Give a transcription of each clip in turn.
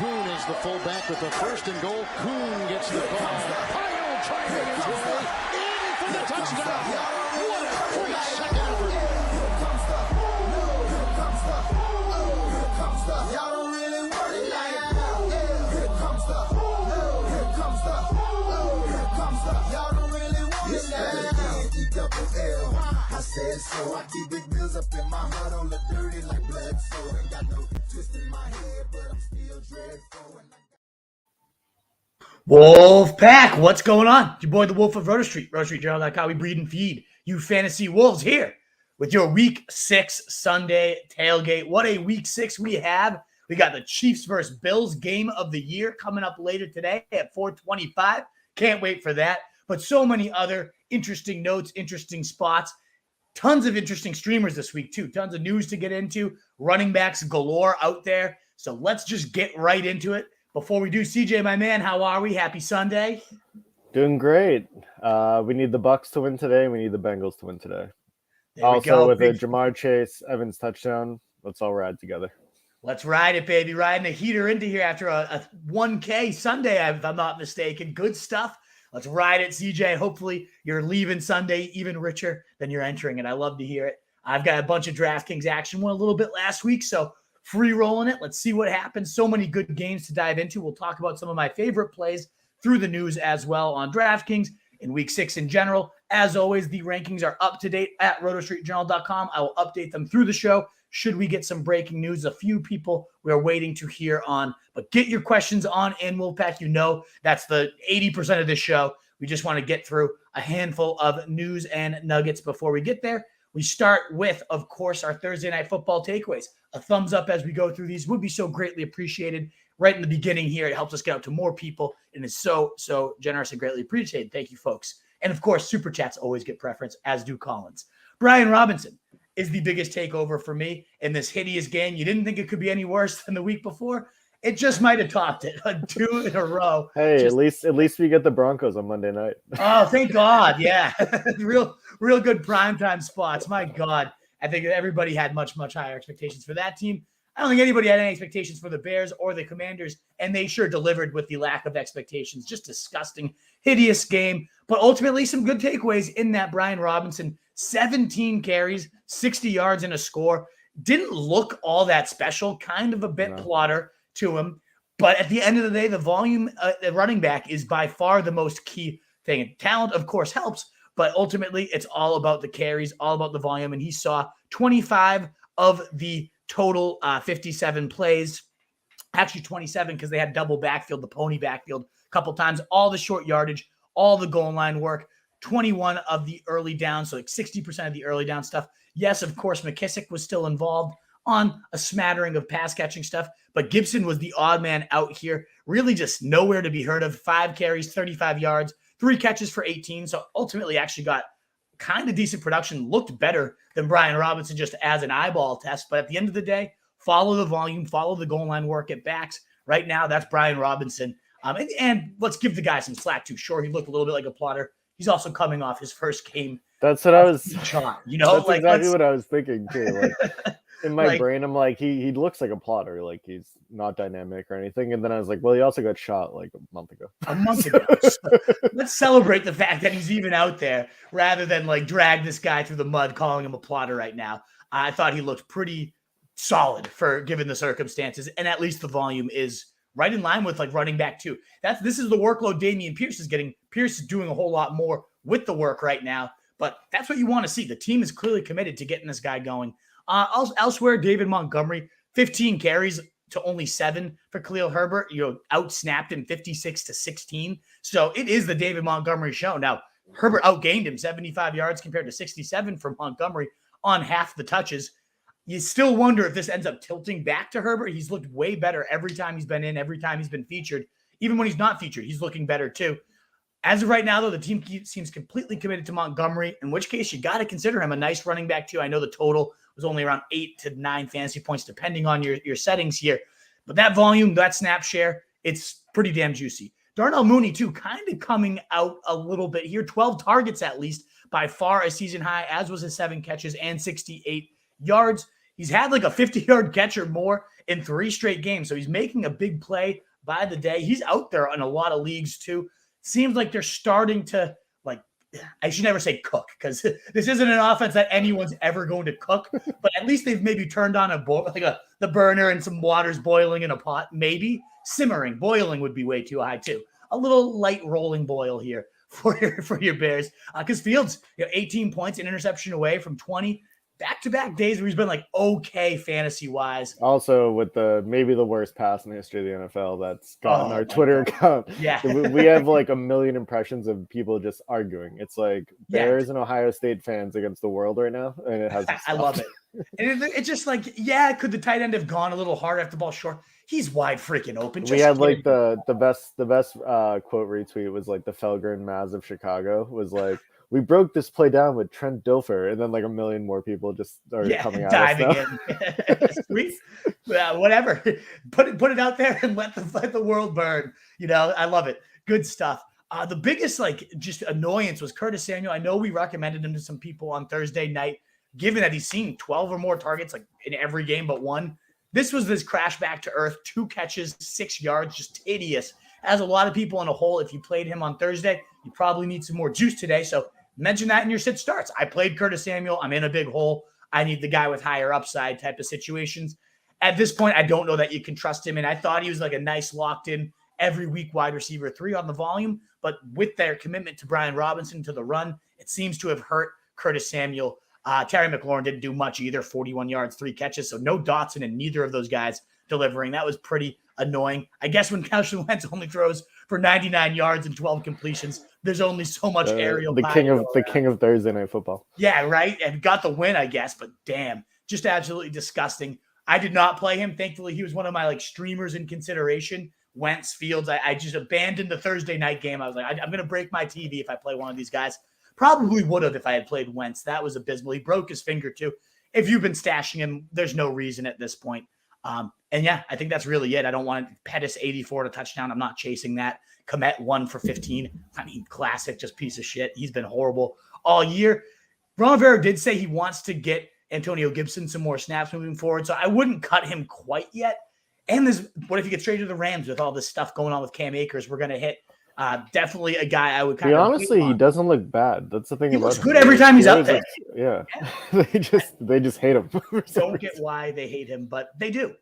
Kuhn is the fullback with the first and goal. Kuhn gets the ball. Pyle driving his way in for the touchdown. What a great second effort. Y'all don't really want it like that. Here comes the, here comes the, here comes the. Y'all don't really want it like that. I said so. I keep big bills up in my heart on the dirty like blood. So ain't got no twist in my head, but I'm still dreadful. Wolf Pack, what's going on? It's your boy, the Wolf of Roto Street, RotoStreetJournal.com. We breed and feed you fantasy wolves here with your Week 6 Sunday tailgate. What a Week 6 we have. We got the Chiefs versus Bills game of the year coming up later today at 4:25. Can't wait for that. But so many other interesting notes, interesting spots. Tons of interesting streamers this week, too. Tons of news to get into. Running backs galore out there. So let's just get right into it. Before we do, CJ, my man, how are we? Happy Sunday. Doing great. We need the Bucks to win today. We need the Bengals to win today. There Also, with a Jamar Chase Evans touchdown, let's all ride together. Let's ride it, baby. Riding a heater into here after a 1K Sunday, if I'm not mistaken. Good stuff. Let's ride it, CJ. Hopefully, you're leaving Sunday even richer than you're entering it. I love to hear it. I've got a bunch of DraftKings action. Won a little bit last week, so free rolling it. Let's see what happens. So many good games to dive into. We'll talk about some of my favorite plays through the news as well on DraftKings in Week 6 in general. As always, the rankings are up to date at RotoStreetJournal.com. I will update them through the show. Should we get some breaking news, a few people we are waiting to hear on. But get your questions on in, Wolfpack. You know that's the 80% of this show. We just want to get through a handful of news and nuggets before we get there. We start with, of course, our Thursday Night Football takeaways. A thumbs up as we go through these would be so greatly appreciated. Right in the beginning here, it helps us get out to more people and is so generous and greatly appreciated. Thank you, folks. And, of course, Super Chats always get preference, as do Collins. Brian Robinson is the biggest takeover for me in this hideous game. You didn't think it could be any worse than the week before? It just might have topped it. 2 in a row. Hey, at least we get the Broncos on Monday night. Oh, thank God. Yeah. real good primetime spots. My God. I think everybody had much, much higher expectations for that team. I don't think anybody had any expectations for the Bears or the Commanders, and they sure delivered with the lack of expectations. Just disgusting, hideous game. But ultimately, some good takeaways in that. Brian Robinson, 17 carries, 60 yards and a score. Didn't look all that special. Kind of a bit plotter to him. But at the end of the day, the volume, the running back is by far the most key thing. And talent, of course, helps. But ultimately, it's all about the carries, all about the volume. And he saw 25 of the total 57 plays. Actually, 27 because they had double backfield, the pony backfield a couple times. All the short yardage, all the goal line work. 21 of the early down, so like 60% of the early down stuff. Yes, of course, McKissick was still involved on a smattering of pass catching stuff, but Gibson was the odd man out here. Really just nowhere to be heard of. 5 carries, 35 yards, 3 catches for 18. So ultimately actually got kind of decent production, looked better than Brian Robinson just as an eyeball test. But at the end of the day, follow the volume, follow the goal line work at backs. Right now, that's Brian Robinson. And let's give the guy some slack too. Sure, he looked a little bit like a plotter. He's also coming off his first game. That's what I was. Shot, you know, that's like, exactly what I was thinking too. Like in my brain, I'm like, he looks like a plotter. Like he's not dynamic or anything. And then I was like, well, he also got shot like a month ago. So let's celebrate the fact that he's even out there rather than like drag this guy through the mud, calling him a plotter right now. I thought he looked pretty solid for given the circumstances, and at least the volume is right in line with like running back too. This is the workload Damien Pierce is getting. Pierce is doing a whole lot more with the work right now, but that's what you want to see. The team is clearly committed to getting this guy going. Elsewhere, David Montgomery, 15 carries to only 7 for Khalil Herbert. Outsnapped him 56-16. So it is the David Montgomery show. Now, Herbert outgained him 75 yards compared to 67 for Montgomery on half the touches. You still wonder if this ends up tilting back to Herbert. He's looked way better every time he's been in, every time he's been featured. Even when he's not featured, he's looking better too. As of right now, though, the team seems completely committed to Montgomery, in which case you got to consider him a nice running back too. I know the total was only around 8 to 9 fantasy points, depending on your settings here. But that volume, that snap share, it's pretty damn juicy. Darnell Mooney, too, kind of coming out a little bit here. 12 targets at least, by far a season high, as was his 7 catches and 68 yards. He's had like a 50-yard catch or more in 3 straight games. So he's making a big play by the day. He's out there in a lot of leagues too. Seems like they're starting to, like, I should never say cook, because this isn't an offense that anyone's ever going to cook, but at least they've maybe turned on the burner and some water's boiling in a pot, maybe simmering. Boiling would be way too high too. A little light rolling boil here for your Bears, because Fields, 18 points, an interception away from 20. Back-to-back days where he's been like okay fantasy-wise. Also, with maybe the worst pass in the history of the NFL that's gotten our Twitter account. Yeah. We have like a million impressions of people just arguing. It's like Bears and Ohio State fans against the world right now, and it has. I love it. And it's just like, could the tight end have gone a little hard after the ball short? He's wide freaking open. We had like the best quote retweet was like the Felger and Maz of Chicago was like, we broke this play down with Trent Dilfer, and then like a million more people just started coming out. Diving in. Sweet. Whatever. Put it out there and let the world burn. I love it. Good stuff. The biggest just annoyance was Curtis Samuel. I know we recommended him to some people on Thursday night, given that he's seen 12 or more targets like in every game but one. This was this crash back to earth, 2 catches, 6 yards, just hideous. As a lot of people in a hole, if you played him on Thursday, you probably need some more juice today. So mention that in your sit starts. I played Curtis Samuel. I'm in a big hole. I need the guy with higher upside type of situations. At this point, I don't know that you can trust him. And I thought he was like a nice locked in every week wide receiver 3 on the volume. But with their commitment to Brian Robinson to the run, it seems to have hurt Curtis Samuel. Terry McLaurin didn't do much either, 41 yards, 3 catches. So no Dotson and neither of those guys delivering. That was pretty annoying. I guess when Carson Wentz only throws for 99 yards and 12 completions, there's only so much aerial. The king of Thursday Night Football. Yeah, right. And got the win, I guess. But damn, just absolutely disgusting. I did not play him. Thankfully, he was one of my streamers in consideration. Wentz, Fields. I just abandoned the Thursday night game. I was like, I'm going to break my TV if I play one of these guys. Probably would have if I had played Wentz. That was abysmal. He broke his finger too. If you've been stashing him, there's no reason at this point. And yeah, I think that's really it. I don't want Pettis 84 to touchdown. I'm not chasing that. Komet 1 for 15. I mean, classic, just piece of shit. He's been horrible all year. Ron Rivera did say he wants to get Antonio Gibson some more snaps moving forward, so I wouldn't cut him quite yet. And what if he gets straight to the Rams with all this stuff going on with Cam Akers? We're going to hit definitely a guy I would kind of honestly, he doesn't look bad. That's the thing. He looks good every time he's out there. Yeah. They just hate him. Don't get why they hate him, but they do.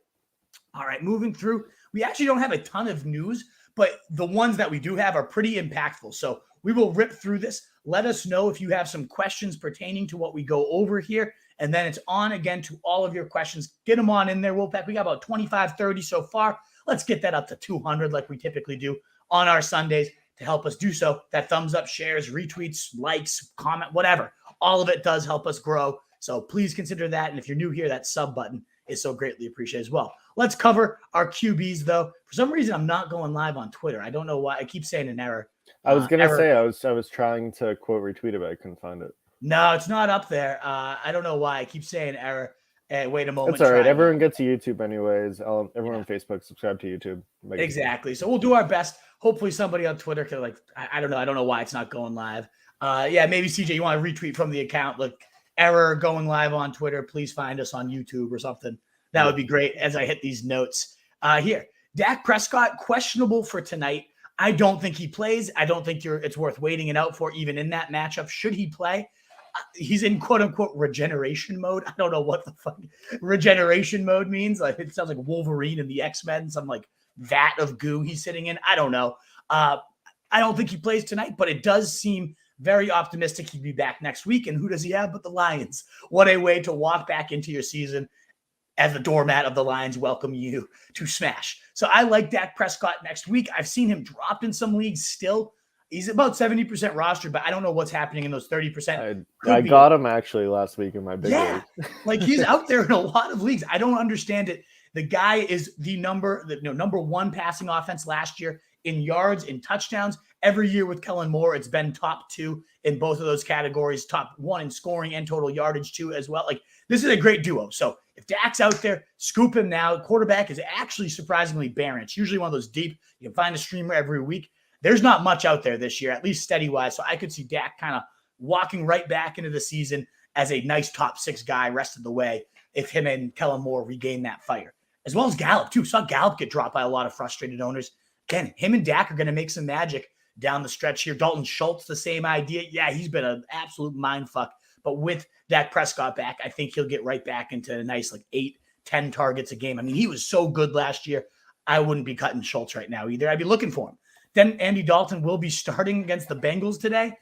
All right, moving through. We actually don't have a ton of news, but the ones that we do have are pretty impactful. So we will rip through this. Let us know if you have some questions pertaining to what we go over here. And then it's on again to all of your questions. Get them on in there, Wolfpack. We got about 25, 30 so far. Let's get that up to 200 like we typically do on our Sundays. To help us do so, that thumbs up, shares, retweets, likes, comment, whatever. All of it does help us grow. So please consider that. And if you're new here, that sub button is so greatly appreciated as well. Let's cover our QBs, though. For some reason, I'm not going live on Twitter. I don't know why. I keep saying an error. I was going to say, I was trying to quote retweet it, but I couldn't find it. No, it's not up there. I don't know why. I keep saying error. Wait a moment. That's all right. Everyone gets to YouTube anyways. Everyone on Facebook, subscribe to YouTube. Exactly. So we'll do our best. Hopefully somebody on Twitter can I don't know. I don't know why it's not going live. Maybe CJ, you want to retweet from the account. Look, error going live on Twitter. Please find us on YouTube or something. That would be great as I hit these notes here. Dak Prescott, questionable for tonight. I don't think he plays. I don't think it's worth waiting it out for even in that matchup. Should he play? He's in quote unquote regeneration mode. I don't know what the fuck regeneration mode means. It sounds like Wolverine and the X-Men, some vat of goo he's sitting in. I don't know. I don't think he plays tonight, but it does seem very optimistic he'd be back next week. And who does he have but the Lions? What a way to walk back into your season as the doormat of the Lions welcome you to smash. So I like Dak Prescott next week. I've seen him dropped in some leagues still. He's about 70% rostered, but I don't know what's happening in those 30%. I got him actually last week in my big league. He's out there in a lot of leagues. I don't understand it. The guy is the number one passing offense last year in yards, in touchdowns. Every year with Kellen Moore, it's been top 2 in both of those categories, top 1 in scoring and total yardage too as well. This is a great duo. So if Dak's out there, scoop him now. Quarterback is actually surprisingly barren. It's usually one of those deep. You can find a streamer every week. There's not much out there this year, at least steady-wise. So I could see Dak kind of walking right back into the season as a nice top 6 guy rest of the way if him and Kellen Moore regain that fire. As well as Gallup, too. Saw Gallup get dropped by a lot of frustrated owners. Again, him and Dak are going to make some magic down the stretch here. Dalton Schultz, the same idea. Yeah, he's been an absolute mindfuck. But with Dak Prescott back, I think he'll get right back into a nice 8-10 targets a game. I mean, he was so good last year. I wouldn't be cutting Schultz right now either. I'd be looking for him. Then Andy Dalton will be starting against the Bengals today.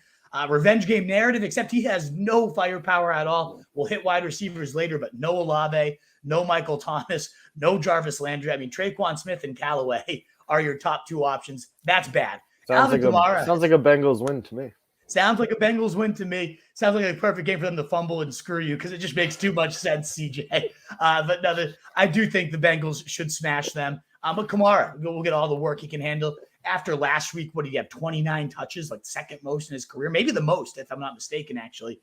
Revenge game narrative, except he has no firepower at all. We'll hit wide receivers later, but no Olave, no Michael Thomas, no Jarvis Landry. I mean, Traquan Smith and Callaway are your top 2 options. That's bad. Sounds like a Bengals win to me. Sounds like a Bengals win to me. Sounds like a perfect game for them to fumble and screw you because it just makes too much sense, CJ. But no, I do think the Bengals should smash them. But Kamara will get all the work he can handle. After last week, what did he have? 29 touches, second most in his career, maybe the most, if I'm not mistaken, actually.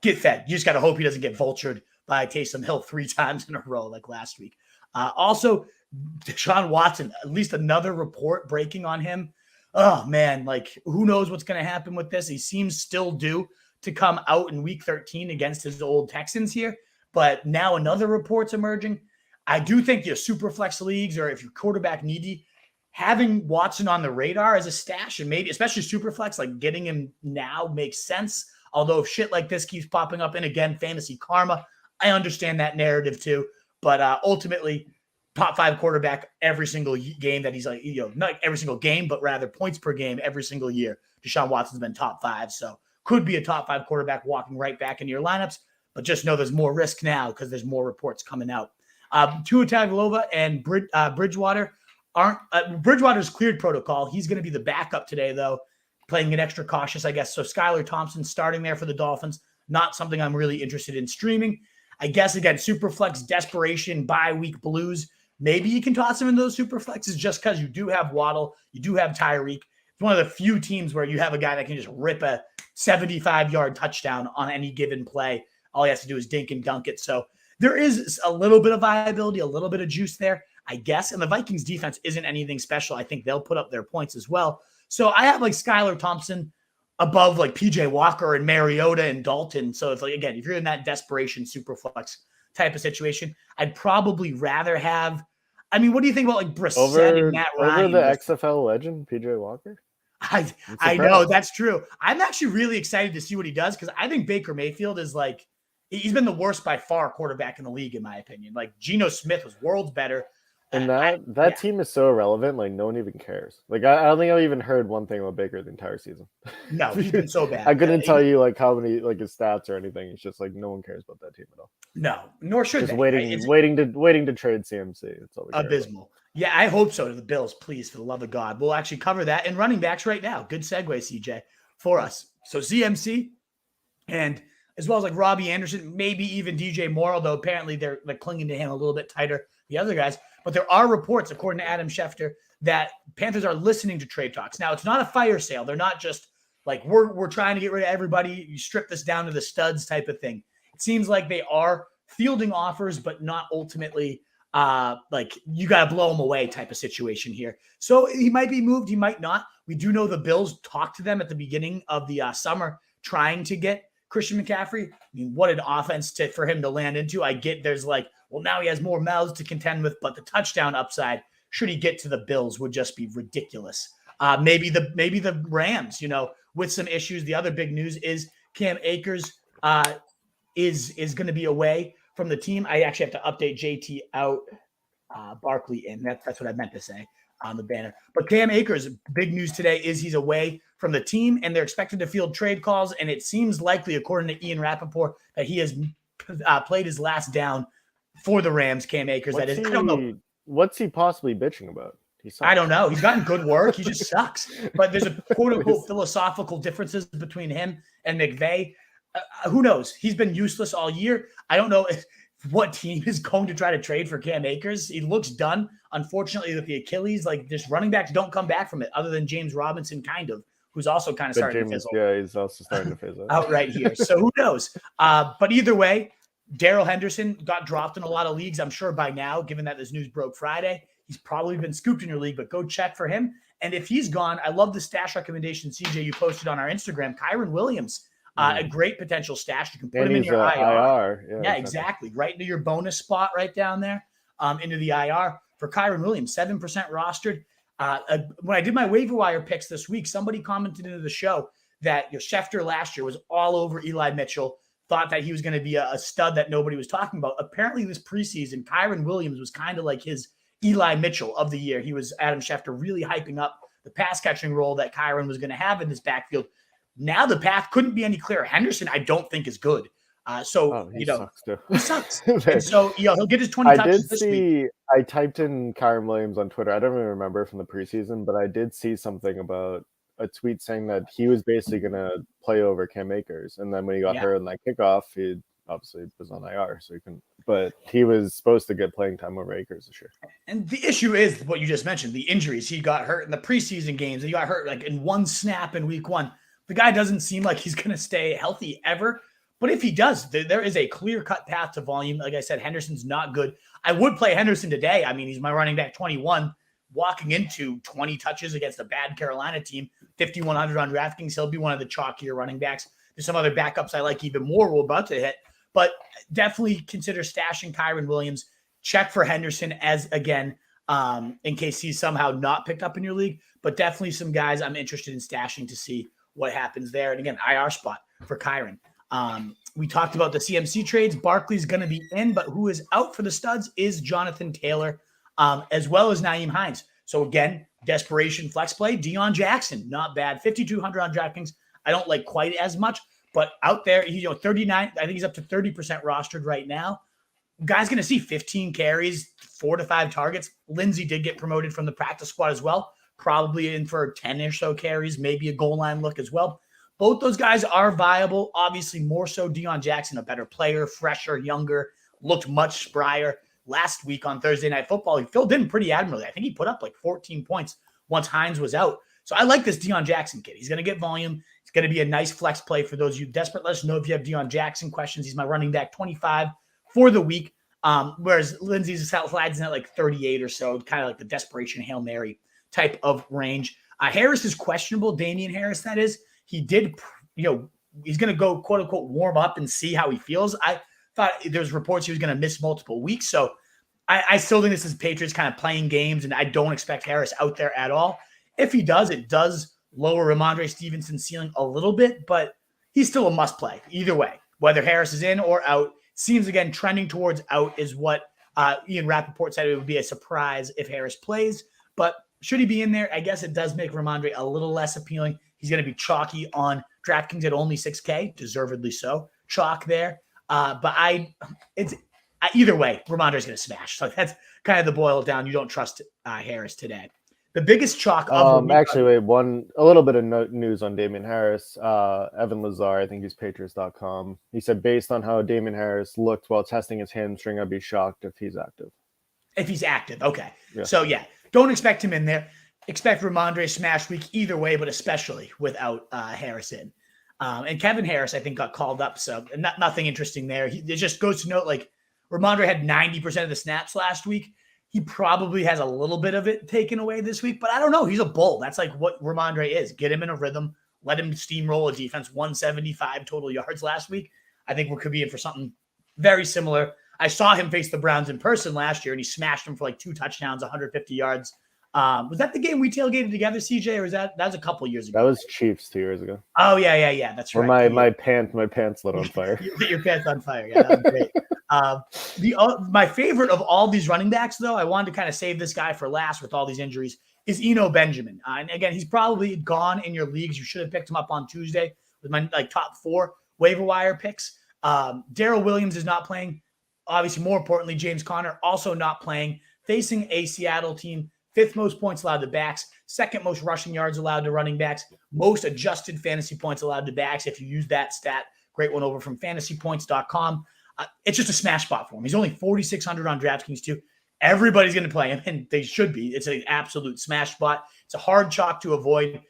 Get fed. You just got to hope he doesn't get vultured by Taysom Hill 3 times in a row like last week. Also, Deshaun Watson, at least another report breaking on him. Oh, man, who knows what's going to happen with this? He seems still due to come out in week 13 against his old Texans here, but now another report's emerging. I do think your super flex leagues, or if you're quarterback needy, having Watson on the radar as a stash and maybe especially super flex, getting him now makes sense. Although if shit like this keeps popping up, and again, fantasy karma, I understand that narrative too. But ultimately, top 5 quarterback every single game that he's not every single game, but rather points per game every single year. Deshaun Watson's been top 5. So could be a top 5 quarterback walking right back into your lineups, but just know there's more risk now because there's more reports coming out. Tua Tagovailoa and Bridgewater aren't Bridgewater's cleared protocol. He's going to be the backup today, though, playing it extra cautious, I guess. So Skylar Thompson starting there for the Dolphins, not something I'm really interested in streaming. I guess, again, super flex desperation, bye week blues. Maybe you can toss him in those super flexes just because you do have Waddle, you do have Tyreek. It's one of the few teams where you have a guy that can just rip a 75-yard touchdown on any given play. All he has to do is dink and dunk it. So there is a little bit of viability, a little bit of juice there, I guess. And the Vikings defense isn't anything special. I think they'll put up their points as well. So I have Skylar Thompson above PJ Walker and Mariota and Dalton. So it's again, if you're in that desperation super flex type of situation, I'd probably rather have, what do you think about Brissett and Matt Ryan? Over the XFL legend, PJ Walker? I know, that's true. I'm actually really excited to see what he does because I think Baker Mayfield is he's been the worst by far quarterback in the league, in my opinion. Geno Smith was worlds better. And that team is so irrelevant, no one even cares. I don't think I've even heard one thing about Baker the entire season. No, he's been so bad. I couldn't tell you how many his stats or anything. It's just no one cares about that team at all. No, nor should just they. waiting to trade CMC. It's all abysmal. Yeah, I hope so to the Bills, please, for the love of God. We'll actually cover that in running backs right now. Good segue, CJ, for us. So CMC and as well as Robbie Anderson, maybe even DJ Moore, although apparently they're clinging to him a little bit tighter, the other guys. But there are reports, according to Adam Schefter, that Panthers are listening to trade talks. Now, it's not a fire sale. They're not just we're trying to get rid of everybody. You strip this down to the studs type of thing. It seems like they are fielding offers, but not ultimately you got to blow them away type of situation here. So he might be moved. He might not. We do know the Bills talked to them at the beginning of the summer trying to get Christian McCaffrey. What an offense for him to land into. I get there's now he has more mouths to contend with, but the touchdown upside, should he get to the Bills, would just be ridiculous. Maybe the Rams, with some issues. The other big news is Cam Akers is going to be away from the team. I actually have to update JT out, Barkley in. That's what I meant to say on the banner. But Cam Akers, big news today is he's away from the team, and they're expected to field trade calls. And it seems likely, according to Ian Rappaport, that he has played his last down for the Rams. Cam Akers, I don't know. What's he possibly bitching about? I don't know. He's gotten good work. He just sucks. But there's a quote-unquote philosophical differences between him and McVay. Who knows? He's been useless all year. I don't know what team is going to try to trade for Cam Akers. He looks done. Unfortunately, with the Achilles, just running backs don't come back from it, other than James Robinson, who's also kind of starting to fizzle. Yeah, he's also starting to fizzle out right here. So who knows? But either way, Darrell Henderson got dropped in a lot of leagues, I'm sure by now, given that this news broke Friday. He's probably been scooped in your league, but go check for him. And if he's gone, I love the stash recommendation, CJ, you posted on our Instagram. Kyron Williams A great potential stash. You can put And him in he's your IR. IR. Yeah, exactly. Right into your bonus spot right down there, into the IR. For Kyren Williams, 7% rostered. When I did my waiver wire picks this week, somebody commented into the show that Schefter last year was all over Eli Mitchell, thought that he was going to be a stud that nobody was talking about. Apparently this preseason, Kyren Williams was kind of like his Eli Mitchell of the year. He was Adam Schefter really hyping up the pass catching role that Kyren was going to have in this backfield. Now the path couldn't be any clearer. Henderson, I don't think is good. He sucks too. He sucks. And so, he'll get his 20 touches this week. I typed in Kyren Williams on Twitter. I don't even remember from the preseason, but I did see something about a tweet saying that he was basically going to play over Cam Akers. And then when he got hurt in that kickoff, he obviously was on IR, so but he was supposed to get playing time over Akers this year. And the issue is what you just mentioned, the injuries. He got hurt in the preseason games. He got hurt like in one snap in week 1. The guy doesn't seem like he's going to stay healthy ever. But if he does, there is a clear-cut path to volume. Like I said, Henderson's not good. I would play Henderson today. I mean, he's my running back 21, walking into 20 touches against a bad Carolina team, 5,100 on DraftKings. He'll be one of the chalkier running backs. There's some other backups I like even more we're about to hit. But definitely consider stashing Kyren Williams. Check for Henderson in case he's somehow not picked up in your league. But definitely some guys I'm interested in stashing to see what happens there. And again, IR spot for Kyren. We talked about the CMC trades. Barkley's going to be in, but who is out for the studs is Jonathan Taylor, as well as Nyheim Hines. So again, desperation flex play. Deion Jackson, not bad. 5,200 on DraftKings. I don't like quite as much, but out there, 39. I think he's up to 30% rostered right now. Guy's going to see 15 carries, 4 to 5 targets. Lindsey did get promoted from the practice squad as well, probably in for 10 or so carries, maybe a goal line look as well. Both those guys are viable. Obviously, more so Deion Jackson, a better player, fresher, younger, looked much sprier. Last week on Thursday Night Football, he filled in pretty admirably. I think he put up like 14 points once Hines was out. So I like this Deion Jackson kid. He's going to get volume. It's going to be a nice flex play for those of you desperate. Let us know if you have Deion Jackson questions. He's my running back 25 for the week, whereas Lindsey's slides in at like 38 or so, kind of like the desperation Hail Mary type of range. Harris is questionable. Damien Harris, that is. He did, he's going to go, quote unquote, warm up and see how he feels. I thought there was reports he was going to miss multiple weeks. So I still think this is Patriots kind of playing games, and I don't expect Harris out there at all. If he does, it does lower Rhamondre Stevenson's ceiling a little bit, but he's still a must play either way, whether Harris is in or out. Seems, again, trending towards out is what Ian Rappaport said. It would be a surprise if Harris plays, but should he be in there? I guess it does make Rhamondre a little less appealing. He's going to be chalky on DraftKings at only 6K, deservedly so. Chalk there. But either way, Rhamondre's going to smash. So that's kind of the boil down. You don't trust Harris today. The biggest chalk of the week, a little bit of news on Damien Harris. Evan Lazar, I think he's Patriots.com. He said, based on how Damien Harris looked while testing his hamstring, I'd be shocked if he's active. If he's active, okay. Yeah. So don't expect him in there. Expect Rhamondre smash week either way, but especially without Harris in. And Kevin Harris, I think, got called up. So nothing interesting there. It just goes to note, like, Rhamondre had 90% of the snaps last week. He probably has a little bit of it taken away this week, but I don't know. He's a bull. That's like what Rhamondre is. Get him in a rhythm. Let him steamroll a defense. 175 total yards last week. I think we could be in for something very similar. I saw him face the Browns in person last year, and he smashed them for like 2 touchdowns, 150 yards. Was that the game we tailgated together, CJ, or that was a couple years ago? That was Chiefs 2 years ago. Oh yeah. That's right. Or my pants lit on fire. Your pants on fire. Yeah, that was great. My favorite of all these running backs, though, I wanted to kind of save this guy for last with all these injuries, is Eno Benjamin. And again, he's probably gone in your leagues. You should have picked him up on Tuesday with my top 4 waiver wire picks. Darrell Williams is not playing. Obviously, more importantly, James Conner also not playing, facing a Seattle team. 5th most points allowed to backs, 2nd most rushing yards allowed to running backs, most adjusted fantasy points allowed to backs. If you use that stat, great one over from fantasypoints.com. It's just a smash spot for him. He's only 4,600 on DraftKings too. Everybody's going to play him, and they should be. It's an absolute smash spot. It's a hard chalk to avoid.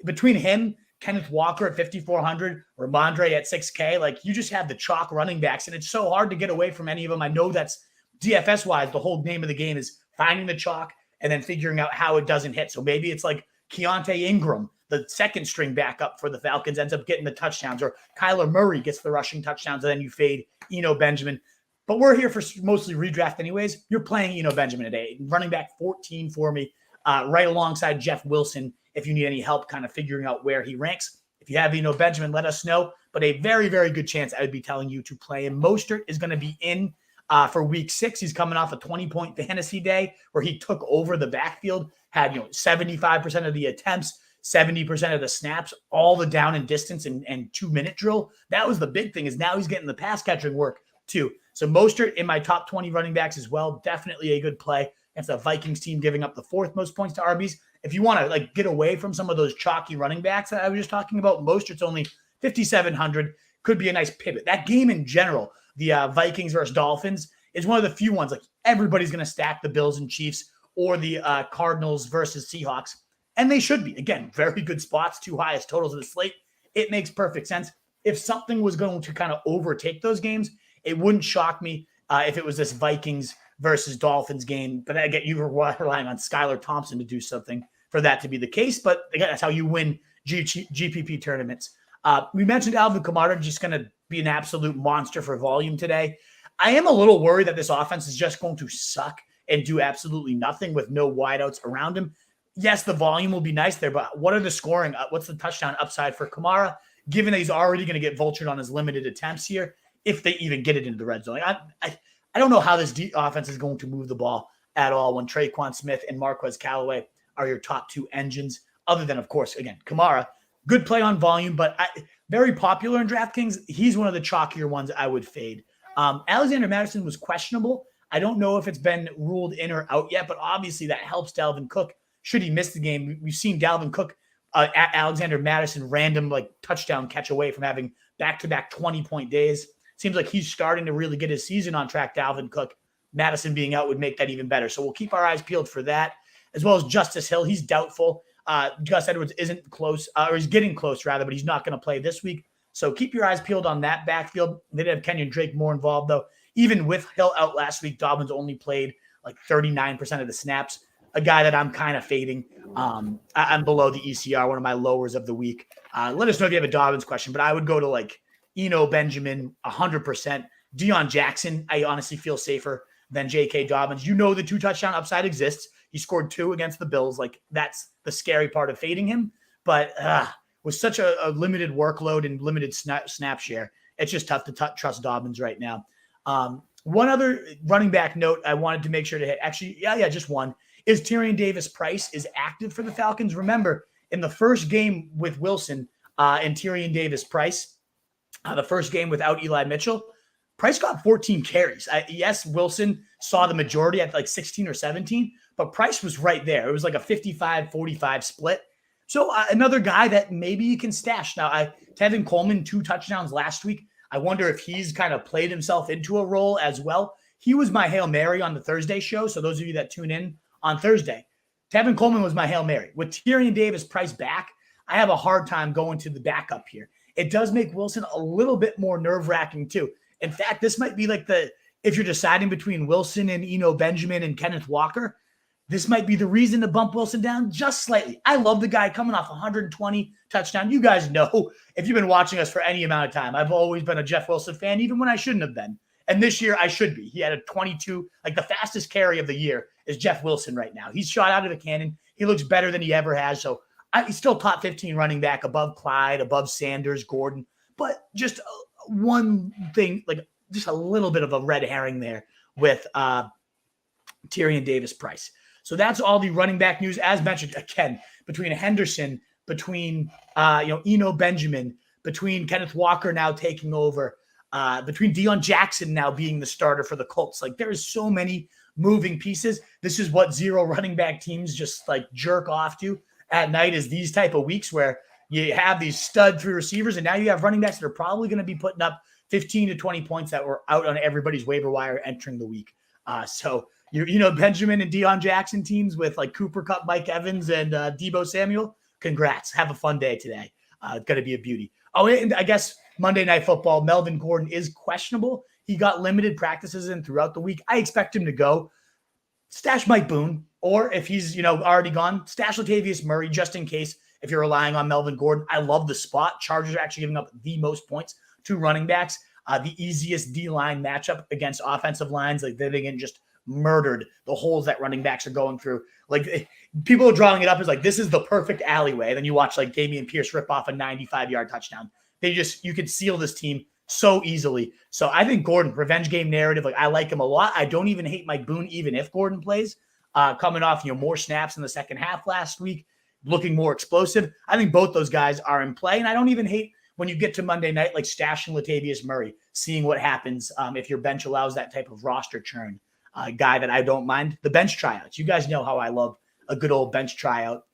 Between him, Kenneth Walker at 5,400, Rhamondre at 6K, like, you just have the chalk running backs, and it's so hard to get away from any of them. I know that's DFS-wise, the whole name of the game is finding the chalk and then figuring out how it doesn't hit. So maybe it's like Keontay Ingram, the second string backup for the Falcons, ends up getting the touchdowns, or Kyler Murray gets the rushing touchdowns, and then you fade Eno Benjamin. But we're here for mostly redraft anyways. You're playing Eno Benjamin today. Running back 14 for me, right alongside Jeff Wilson, if you need any help kind of figuring out where he ranks. If you have Eno Benjamin, let us know. But a very, very good chance I would be telling you to play him. Mostert is going to be in for week 6. He's coming off a 20-point fantasy day where he took over the backfield, had 75% of the attempts, 70% of the snaps, all the down and distance and 2-minute drill. That was the big thing, is now he's getting the pass catching work too. So Mostert in my top 20 running backs as well. Definitely a good play against the Vikings team giving up the 4th most points to RBs. If you want to get away from some of those chalky running backs that I was just talking about, Mostert's only 5,700. Could be a nice pivot. That game in general, the Vikings versus Dolphins, is one of the few ones everybody's going to stack the Bills and Chiefs or the Cardinals versus Seahawks. And they should be. Again, very good spots, 2 highest totals of the slate. It makes perfect sense. If something was going to kind of overtake those games, it wouldn't shock me if it was this Vikings versus Dolphins game. But again, you were relying on Skylar Thompson to do something for that to be the case. But again, that's how you win GPP tournaments. We mentioned Alvin Kamara just going to be an absolute monster for volume today. I am a little worried that this offense is just going to suck and do absolutely nothing with no wideouts around him. Yes, the volume will be nice there, but what are the scoring? What's the touchdown upside for Kamara, given that he's already going to get vultured on his limited attempts here, if they even get it into the red zone? I don't know how this offense is going to move the ball at all when Traquan Smith and Marquez Callaway are your top 2 engines, other than, of course, again, Kamara. Good play on volume, but very popular in DraftKings. He's one of the chalkier ones I would fade. Alexander Mattison was questionable. I don't know if it's been ruled in or out yet, but obviously that helps Dalvin Cook. Should he miss the game, we've seen Dalvin Cook at Alexander Mattison random touchdown catch away from having back-to-back 20-point days. Seems like he's starting to really get his season on track. Dalvin Cook, Madison being out would make that even better. So we'll keep our eyes peeled for that, as well as Justice Hill. He's doubtful. Gus Edwards isn't close, or he's getting close rather, but he's not going to play this week. So keep your eyes peeled on that backfield. They did have Kenyon Drake more involved, though. Even with Hill out last week, Dobbins only played 39% of the snaps. A guy that I'm kind of fading. I'm below the ECR, one of my lowers of the week. Let us know if you have a Dobbins question, but I would go to Eno Benjamin 100%. Deion Jackson, I honestly feel safer than J.K. Dobbins. The 2-touchdown upside exists. He scored 2 against the Bills. That's the scary part of fading him. But with such a limited workload and limited snap share, it's just tough to trust Dobbins right now. One other running back note I wanted to make sure to hit. Actually, just one. Is Tyrion Davis-Price is active for the Falcons. Remember, in the first game with Wilson and Tyrion Davis-Price, the first game without Eli Mitchell, Price got 14 carries. Yes, Wilson saw the majority at 16 or 17, but Price was right there. It was a 55-45 split. So another guy that maybe you can stash. Now, Tevin Coleman, 2 touchdowns last week. I wonder if he's kind of played himself into a role as well. He was my Hail Mary on the Thursday show. So those of you that tune in on Thursday, Tevin Coleman was my Hail Mary. With Tyrion Davis-Price back, I have a hard time going to the backup here. It does make Wilson a little bit more nerve-wracking too. In fact, this might be if you're deciding between Wilson and Eno Benjamin and Kenneth Walker, this might be the reason to bump Wilson down just slightly. I love the guy coming off 120 touchdown. You guys know, if you've been watching us for any amount of time, I've always been a Jeff Wilson fan, even when I shouldn't have been. And this year I should be. He had a 22, the fastest carry of the year is Jeff Wilson right now. He's shot out of a cannon. He looks better than he ever has. So he's still top 15 running back, above Clyde, above Sanders, Gordon. But just one thing, just a little bit of a red herring there with Tyrion Davis-Price. So that's all the running back news. As mentioned, again, between Henderson, between Eno Benjamin, between Kenneth Walker now taking over, between Deion Jackson now being the starter for the Colts. There is so many moving pieces. This is what 0 running back teams just jerk off to at night, is these type of weeks where you have these stud 3 receivers, and now you have running backs that are probably going to be putting up 15 to 20 points that were out on everybody's waiver wire entering the week. So Benjamin and Deion Jackson teams with Cooper Kupp, Mike Evans, and Deebo Samuel, congrats. Have a fun day today. It's going to be a beauty. Oh, and I guess Monday Night Football, Melvin Gordon is questionable. He got limited practices in throughout the week. I expect him to go. stash Mike Boone, or if he's, already gone, stash Latavius Murray just in case if you're relying on Melvin Gordon. I love the spot. Chargers are actually giving up the most points to running backs. The easiest D-line matchup against offensive lines. Like, they're getting just murdered, the holes that running backs are going through. Like, people are drawing it up as like, this is the perfect alleyway. Then you watch like Damian Pierce rip off a 95-yard touchdown. You could seal this team so easily. So I think Gordon, revenge game narrative, like, I like him a lot. I don't even hate Mike Boone, even if Gordon plays, coming off, more snaps in the second half last week, looking more explosive. I think both those guys are in play. And I don't even hate when you get to Monday night, like stashing Latavius Murray, seeing what happens if your bench allows that type of roster churn. Guy that I don't mind. The bench tryouts. You guys know how I love a good old bench tryout.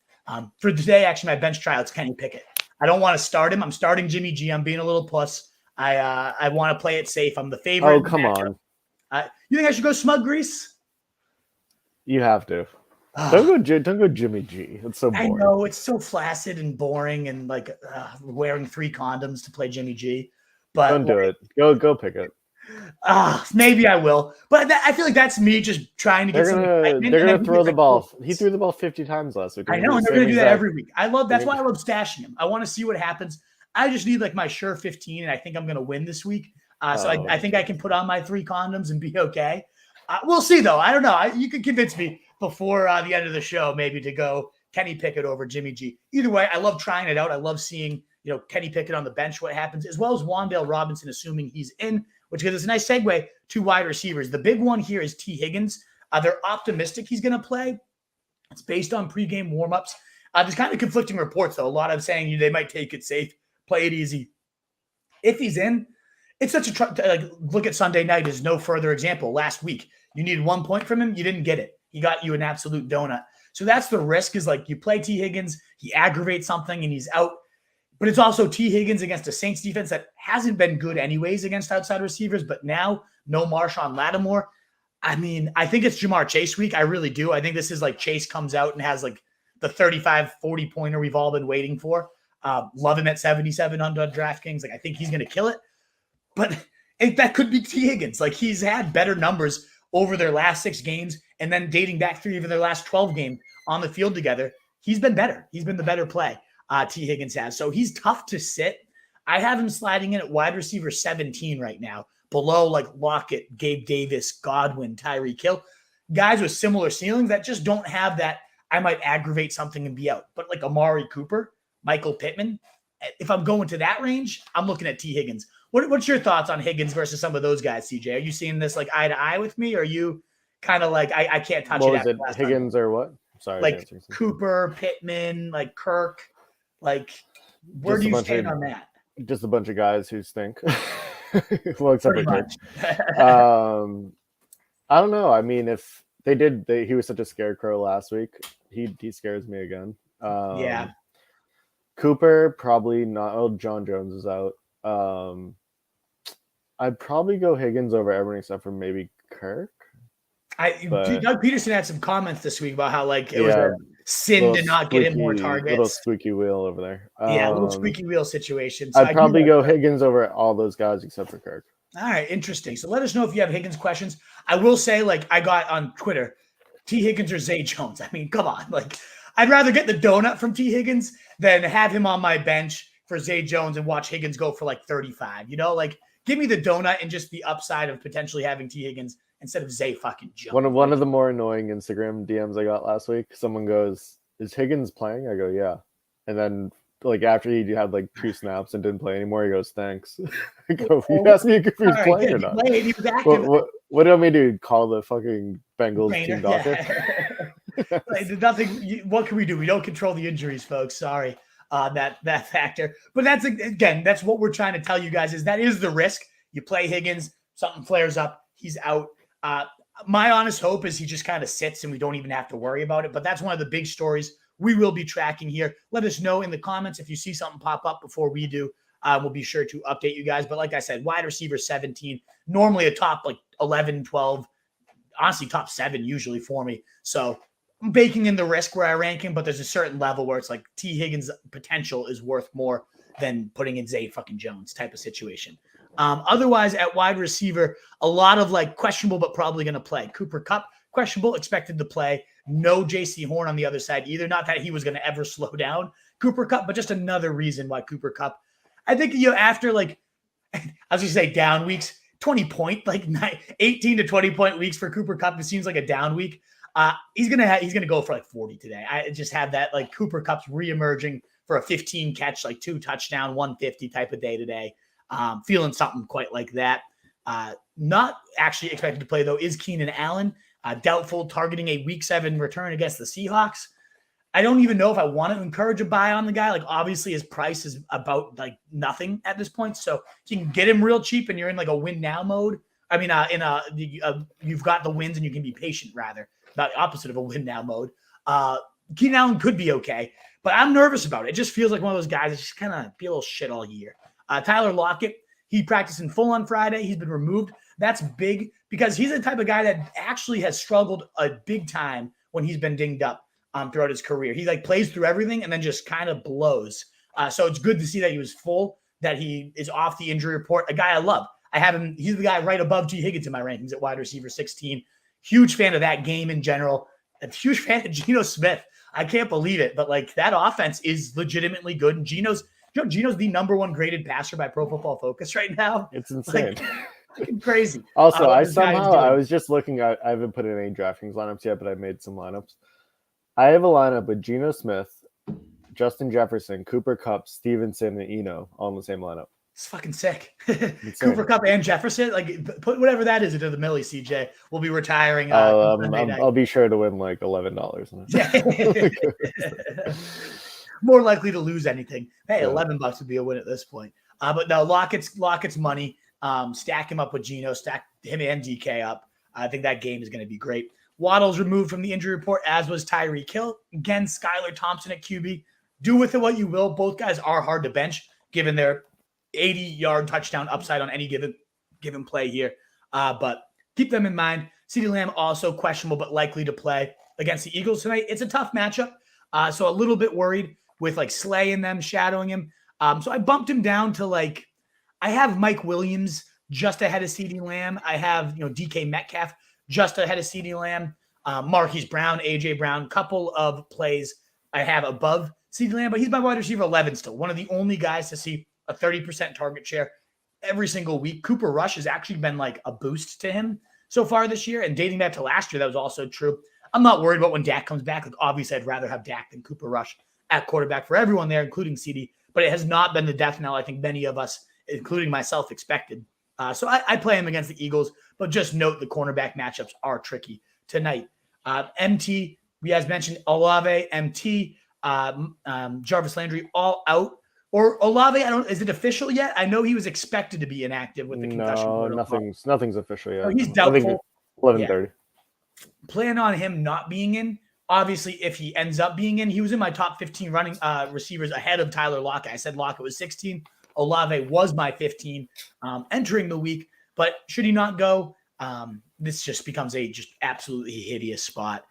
For today, actually, my bench tryout's Kenny Pickett. I don't want to start him. I'm starting Jimmy G. I'm being a little puss. I want to play it safe. I'm the favorite. Oh, come on. You think I should go Smug Grease? You have to. Don't go Jimmy G. It's so boring. I know, it's so flaccid and boring, and like wearing 3 condoms to play Jimmy G. But don't do it. Go pick it. Maybe I will, but I feel like that's me just trying to get they're gonna throw the ball. He threw the ball 50 times last week. I know, and they're gonna do that every week. That's why I love stashing him. I want to see what happens. I just need like my sure 15, and I think I'm gonna win this week. I think I can put on my 3 condoms and be okay. We'll see though. I don't know. You can convince me before the end of the show maybe to go Kenny Pickett over Jimmy G. Either way, I love trying it out. I love seeing Kenny Pickett on the bench, what happens, as well as Wan'Dale Robinson, assuming he's in, which gives us a nice segue to wide receivers. The big one here is T. Higgins. They're optimistic he's going to play. It's based on pregame warmups. There's kind of conflicting reports, though. A lot of saying they might take it safe, play it easy. If he's in, it's such a look at Sunday night is no further example. Last week, you needed 1 point from him. You didn't get it. He got you an absolute donut. So that's the risk is like you play T. Higgins, he aggravates something and he's out. But it's also T. Higgins against a Saints defense that hasn't been good anyways against outside receivers. But now, no Marshawn Lattimore. I mean, I think it's Jamar Chase week. I really do. I think this is like Chase comes out and has like the 35, 40-pointer we've all been waiting for. Love him at 7,700 on DraftKings. Like, I think he's going to kill it. But that could be T. Higgins. Like, he's had better numbers over their last 6 games and then dating back through even their last 12 games on the field together. He's been better. He's been the better play. T. Higgins has. So he's tough to sit. I have him sliding in at wide receiver 17 right now, below like Lockett, Gabe Davis, Godwin, Tyreek Hill. Guys with similar ceilings that just don't have that I might aggravate something and be out. But like Amari Cooper, Michael Pittman, if I'm going to that range, I'm looking at T. Higgins. What's your thoughts on Higgins versus some of those guys, CJ? Are you seeing this like eye to eye with me? Or are you kind of like, I can't touch what it? Was it Higgins or what? Sorry. Like Cooper, Pittman, like Kirk. Like, where do you stand on that? Just a bunch of guys who stink. Well, except for Kirk. I don't know. I mean, if he was such a scarecrow last week. He scares me again. Yeah. Cooper, probably not. Oh, John Jones is out. I'd probably go Higgins over everyone except for maybe Kirk. Doug Peterson had some comments this week about how like it was a sin to not get him more targets. Little squeaky wheel over there. A little squeaky wheel situation. So I'd probably go Higgins over all those guys except for Kirk. All right, interesting. So let us know if you have Higgins questions. I will say, like I got on Twitter, T. Higgins or Zay Jones. I mean, come on. Like, I'd rather get the donut from T. Higgins than have him on my bench for Zay Jones and watch Higgins go for like 35. Like give me the donut and just the upside of potentially having T. Higgins instead of Zay fucking Jones. One of the more annoying Instagram DMs I got last week, someone goes, "Is Higgins playing?" I go, "Yeah." And then like after he had like 2 snaps and didn't play anymore, he goes, "Thanks." I go, "You asked me if he was playing or not." What do you want me to do? Call the fucking Bengals team doctor? Nothing. What can we do? We don't control the injuries, folks. Sorry, that factor. But that's what we're trying to tell you guys is that is the risk. You play Higgins, something flares up, he's out. My honest hope is he just kind of sits and we don't even have to worry about it. But that's one of the big stories we will be tracking here. Let us know in the comments if you see something pop up before we do. We'll be sure to update you guys. But like I said, wide receiver 17, normally a top like 11, 12, honestly top 7 usually for me. So I'm baking in the risk where I rank him, but there's a certain level where it's like T. Higgins' potential is worth more than putting in Zay fucking Jones type of situation. Otherwise, at wide receiver, a lot of like questionable but probably going to play. Cooper Kupp, questionable, expected to play. No JC Horn on the other side either. Not that he was going to ever slow down Cooper Kupp, but just another reason why Cooper Kupp. I think, after I was going to say down weeks, 18 to 20 point weeks for Cooper Kupp, it seems like a down week. He's gonna go for 40 today. I just have that Cooper Kupp's reemerging for a 15 catch, 2 touchdown, 150 type of day today. Feeling something quite like that. Not actually expected to play though is Keenan Allen. Doubtful, targeting a week 7 return against the Seahawks. I don't even know if I want to encourage a buy on the guy. Obviously his price is about nothing at this point. So you can get him real cheap and you're in a win now mode. I mean, you've got the wins and you can be patient rather. About the opposite of a win now mode. Keenan Allen could be okay, but I'm nervous about it. It just feels like one of those guys that just kind of be a little shit all year. Tyler Lockett, he practiced in full on Friday. He's been removed. That's big because he's the type of guy that actually has struggled a big time when he's been dinged up throughout his career. He plays through everything and then just kind of blows. So it's good to see that he was full, that he is off the injury report. A guy I love. I have him. He's the guy right above T. Higgins in my rankings at wide receiver 16. Huge fan of that game in general. A huge fan of Geno Smith. I can't believe it, but that offense is legitimately good. And Geno's the number 1 graded passer by Pro Football Focus right now. It's insane. Crazy. Also, I was just looking at, I haven't put in any DraftKings lineups yet, but I made some lineups. I have a lineup with Geno Smith, Justin Jefferson, Cooper Kupp, Stevenson, and Eno all in the same lineup. It's fucking sick. Cooper Kupp and Jefferson, put whatever that is into the millie, CJ. We'll be retiring. I'll be sure to win $11. More likely to lose anything. Hey, $11 would be a win at this point. But no, Lockett's money. Stack him up with Geno, stack him and DK up. I think that game is going to be great. Waddle's removed from the injury report, as was Tyreek Hill. Again, Skylar Thompson at QB. Do with it what you will. Both guys are hard to bench, given their 80-yard touchdown upside on any given play here. But keep them in mind. CeeDee Lamb also questionable, but likely to play against the Eagles tonight. It's a tough matchup. So a little bit worried with Slay in them shadowing him. So I bumped him down to I have Mike Williams just ahead of CeeDee Lamb. I have, DK Metcalf just ahead of CeeDee Lamb. Marquise Brown, AJ Brown, couple of plays I have above CeeDee Lamb, but he's my wide receiver 11 still. One of the only guys to see a 30% target share every single week. Cooper Rush has actually been a boost to him so far this year. And dating back to last year, that was also true. I'm not worried about when Dak comes back. Obviously, I'd rather have Dak than Cooper Rush at quarterback for everyone there, including CD. But it has not been the death knell I think many of us, including myself, expected. So I play him against the Eagles, but just note the cornerback matchups are tricky tonight. MT, we as mentioned, Olave, MT, Jarvis Landry, all out. Or Olave, is it official yet? I know he was expected to be inactive with the concussion. No, nothing's official yet. Oh, he's doubtful. 11:30. Plan on him not being in. Obviously, if he ends up being in, he was in my top 15 running receivers ahead of Tyler Lockett. I said Lockett was 16. Olave was my 15 entering the week. But should he not go, this just becomes a just absolutely hideous spot.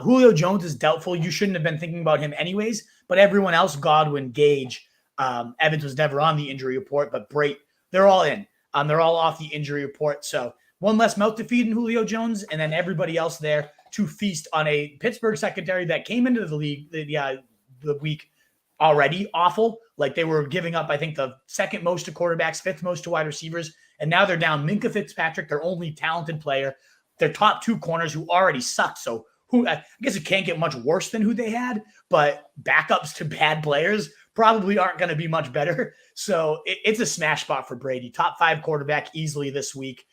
Julio Jones is doubtful. You shouldn't have been thinking about him anyways. But everyone else, Godwin, Gage, Evans was never on the injury report, but Brait, they're all in. They're all off the injury report. So one less mouth to feed in Julio Jones, and then everybody else there to feast on a Pittsburgh secondary that came into the league the week already awful. They were giving up, I think, the second most to quarterbacks, fifth most to wide receivers, and now they're down Minkah Fitzpatrick, their only talented player, their top 2 corners who already sucked. So I guess it can't get much worse than who they had, but backups to bad players probably aren't going to be much better. So it's a smash spot for Brady. Top 5 quarterback easily this week.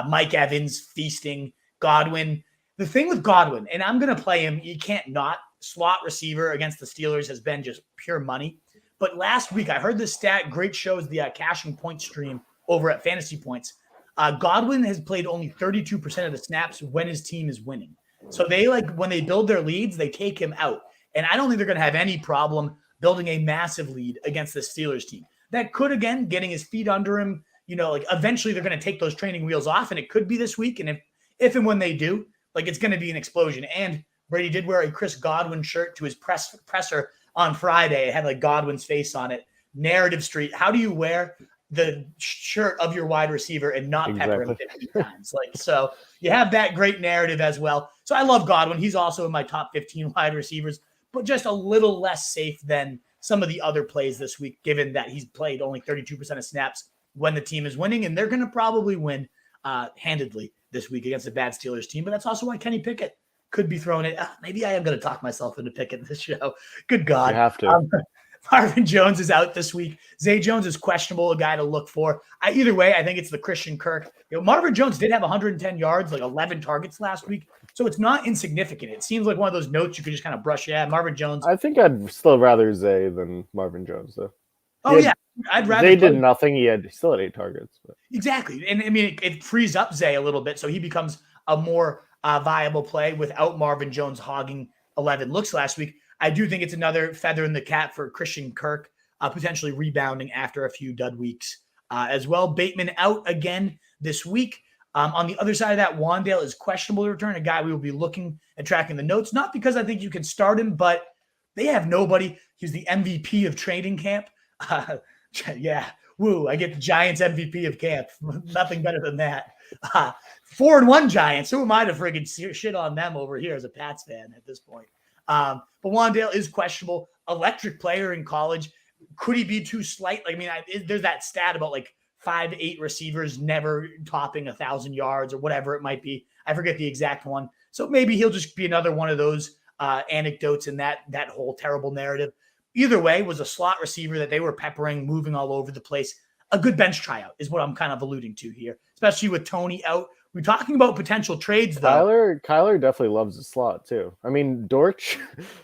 Mike Evans feasting, Godwin. The thing with Godwin, and I'm going to play him, you can't not, slot receiver against the Steelers has been just pure money. But last week, I heard this stat, great shows, the cashing point stream over at Fantasy Points. Godwin has played only 32% of the snaps when his team is winning. So they when they build their leads, they take him out. And I don't think they're going to have any problem building a massive lead against the Steelers team. That could, again, getting his feet under him, eventually they're going to take those training wheels off, and it could be this week. And if and when they do, it's going to be an explosion. And Brady did wear a Chris Godwin shirt to his presser on Friday. It had Godwin's face on it. Narrative Street. How do you wear the shirt of your wide receiver and not pepper him 50 times. So you have that great narrative as well. So I love Godwin. He's also in my top 15 wide receivers, but just a little less safe than some of the other plays this week, given that he's played only 32% of snaps when the team is winning, and they're going to probably win handedly this week against a bad Steelers team. But that's also why Kenny Pickett could be thrown in. Maybe I am going to talk myself into Pickett this show. Good God. You have to. Marvin Jones is out this week. Zay Jones is questionable, a guy to look for. Either way, I think it's the Christian Kirk. Marvin Jones did have 110 yards, like 11 targets last week, so it's not insignificant. It seems like one of those notes you could just kind of brush. Yeah, Marvin Jones. I think I'd still rather Zay than Marvin Jones, though. I'd rather. Zay did nothing. He still had 8 targets. But. Exactly, and I mean it frees up Zay a little bit, so he becomes a more viable play without Marvin Jones hogging 11 looks last week. I do think it's another feather in the cap for Christian Kirk, potentially rebounding after a few dud weeks as well. Bateman out again this week. On the other side of that, Wandale is questionable to return, a guy we will be looking and tracking the notes, not because I think you can start him, but they have nobody. He's the MVP of training camp. Yeah, woo, I get the Giants MVP of camp. Nothing better than that. 4-1 Giants. Who am I to friggin' shit on them over here as a Pats fan at this point? But Wandale is questionable. Electric player in college. Could he be too slight? Like, I mean, there's that stat about like 5 to 8 receivers never topping 1,000 yards or whatever it might be. I forget the exact one. So maybe he'll just be another one of those anecdotes in that whole terrible narrative. Either way, was a slot receiver that they were peppering, moving all over the place. A good bench tryout is what I'm kind of alluding to here, especially with Tony out. We're talking about potential trades, though. Kyler definitely loves the slot, too. I mean, Dortch,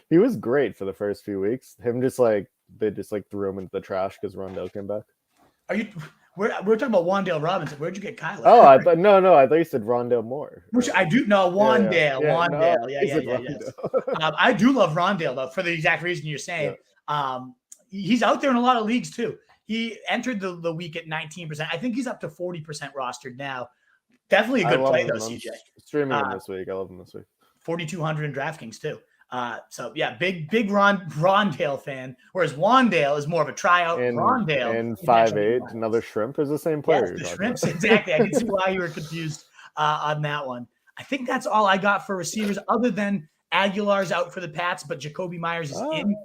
he was great for the first few weeks. They just threw him into the trash because Rondell came back. We're talking about Wandale Robinson. Where'd you get Kyler? Oh, I thought you said Rondale Moore. Which I do know. Wandale. Wandale. Yeah. I do love Rondale, though, for the exact reason you're saying. Yeah. He's out there in a lot of leagues, too. He entered the week at 19%. I think he's up to 40% rostered now. Definitely a good play, though, CJ. Streaming him this week. I love him this week. 4,200 in DraftKings, too. So, yeah, big Rondale fan, whereas Wandale is more of a tryout. Rondale. And 5'8", another shrimp is the same player. Yes, the shrimps, exactly. I can see why you were confused on that one. I think that's all I got for receivers, other than Aguilar's out for the Pats, but Jacoby Myers is in.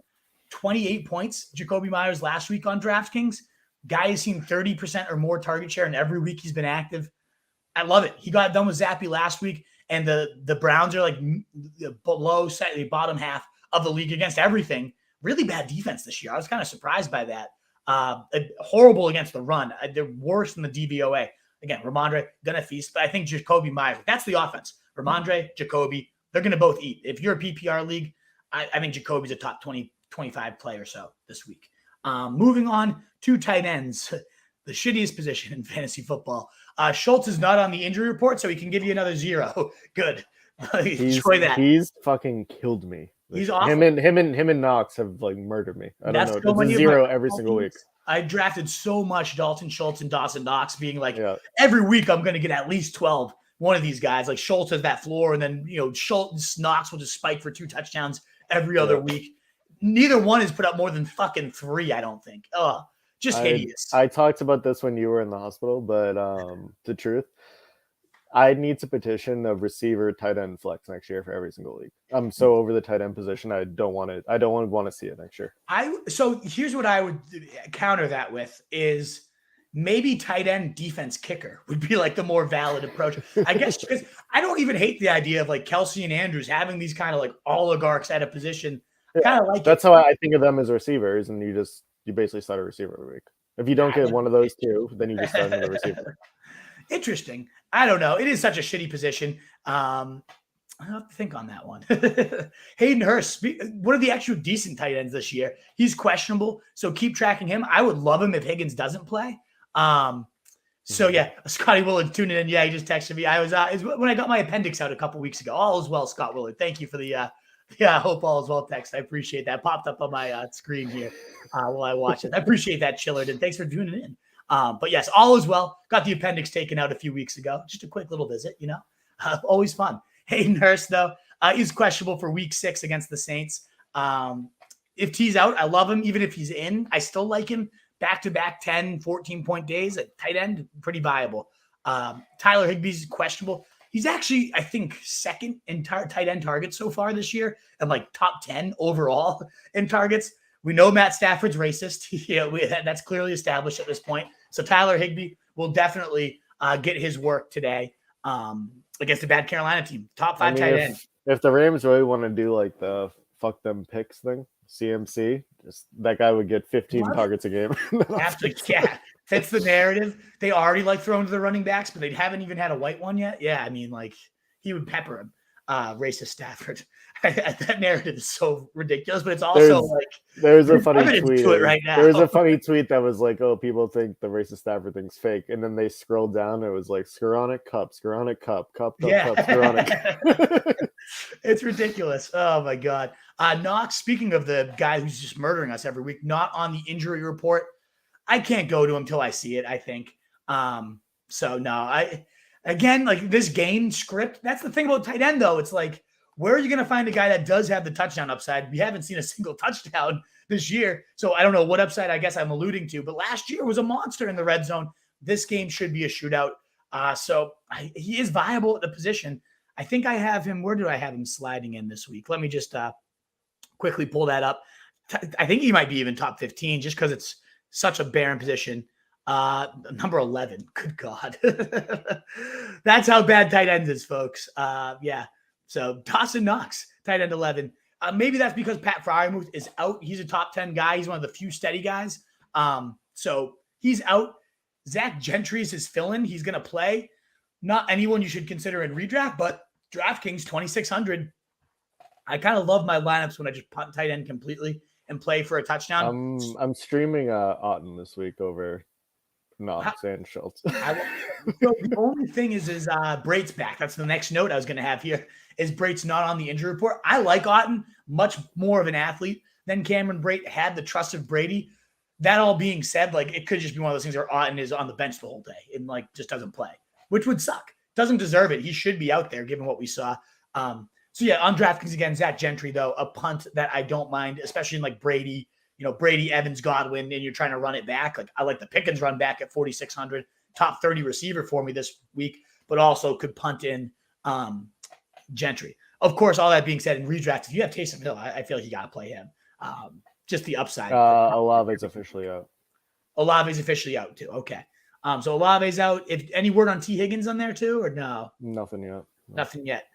28 points, Jacoby Myers last week on DraftKings. Guy has seen 30% or more target share in every week he's been active. I love it. He got done with Zappy last week, and the Browns are like below the bottom half of the league against everything. Really bad defense this year. I was kind of surprised by that. Horrible against the run. They're worse than the DVOA. Again, Rhamondre gonna feast, but I think Jacoby Myers, that's the offense. Rhamondre, Jacoby, they're gonna both eat. If you're a PPR league, I think Jacoby's a top 20, 25 play or so this week. Moving on to tight ends, the shittiest position in fantasy football. Schultz is not on the injury report, so he can give you another 0. Good. Destroy that. He's fucking killed me. He's awful. Him and Knox have like murdered me. I don't know. It's a 0 every single week. I drafted so much Dalton Schultz and Dawson Knox, being like, every week I'm going to get at least 12. One of these guys, like Schultz has that floor, and then Schultz, Knox will just spike for 2 touchdowns every other week. Neither one has put up more than fucking 3, I don't think. Oh, just hideous. I talked about this when you were in the hospital, but the truth, I need to petition a receiver tight end flex next year for every single league. I'm so over the tight end position. I don't want to see it next year. So here's what I would counter that with is maybe tight end defense kicker would be like the more valid approach. I guess because I don't even hate the idea of like Kelsey and Andrews having these kind of like oligarchs at a position. Kind of like that's how I think of them as receivers, and you basically start a receiver every week. If you don't get one of those two, then you just start another receiver. Interesting. I don't know. It is such a shitty position. I have to think on that one. Hayden Hurst, one of the actual decent tight ends this year. He's questionable, so keep tracking him. I would love him if Higgins doesn't play. So yeah, Scotty Willard tuning in. Yeah, he just texted me. I was when I got my appendix out a couple weeks ago. All is well, Scott Willard. Thank you for the I hope all is well text. I appreciate that. Popped up on my screen here while I watch it. I appreciate that, Chillard, and thanks for tuning in. But yes, all is well. Got the appendix taken out a few weeks ago. Just a quick little visit, always fun. Hayden Hurst, though, is questionable for week 6 against the Saints. If T's out, I love him. Even if he's in, I still like him. back-to-back 10, 14-point days at tight end, pretty viable. Tyler Higbee's questionable. He's actually, I think, second in tight end targets so far this year and like top 10 overall in targets. We know Matt Stafford's racist. That's clearly established at this point. So Tyler Higbee will definitely get his work today against the bad Carolina team. Top 5 tight end. If the Rams really want to do like the fuck them picks thing, CMC, that guy would get 15 targets a game. Fits the narrative. They already like throwing to the running backs, but they haven't even had a white one yet. Yeah, I mean, like he would pepper him. Racist Stafford. That narrative is so ridiculous, but it's also there's a funny tweet right now. There's a funny tweet that was like, "Oh, people think the racist Stafford thing's fake," and then they scrolled down. And it was like Skoronic Cup, cup, Skoronic. It's ridiculous. Oh my god. Knox. Speaking of the guy who's just murdering us every week, not on the injury report. I can't go to him till I see it. I think. So no, Again, like this game script, that's the thing about tight end, though. It's like, where are you going to find a guy that does have the touchdown upside? We haven't seen a single touchdown this year. So I don't know what upside I guess I'm alluding to. But last year was a monster in the red zone. This game should be a shootout. He is viable at the position. I think I have him. Where do I have him sliding in this week? Let me just quickly pull that up. I think he might be even top 15 just because it's such a barren position. Number 11. Good God. That's how bad tight end is, folks. So Dawson Knox, tight end 11. Maybe that's because Pat Freiermuth is out. He's a top 10 guy. He's one of the few steady guys. So he's out. Zach Gentry is his fill-in. He's going to play. Not anyone you should consider in redraft, but DraftKings 2,600. I kind of love my lineups when I just punt tight end completely and play for a touchdown. I'm streaming Otten this week over Knox and Schultz. So the only thing is Brate's back. That's the next note I was going to have here. Is Brate's not on the injury report? I like Otten, much more of an athlete than Cameron Brate, had the trust of Brady. That all being said, like it could just be one of those things where Otten is on the bench the whole day and like just doesn't play, which would suck. Doesn't deserve it. He should be out there given what we saw. On DraftKings again, Zach Gentry though, a punt that I don't mind, especially in like Brady. Brady, Evans, Godwin, and you're trying to run it back. Like I like the Pickens run back at 4,600, top 30 receiver for me this week, but also could punt in Gentry. Of course, all that being said, in redraft, if you have Taysom Hill, I feel like you got to play him. Just the upside. Olave's officially out. Olave's officially out too. Okay. So Olave's out. If any word on T. Higgins on there too, or no? Nothing yet. Nothing yet.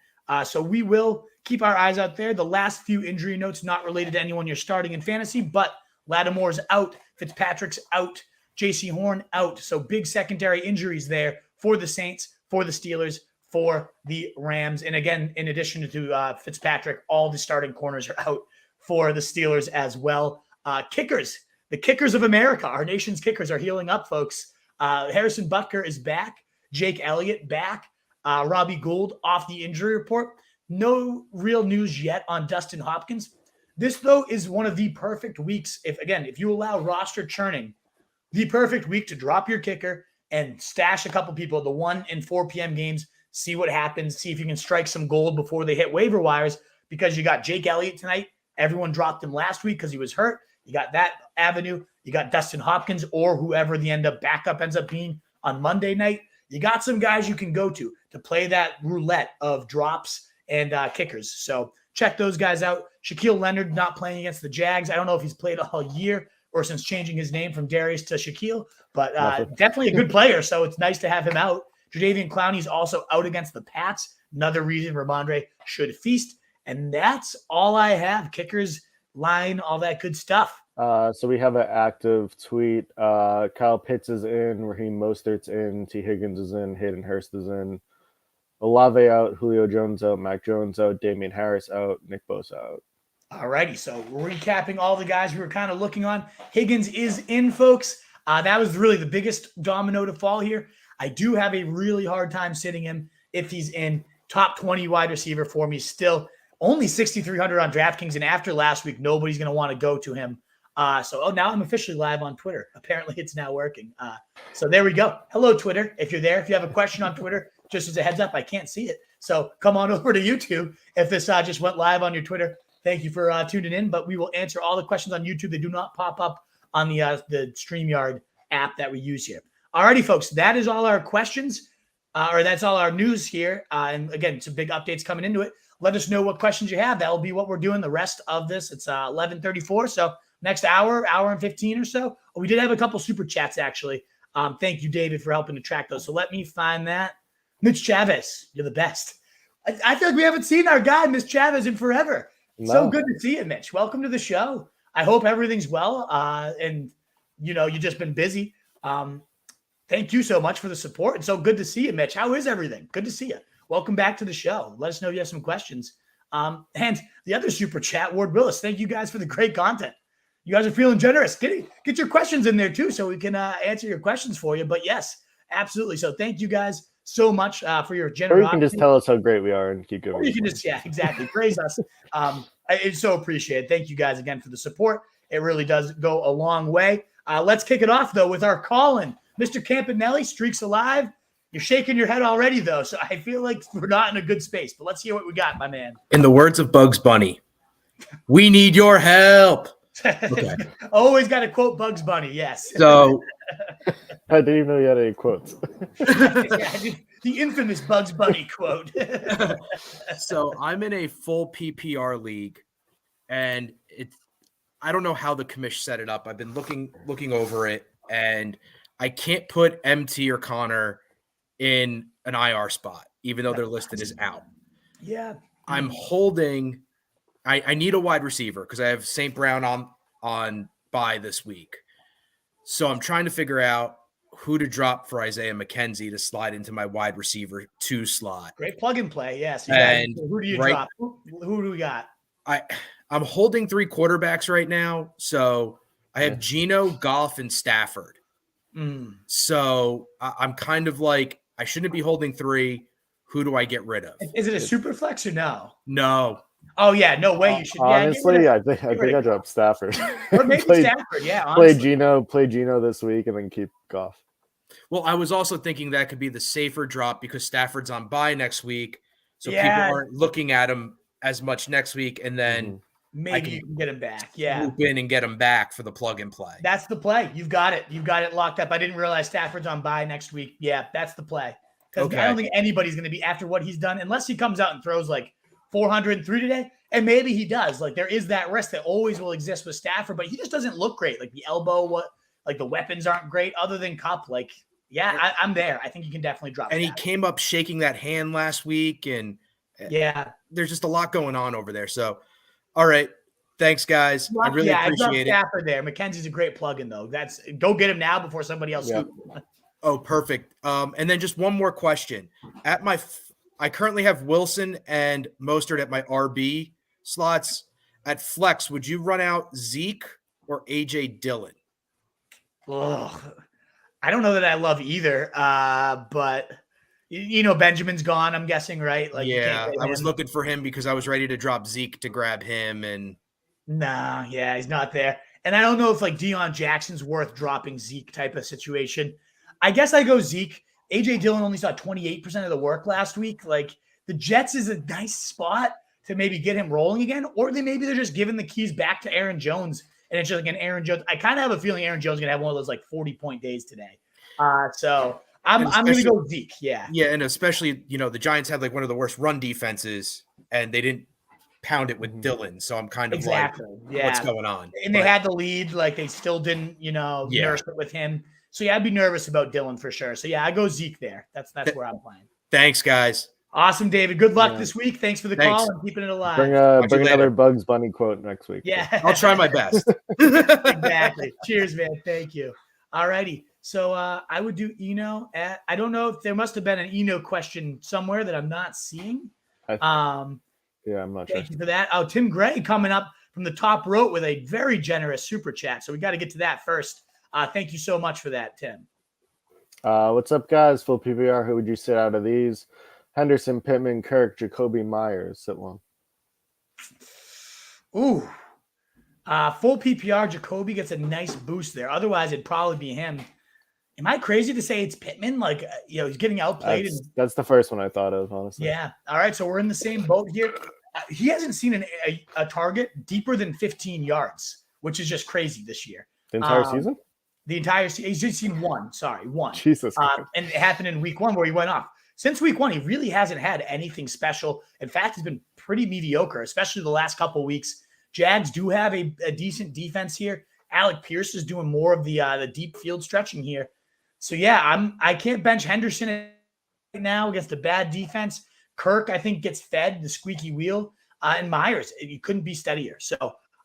So we will keep our eyes out there. The last few injury notes not related to anyone you're starting in fantasy, but Lattimore's out, Fitzpatrick's out, J.C. Horn out. So big secondary injuries there for the Saints, for the Steelers, for the Rams. And again, in addition to Fitzpatrick, all the starting corners are out for the Steelers as well. Kickers, the kickers of America, our nation's kickers are healing up, folks. Harrison Butker is back. Jake Elliott back. Robbie Gould off the injury report. No real news yet on Dustin Hopkins. This, though, is one of the perfect weeks. If you allow roster churning, the perfect week to drop your kicker and stash a couple people at the 1 and 4 p.m. games, see what happens, see if you can strike some gold before they hit waiver wires, because you got Jake Elliott tonight. Everyone dropped him last week because he was hurt. You got that avenue. You got Dustin Hopkins or whoever the backup ends up being on Monday night. You got some guys you can go to play that roulette of drops and kickers. So check those guys out. Shaquille Leonard not playing against the Jags. I don't know if he's played all year or since changing his name from Darius to Shaquille, but definitely a good player. So it's nice to have him out. Jadeveon Clowney's also out against the Pats. Another reason Rhamondre should feast. And that's all I have. Kickers, line, all that good stuff. So we have an active tweet. Kyle Pitts is in. Raheem Mostert's in. T. Higgins is in. Hayden Hurst is in. Olave out. Julio Jones out. Mac Jones out. Damien Harris out. Nick Bosa out. All righty. So recapping all the guys we were kind of looking on. Higgins is in, folks. That was really the biggest domino to fall here. I do have a really hard time sitting him if he's in. Top 20 wide receiver for me still. Only 6,300 on DraftKings. And after last week, nobody's going to want to go to him. Now I'm officially live on Twitter. Apparently it's now working. So there we go. Hello, Twitter. If you're there, if you have a question on Twitter, just as a heads up, I can't see it. So come on over to YouTube. If this just went live on your Twitter, thank you for tuning in, but we will answer all the questions on YouTube. They do not pop up on the StreamYard app that we use here. Alrighty, folks, that is all our questions, or that's all our news here. And again, some big updates coming into it. Let us know what questions you have. That will be what we're doing the rest of this. It's 11:34, so next hour and 15 or so. We did have a couple super chats, actually. Thank you, David, for helping to track those. So let me find that. Mitch Chavez, you're the best. I feel like we haven't seen our guy, Mitch Chavez, in forever. No. So good to see you, Mitch. Welcome to the show. I hope everything's well. And, you've just been busy. Thank you so much for the support. It's so good to see you, Mitch. How is everything? Good to see you. Welcome back to the show. Let us know if you have some questions. And the other super chat, Ward Willis, thank you guys for the great content. You guys are feeling generous. Get your questions in there, too, so we can answer your questions for you. But, yes, absolutely. So thank you guys so much for your generosity. Or you can just tell us how great we are and keep going. Or you can just, exactly. Praise us. It's so appreciated. Thank you guys again for the support. It really does go a long way. Let's kick it off, though, with our call-in. Mr. Campanelli, streaks alive. You're shaking your head already, though, so I feel like we're not in a good space. But let's hear what we got, my man. In the words of Bugs Bunny, we need your help. Okay. Always got to quote Bugs Bunny, yes. So I didn't even know you had any quotes. The infamous Bugs Bunny quote. So I'm in a full PPR league, and I don't know how the commish set it up. I've been looking over it, and I can't put MT or Connor in an IR spot, even though they're listed as out. Yeah. I'm holding – I need a wide receiver because I have St. Brown on bye this week. So I'm trying to figure out who to drop for Isaiah McKenzie to slide into my wide receiver 2 slot. Great plug and play, yes. And who do you drop? Who do we got? I'm holding 3 quarterbacks right now. So I have Geno, Goff, and Stafford. So I'm kind of like, I shouldn't be holding 3. Who do I get rid of? Is it a super flex or no? No. Oh, yeah. No way you should. Honestly, I think I dropped Stafford. Or maybe Stafford, yeah. Honestly. Play Geno this week and then keep Goff. Well, I was also thinking that could be the safer drop because Stafford's on bye next week. So people aren't looking at him as much next week. And then maybe you can get him back. Yeah. Loop in and get him back for the plug and play. That's the play. You've got it. You've got it locked up. I didn't realize Stafford's on bye next week. Yeah, that's the play. Because I don't think anybody's going to be after what he's done, unless he comes out and throws like 403 today. And maybe he does. Like there is that risk that always will exist with Stafford, but he just doesn't look great. Like the elbow, the weapons aren't great other than Cup. Like, I'm there. I think you can definitely drop And Stafford. He came up shaking that hand last week. And there's just a lot going on over there. So, all right. Thanks, guys. I really appreciate it. Stafford there. McKenzie's a great plug-in, though. Go get him now before somebody else scoops him. Oh, perfect. And then just one more question. I currently have Wilson and Mostert at my RB slots. At flex, would you run out Zeke or AJ Dillon? Ugh. I don't know that I love either, but Benjamin's gone, I'm guessing, right? Like, I was looking for him because I was ready to drop Zeke to grab him. And he's not there. And I don't know if like Deion Jackson's worth dropping Zeke type of situation. I guess I go Zeke. AJ Dillon only saw 28% of the work last week. Like the Jets is a nice spot to maybe get him rolling again, or maybe they're just giving the keys back to Aaron Jones, and it's just like an Aaron Jones. I kind of have a feeling Aaron Jones is gonna have one of those like 40-point days today. So I'm gonna go Zeke. Yeah, and especially the Giants had like one of the worst run defenses, and they didn't pound it with Dillon. So I'm kind of like, what's going on? And they had the lead, like they still didn't, nurse it with him. So I'd be nervous about Dillon for sure. So I go Zeke there. That's where I'm playing. Thanks, guys. Awesome, David. Good luck this week. Thanks for the call and keeping it alive. Bring another Bugs Bunny quote next week. Yeah, I'll try my best. Exactly. Cheers, man. Thank you. All righty. So I would do Eno. I don't know if there must have been an Eno question somewhere that I'm not seeing. I'm not sure. Thank you for that. Oh, Tim Gray coming up from the top row with a very generous super chat. So we got to get to that first. Thank you so much for that, Tim. What's up, guys? Full PPR. Who would you sit out of these? Henderson, Pittman, Kirk, Jacoby Myers. Sit one. Ooh. Full PPR, Jacoby gets a nice boost there. Otherwise, it'd probably be him. Am I crazy to say it's Pittman? Like, he's getting outplayed. That's the first one I thought of, honestly. Yeah. All right. So we're in the same boat here. He hasn't seen a target deeper than 15 yards, which is just crazy this year. The entire season? The entire season. He's just seen one. Jesus. And it happened in week 1 where he went off. Since week 1, he really hasn't had anything special. In fact, he's been pretty mediocre, especially the last couple of weeks. Jags do have a decent defense here. Alec Pierce is doing more of the deep field stretching here. So, yeah, I can't bench Henderson right now against a bad defense. Kirk, I think, gets fed the squeaky wheel. And Myers, he couldn't be steadier. So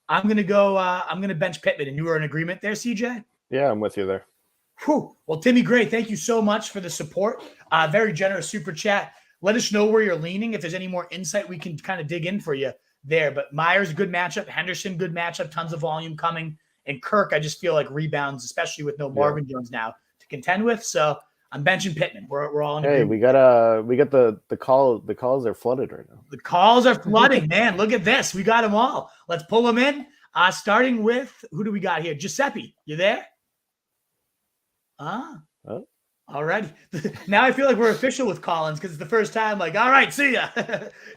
I'm going to go I'm going to bench Pittman. And you were in agreement there, CJ? Yeah, I'm with you there. Whew. Well, Timmy Gray, thank you so much for the support. Very generous super chat. Let us know where you're leaning. If there's any more insight, we can kind of dig in for you there. But Myers, good matchup. Henderson, good matchup. Tons of volume coming. And Kirk, I just feel like rebounds, especially with no Marvin Jones now to contend with. So I'm benching Pittman. We're all in agreement. We got the call. The calls are flooded right now. The calls are flooding, man. Look at this. We got them all. Let's pull them in. Starting with, who do we got here? Giuseppe, you there? All righty. Now I feel like we're official with Collins because it's the first time. Like, all right, see ya.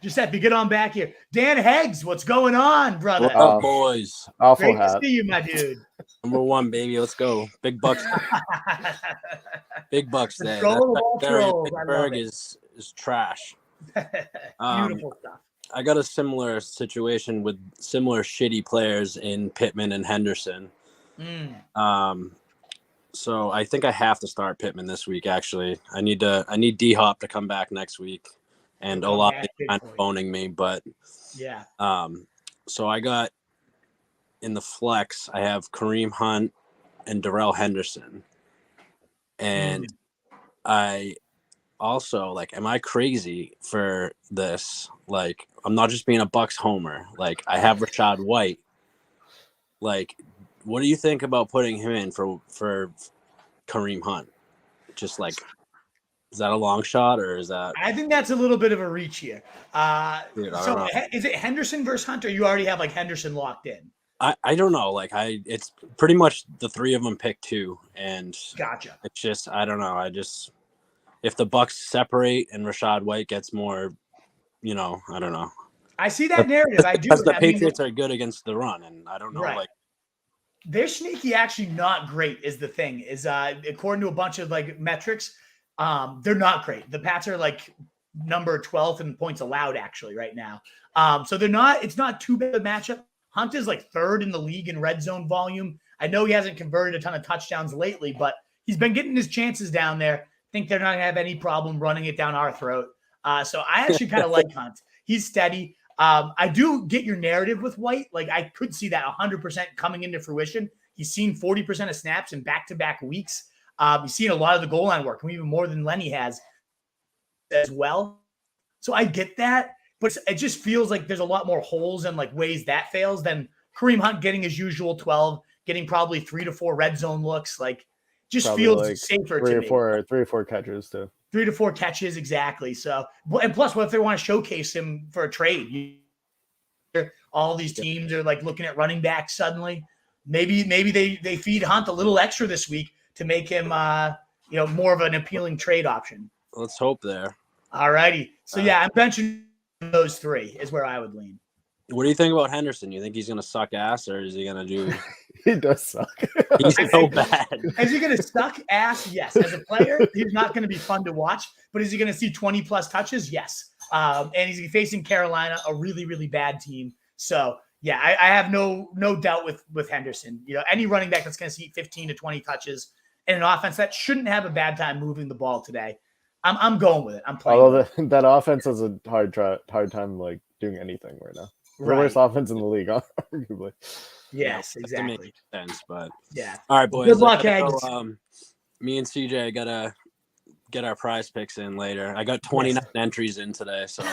Giuseppe, get on back here. Dan Heggs, what's going on, brother? What up, boys? Awful Great hat. to see you, my dude. Number 1, baby. Let's go. Big bucks. Big bucks day. Control of all That secondary trolls. I love Pittsburgh it. is trash. Beautiful stuff. I got a similar situation with similar shitty players in Pittman and Henderson. So I think I have to start Pittman this week. Actually, I need D-Hop to come back next week, and a lot is kind of phoning me. But yeah. So I got in the flex. I have Kareem Hunt and Darrell Henderson, and I also am I crazy for this? Like, I'm not just being a Bucks homer. Like, I have Rashad White. Like, what do you think about putting him in for Kareem Hunt? Just is that a long shot or is that? I think that's a little bit of a reach here. Dude, I so don't know. is it Henderson versus Hunt, or you already have Henderson locked in? I don't know. It's pretty much the three of them pick 2, and Gotcha. it's just I don't know. If the Bucks separate and Rashad White gets more, I don't know. I see that narrative. I do. Because the Patriots are good against the run, and I don't know. Right. They're sneaky, actually not great is the thing. Is according to a bunch of metrics, they're not great. The Pats are number 12th in points allowed actually right now. So it's not too bad a matchup. Hunt is 3rd in the league in red zone volume. I know he hasn't converted a ton of touchdowns lately, but he's been getting his chances down there. Think they're not gonna have any problem running it down our throat. So I actually kind of like Hunt. He's steady. I do get your narrative with White. I could see that 100% coming into fruition. He's seen 40% of snaps in back-to-back weeks. He's seen a lot of the goal line work, even more than Lenny has as well. So I get that, but it just feels like there's a lot more holes and ways that fails than Kareem Hunt getting his usual 12, getting probably 3 to 4 red zone looks. Just probably feels safer to me. 3 or 4 catches too. 3 to 4 catches, exactly. So, and plus, what if they want to showcase him for a trade? All these teams are looking at running back suddenly. Maybe they feed Hunt a little extra this week to make him, more of an appealing trade option. Let's hope there. All righty. So yeah, I'm benching those 3 is where I would lean. What do you think about Henderson? You think he's going to suck ass, or is he going to do? He does suck. He's so bad. Is he going to suck ass? Yes. As a player, he's not going to be fun to watch. But is he going to see 20+ touches? Yes. And he's facing Carolina, a really, really bad team. So yeah, I have no doubt with Henderson. Any running back that's going to see 15 to 20 touches in an offense that shouldn't have a bad time moving the ball today. I'm going with it. I'm playing. Although that offense has a hard time doing anything right now. The worst offense in the league, arguably. Yes, yeah, exactly. Makes sense, but yeah. All right, boys. Good luck, Eggs. Me and CJ gotta get our prize picks in later. I got 29 entries in today, so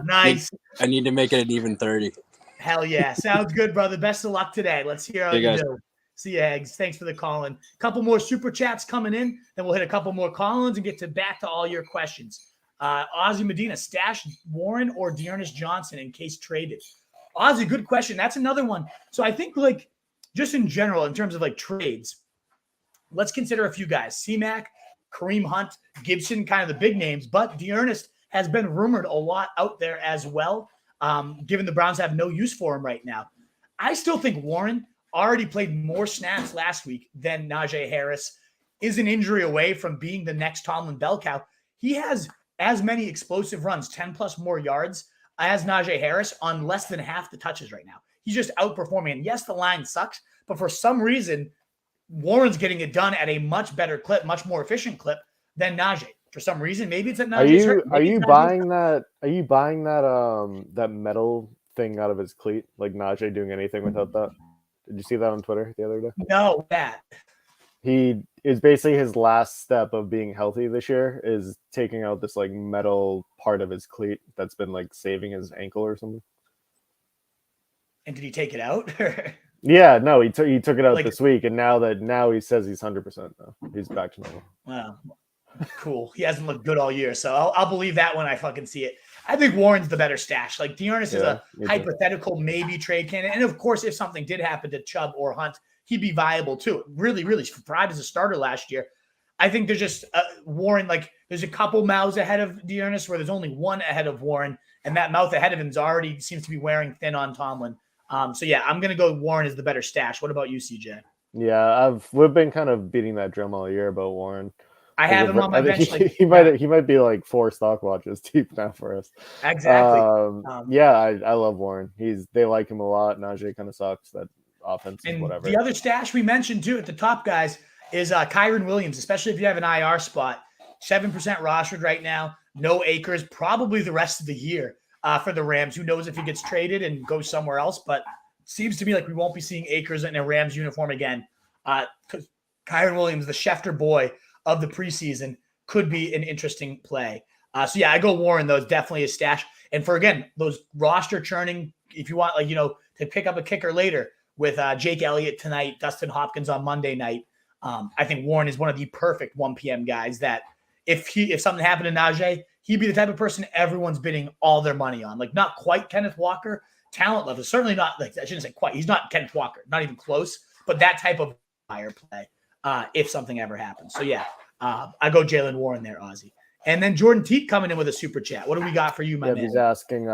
nice. I need to make it an even 30. Hell yeah. Sounds good, brother. Best of luck today. Let's hear how you do. See you, Eggs. Thanks for the call-in. Couple more super chats coming in, then we'll hit a couple more call-ins and get back to all your questions. Ozzy Medina, stash Warren or Dearness Johnson in case traded? Ozzy, good question. That's another one. So I think just in general, in terms of trades, let's consider a few guys. C-Mac, Kareem Hunt, Gibson, kind of the big names, but Dearness has been rumored a lot out there as well, given the Browns have no use for him right now. I still think Warren, already played more snaps last week than Najee Harris, is an injury away from being the next Tomlin bell cow. He has as many explosive runs, 10 plus more yards as Najee Harris on less than half the touches right now. He's just outperforming. And yes, the line sucks, but for some reason, Warren's getting it done at a much better clip, much more efficient clip than Najee. For some reason, maybe it's at Najee's. Are you buying that? Are you buying that metal thing out of his cleat? Like Najee doing anything without that? Did you see that on Twitter the other day? No, that. He is basically his last step of being healthy this year is taking out this like metal part of his cleat that's been like saving his ankle or something. And did he take it out? Yeah, no, he took it out Like- this week, and now he says he's 100% though. He's back to normal. Wow. Cool. He hasn't looked good all year, so I'll believe that when I fucking see it. I think Warren's the better stash. Like Dearness is a me too. hypothetical maybe trade candidate. And of course, if something did happen to Chubb or Hunt, he'd be viable too. Really, really thrived as a starter last year. I think there's just Warren, like there's a couple mouths ahead of Dearness where there's only one ahead of Warren, and that mouth ahead of him already seems to be wearing thin on Tomlin. So yeah, I'm gonna go Warren as the better stash. What about you, CJ? Yeah, we've been kind of beating that drum all year about Warren. I have him on my bench. He might be like 4 stock watches deep now for us. Exactly. Yeah, I love Warren. They like him a lot. Najee kind of sucks. That offense and whatever. The other stash we mentioned too at the top, guys, is Kyron Williams, especially if you have an IR spot. 7% rostered right now. No Akers, probably the rest of the year for the Rams. Who knows if he gets traded and goes somewhere else? But seems to me like we won't be seeing Akers in a Rams uniform again. Because Kyron Williams, the Schefter boy of the preseason, could be an interesting play. So yeah, I go Warren though. It's definitely a stash. And for again, those roster churning, if you want, like, to pick up a kicker later with Jake Elliott tonight, Dustin Hopkins on Monday night. I think Warren is one of the perfect 1 p.m. guys that if something happened to Najee, he'd be the type of person everyone's bidding all their money on. Like not quite Kenneth Walker talent level, certainly not like I shouldn't say quite. He's not Kenneth Walker, not even close, but that type of fire play if something ever happens. So yeah, I go Jalen Warren there, Ozzy. And then Jordan Teat coming in with a super chat. What do we got for you, my man? He's asking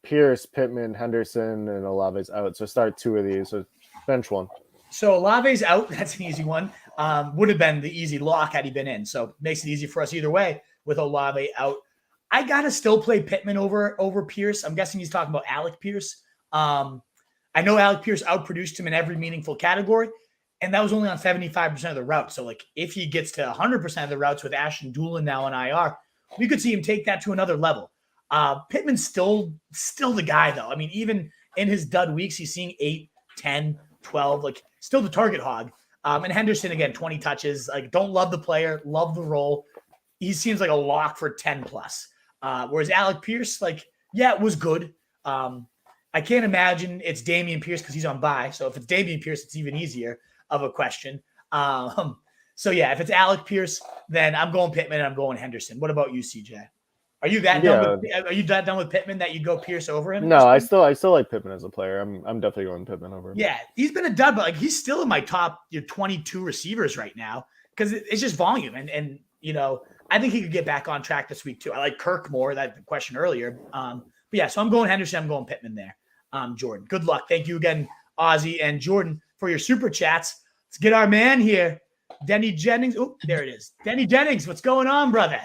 Pierce, Pittman, Henderson, and Olave's out. So start 2 of these. So bench 1. So Olave's out. That's an easy one. Would have been the easy lock had he been in. So makes it easy for us either way with Olave out. I gotta still play Pittman over Pierce. I'm guessing he's talking about Alec Pierce. I know Alec Pierce outproduced him in every meaningful category, and that was only on 75% of the routes. So like if he gets to 100% of the routes with Ashton Doolin now on IR, we could see him take that to another level. Pittman's still the guy though. I mean, even in his dud weeks, he's seeing 8, 10, 12, like still the target hog. And Henderson, again, 20 touches. Like, don't love the player, love the role. He seems like a lock for 10 plus. Whereas Alec Pierce, like, yeah, it was good. I can't imagine it's Damian Pierce because he's on bye. So if it's Damian Pierce, it's even easier of a question. So yeah, if it's Alec Pierce, then I'm going Pittman and I'm going Henderson. What about you, CJ? Are you that done with Pittman that you go Pierce over him? No, I still like Pittman as a player. I'm definitely going Pittman over him. Yeah, he's been a dud, but like he's still in my top 22 receivers right now because it's just volume. And I think he could get back on track this week too. I like Kirk more, that question earlier. But yeah, so I'm going Henderson. I'm going Pittman there. Jordan, good luck. Thank you again, Ozzy and Jordan, for your super chats. Let's get our man here, Denny Jennings. Oh, there it is. Denny Jennings, what's going on, brother?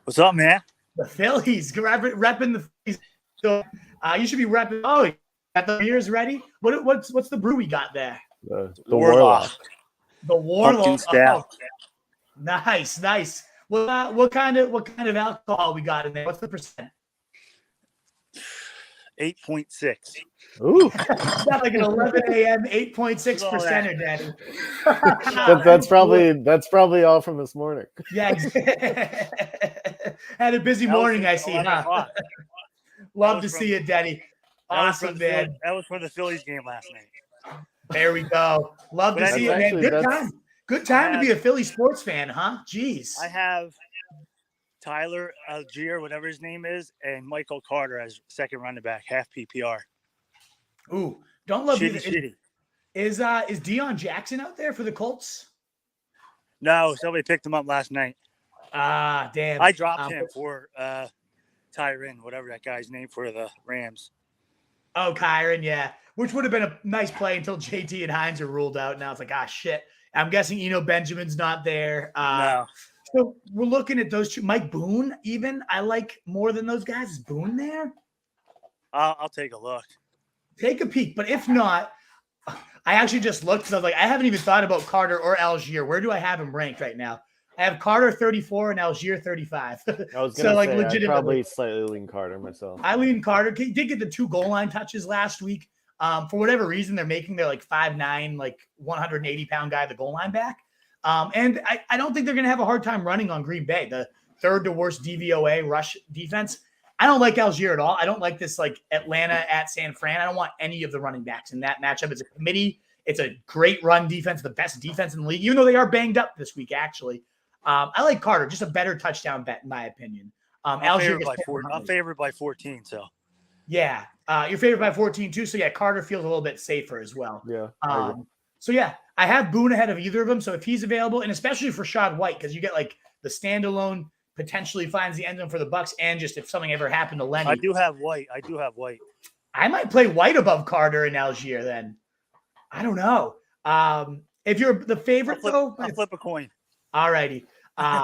What's up, man? The Phillies, repping the Phillies. So you should be repping. Oh, you got the beers ready? What's the brew we got there? The Warlock. The Warlock. Pumpkin stout. Oh, nice. What kind of alcohol we got in there? What's the percent? 8.6. Ooh, Got like an 11 a.m. 8.6%, Daddy. that's probably all from this morning. Yeah. Had a busy morning, I see. Huh? Love to see it, Daddy. Awesome, man. That was for the Phillies game last night. There we go. Love to see it, man. Good time. Good time to be a Philly sports fan, huh? Jeez. I have Tyler Algier, whatever his name is, and Michael Carter as second running back, half PPR. Ooh, don't love Shitty. Is Deion Jackson out there for the Colts? No, somebody picked him up last night. Damn. I dropped him for Tyron, whatever that guy's name for the Rams. Oh, Kyron, yeah. which would have been a nice play until JT and Hines are ruled out. Now it's like, shit. I'm guessing Eno Benjamin's not there. No. So we're looking at those two. Mike Boone, even I like more than those guys. Is Boone there? I'll take a look. Take a peek. But if not, I actually just looked because I was like, I haven't even thought about Carter or Algier. Where do I have him ranked right now? I have Carter 34 and Algier 35. I was so gonna say, legitimately, I'd probably slightly lean Carter myself. I lean Carter. He did get the 2 goal line touches last week. For whatever reason, they're making their like 5'9", like 180-pound guy the goal line back. And I don't think they're going to have a hard time running on Green Bay, the third to worst DVOA rush defense. I don't like Algier at all. I don't like this like Atlanta at San Fran. I don't want any of the running backs in that matchup. It's a committee. It's a great run defense, the best defense in the league, even though they are banged up this week, actually. I like Carter, just a better touchdown bet, in my opinion. I'm favored by 14, so. Yeah, you're favored by 14 too. So yeah, Carter feels a little bit safer as well. Yeah. So yeah, I have Boone ahead of either of them. So if he's available, and especially for Rashad White, because you get like the standalone potentially finds the end zone for the Bucks, and just if something ever happened to Lenny. I do have White. I might play White above Carter and Algier then. I don't know. If you're the favorite, I'll flip a coin. All righty.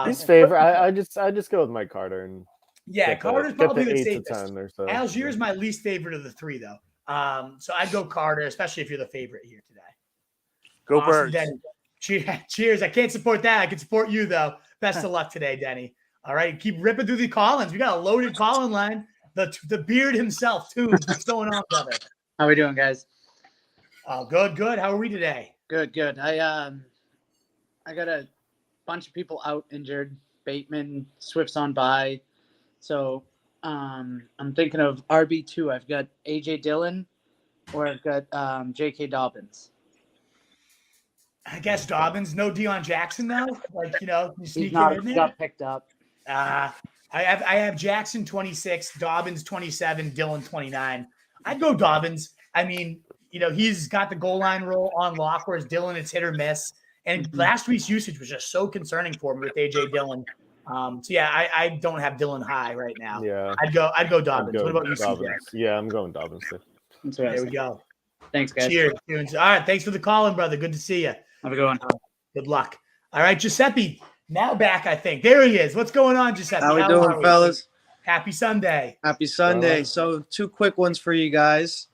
His favorite. I just go with Mike Carter and. Yeah, Carter's probably the 8 to 10 safest. or so. Algier's my least favorite of the 3, though. So I'd go Carter, especially if you're the favorite here today. Go awesome, Birds. Denny. Cheers. I can't support that. I can support you, though. Best of luck today, Denny. All right, keep ripping through the call-ins. We got a loaded call-in line. The beard himself, too. What's going on, brother? How we doing, guys? Good. How are we today? Good. I got a bunch of people out injured. Bateman, Swift's on bye. So I'm thinking of RB2. I've got AJ Dillon or I've got J.K. Dobbins. I guess Dobbins. No Deion Jackson, though? Like, you sneak He in there? got picked up. I have Jackson 26, Dobbins 27, Dillon 29. I'd go Dobbins. I mean, he's got the goal line role on lock, whereas Dillon, it's hit or miss. And last week's usage was just so concerning for me with AJ Dillon. So yeah, I don't have Dillon high right now. Yeah, I'd go Dobbins. What about you, CJay? Yeah, I'm going Dobbins too. There we go. Thanks, guys. Cheers. All right, thanks for the call in, brother. Good to see you. Have a good one. Good luck. All right, Giuseppe, now back, I think. There he is. What's going on, Giuseppe? How we doing, fellas? Happy Sunday. Happy Sunday. So 2 quick ones for you guys.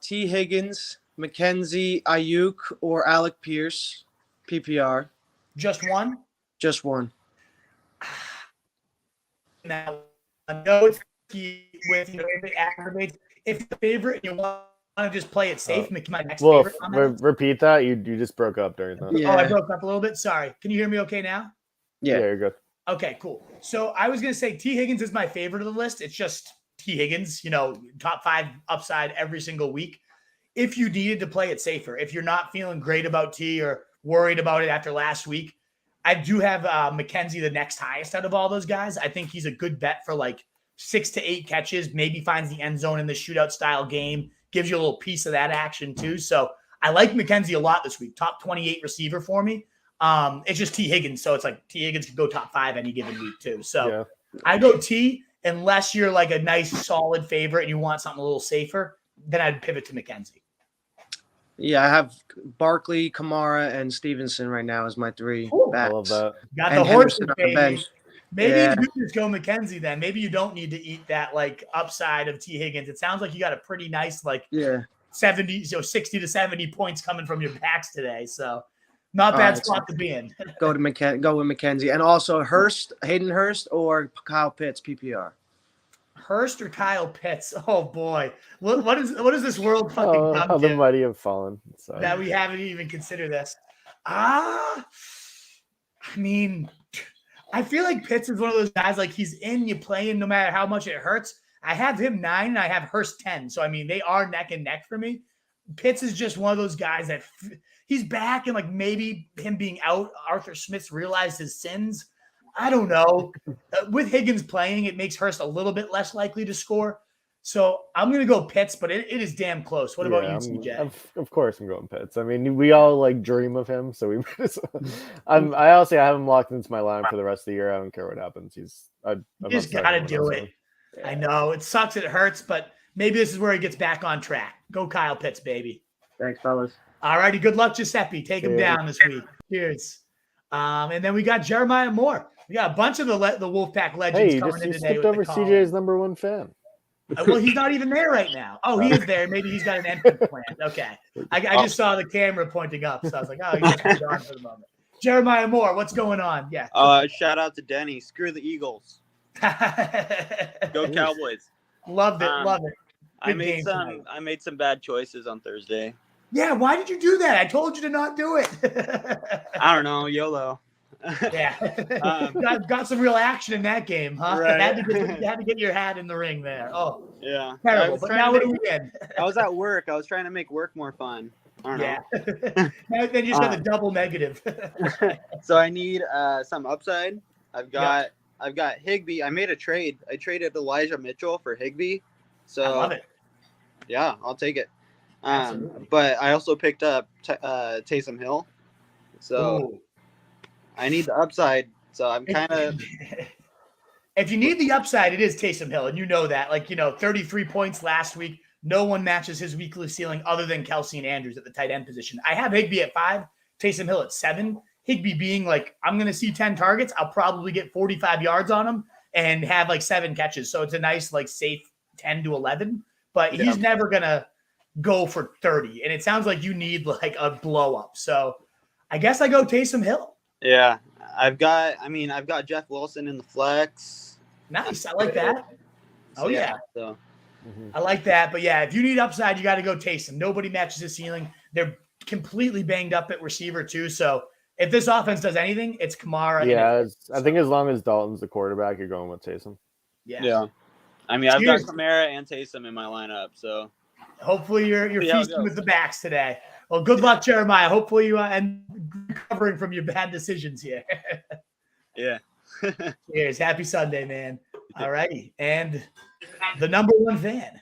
T. Higgins, Mackenzie, Ayuk, or Alec Pierce, PPR. Just one? Just one. Now, I know it's with if it aggravates. If the favorite and you want to just play it safe, make my next favorite. Repeat that. You just broke up during that. Yeah. Oh, I broke up a little bit. Sorry. Can you hear me okay now? Yeah, you're good. Okay, cool. So I was going to say T. Higgins is my favorite of the list. It's just T. Higgins, top 5 upside every single week. If you needed to play it safer, if you're not feeling great about T or worried about it after last week, I do have Mackenzie the next highest out of all those guys. I think he's a good bet for like 6 to 8 catches, maybe finds the end zone in the shootout style game, gives you a little piece of that action too. So I like Mackenzie a lot this week. Top 28 receiver for me. It's just T. Higgins. So it's like T. Higgins could go top 5 any given week too. So yeah. I go T unless you're like a nice solid favorite and you want something a little safer, then I'd pivot to Mackenzie. Yeah, I have Barkley, Kamara, and Stevenson right now as my 3 bats. I love that. Got and the horse on the bench. Maybe you do just go Mackenzie then. Maybe you don't need to eat that like upside of T. Higgins. It sounds like you got a pretty nice 60 to 70 points coming from your backs today. So not bad spot to be in. Go with Mackenzie. And also Hayden Hurst or Kyle Pitts, PPR. Hurst or Kyle Pitts? Oh boy, what is this world fucking how the mighty have fallen that we haven't even considered this? I mean, I feel like Pitts is one of those guys like he's in, you play him no matter how much it hurts. I have him 9 and I have Hurst 10, so I mean they are neck and neck for me. Pitts is just one of those guys that he's back and like maybe him being out, Arthur Smith's realized his sins. I don't know. With Higgins playing, it makes Hurst a little bit less likely to score. So I'm going to go Pitts, but it is damn close. What about you, CJ? Of course I'm going Pitts. I mean, we all like dream of him. So I also have him locked into my line for the rest of the year. I don't care what happens. You just got to do it. Yeah. I know. It sucks. It hurts, but maybe this is where he gets back on track. Go Kyle Pitts, baby. Thanks, fellas. All righty. Good luck, Giuseppe. Take him down this week. Cheers. And then we got Jeremiah Moore. We got a bunch of the Wolfpack legends coming in today. Skipped over CJ's number one fan. Well, he's not even there right now. Oh, he is there. Maybe he's got an entrance plan. Okay. I just saw the camera pointing up, so I was like, oh, he's on for the moment. Jeremiah Moore, what's going on? Yeah. Shout out to Denny. Screw the Eagles. Go Cowboys. Loved it. Love it. I made some bad choices on Thursday. Yeah, why did you do that? I told you to not do it. I don't know, YOLO. Yeah, got some real action in that game, huh? Right. Had to get your hat in the ring there. Oh, yeah, terrible. But now what do we get? I was at work. I was trying to make work more fun. I don't know. Then you just got the double negative. So I need some upside. I've got Higbee. I made a trade. I traded Elijah Mitchell for Higbee. So I love it. Yeah, I'll take it. But I also picked up Taysom Hill. So Ooh. I need the upside. So I'm kind of. If you need the upside, it is Taysom Hill, and you know that. 33 points last week. No one matches his weekly ceiling other than Kelsey and Andrews at the tight end position. I have Higbee at 5, Taysom Hill at 7. Higbee being I'm going to see 10 targets. I'll probably get 45 yards on him and have 7 catches. So it's a nice, safe 10 to 11. But he's never going to go for 30. And it sounds like you need a blow up. So I guess I go Taysom Hill. Yeah. I've got Jeff Wilson in the flex. Nice. I like that. So, yeah. So. I like that. But yeah, if you need upside, you got to go Taysom. Nobody matches his ceiling. They're completely banged up at receiver too. So if this offense does anything, it's Kamara. Yeah, I think as long as Dalton's the quarterback, you're going with Taysom. Yeah. I mean, I've got Kamara and Taysom in my lineup, so hopefully you're feasting with the backs today. Well, good luck, Jeremiah. Hopefully you and recovering from your bad decisions here. Yeah. Cheers. Happy Sunday, man. All righty. And the number one fan.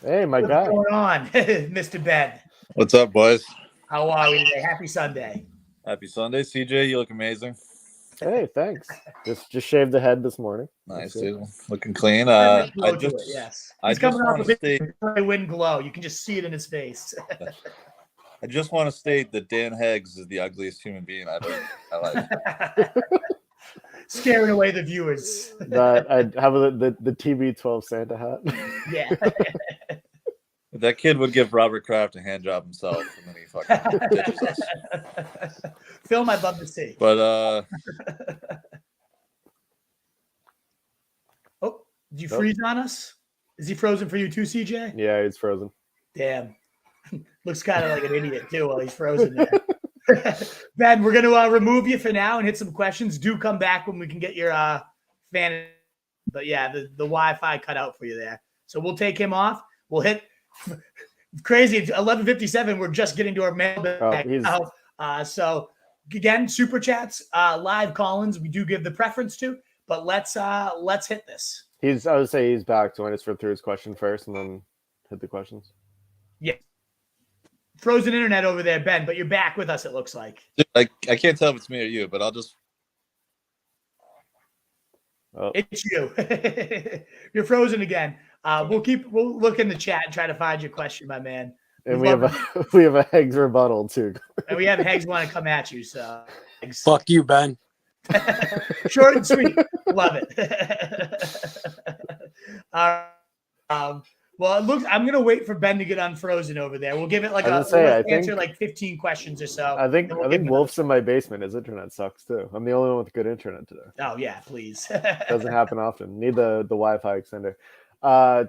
Hey, my guy. What's going on, Mr. Ben? What's up, boys? How are we today? Happy Sunday. Happy Sunday, CJ. You look amazing. Hey, thanks. Just shaved the head this morning. Nice, dude. Looking clean. Yes. He's coming off a big wind glow. You can just see it in his face. I just want to state that Dan Heggs is the ugliest human being I like. Scaring away the viewers. I have the TB12 Santa hat. Yeah. That kid would give Robert Kraft a hand job himself, and then he fucking ditches us. Film, I'd love to see. But oh, did you freeze on us? Is he frozen for you too, CJ? Yeah, he's frozen. Damn. Looks kind of like an idiot too while he's frozen there. Ben, we're going to remove you for now and hit some questions. Do come back when we can get your fan. But yeah, the Wi-Fi cut out for you there. So we'll take him off. We'll hit crazy. 11:57. We're just getting to our mailbag now. So again, super chats, live call-ins. We do give the preference to, but let's hit this. I would say he's back, so I just rip through his question first and then hit the questions. Yeah. Frozen internet over there, Ben, but you're back with us, it looks like. I can't tell if it's me or you, but I'll just. Oh. It's you. You're frozen again. We'll look in the chat and try to find your question, my man. And we have a Heggs rebuttal too. And we have Heggs want to come at you, so fuck you, Ben. Short and sweet. Love it. Well, it looks. I'm gonna wait for Ben to get unfrozen over there. We'll give it answer 15 questions or so. I think Wolf's in my basement. His internet sucks too. I'm the only one with good internet today. Oh yeah, please. Doesn't happen often. Need the Wi-Fi extender.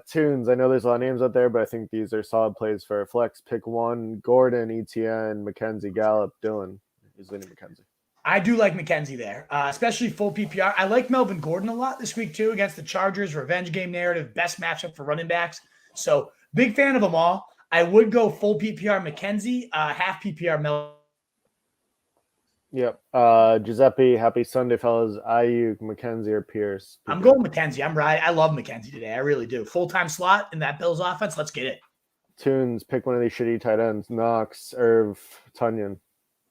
Tunes. I know there's a lot of names out there, but I think these are solid plays for a flex. Pick one: Gordon, ETN, McKenzie, Gallup, Dylan. Who's leading McKenzie? I do like McKenzie there, especially full PPR. I like Melvin Gordon a lot this week too against the Chargers. Revenge game narrative, best matchup for running backs. So big fan of them all. I would go full PPR McKenzie, half PPR Melvin. Yep. Giuseppe, happy Sunday, fellas. Ayuk, McKenzie, or Pierce? I'm going McKenzie. I'm right. I love McKenzie today. I really do. Full-time slot in that Bills offense. Let's get it. Tunes, pick one of these shitty tight ends. Knox, Irv, Tunyon,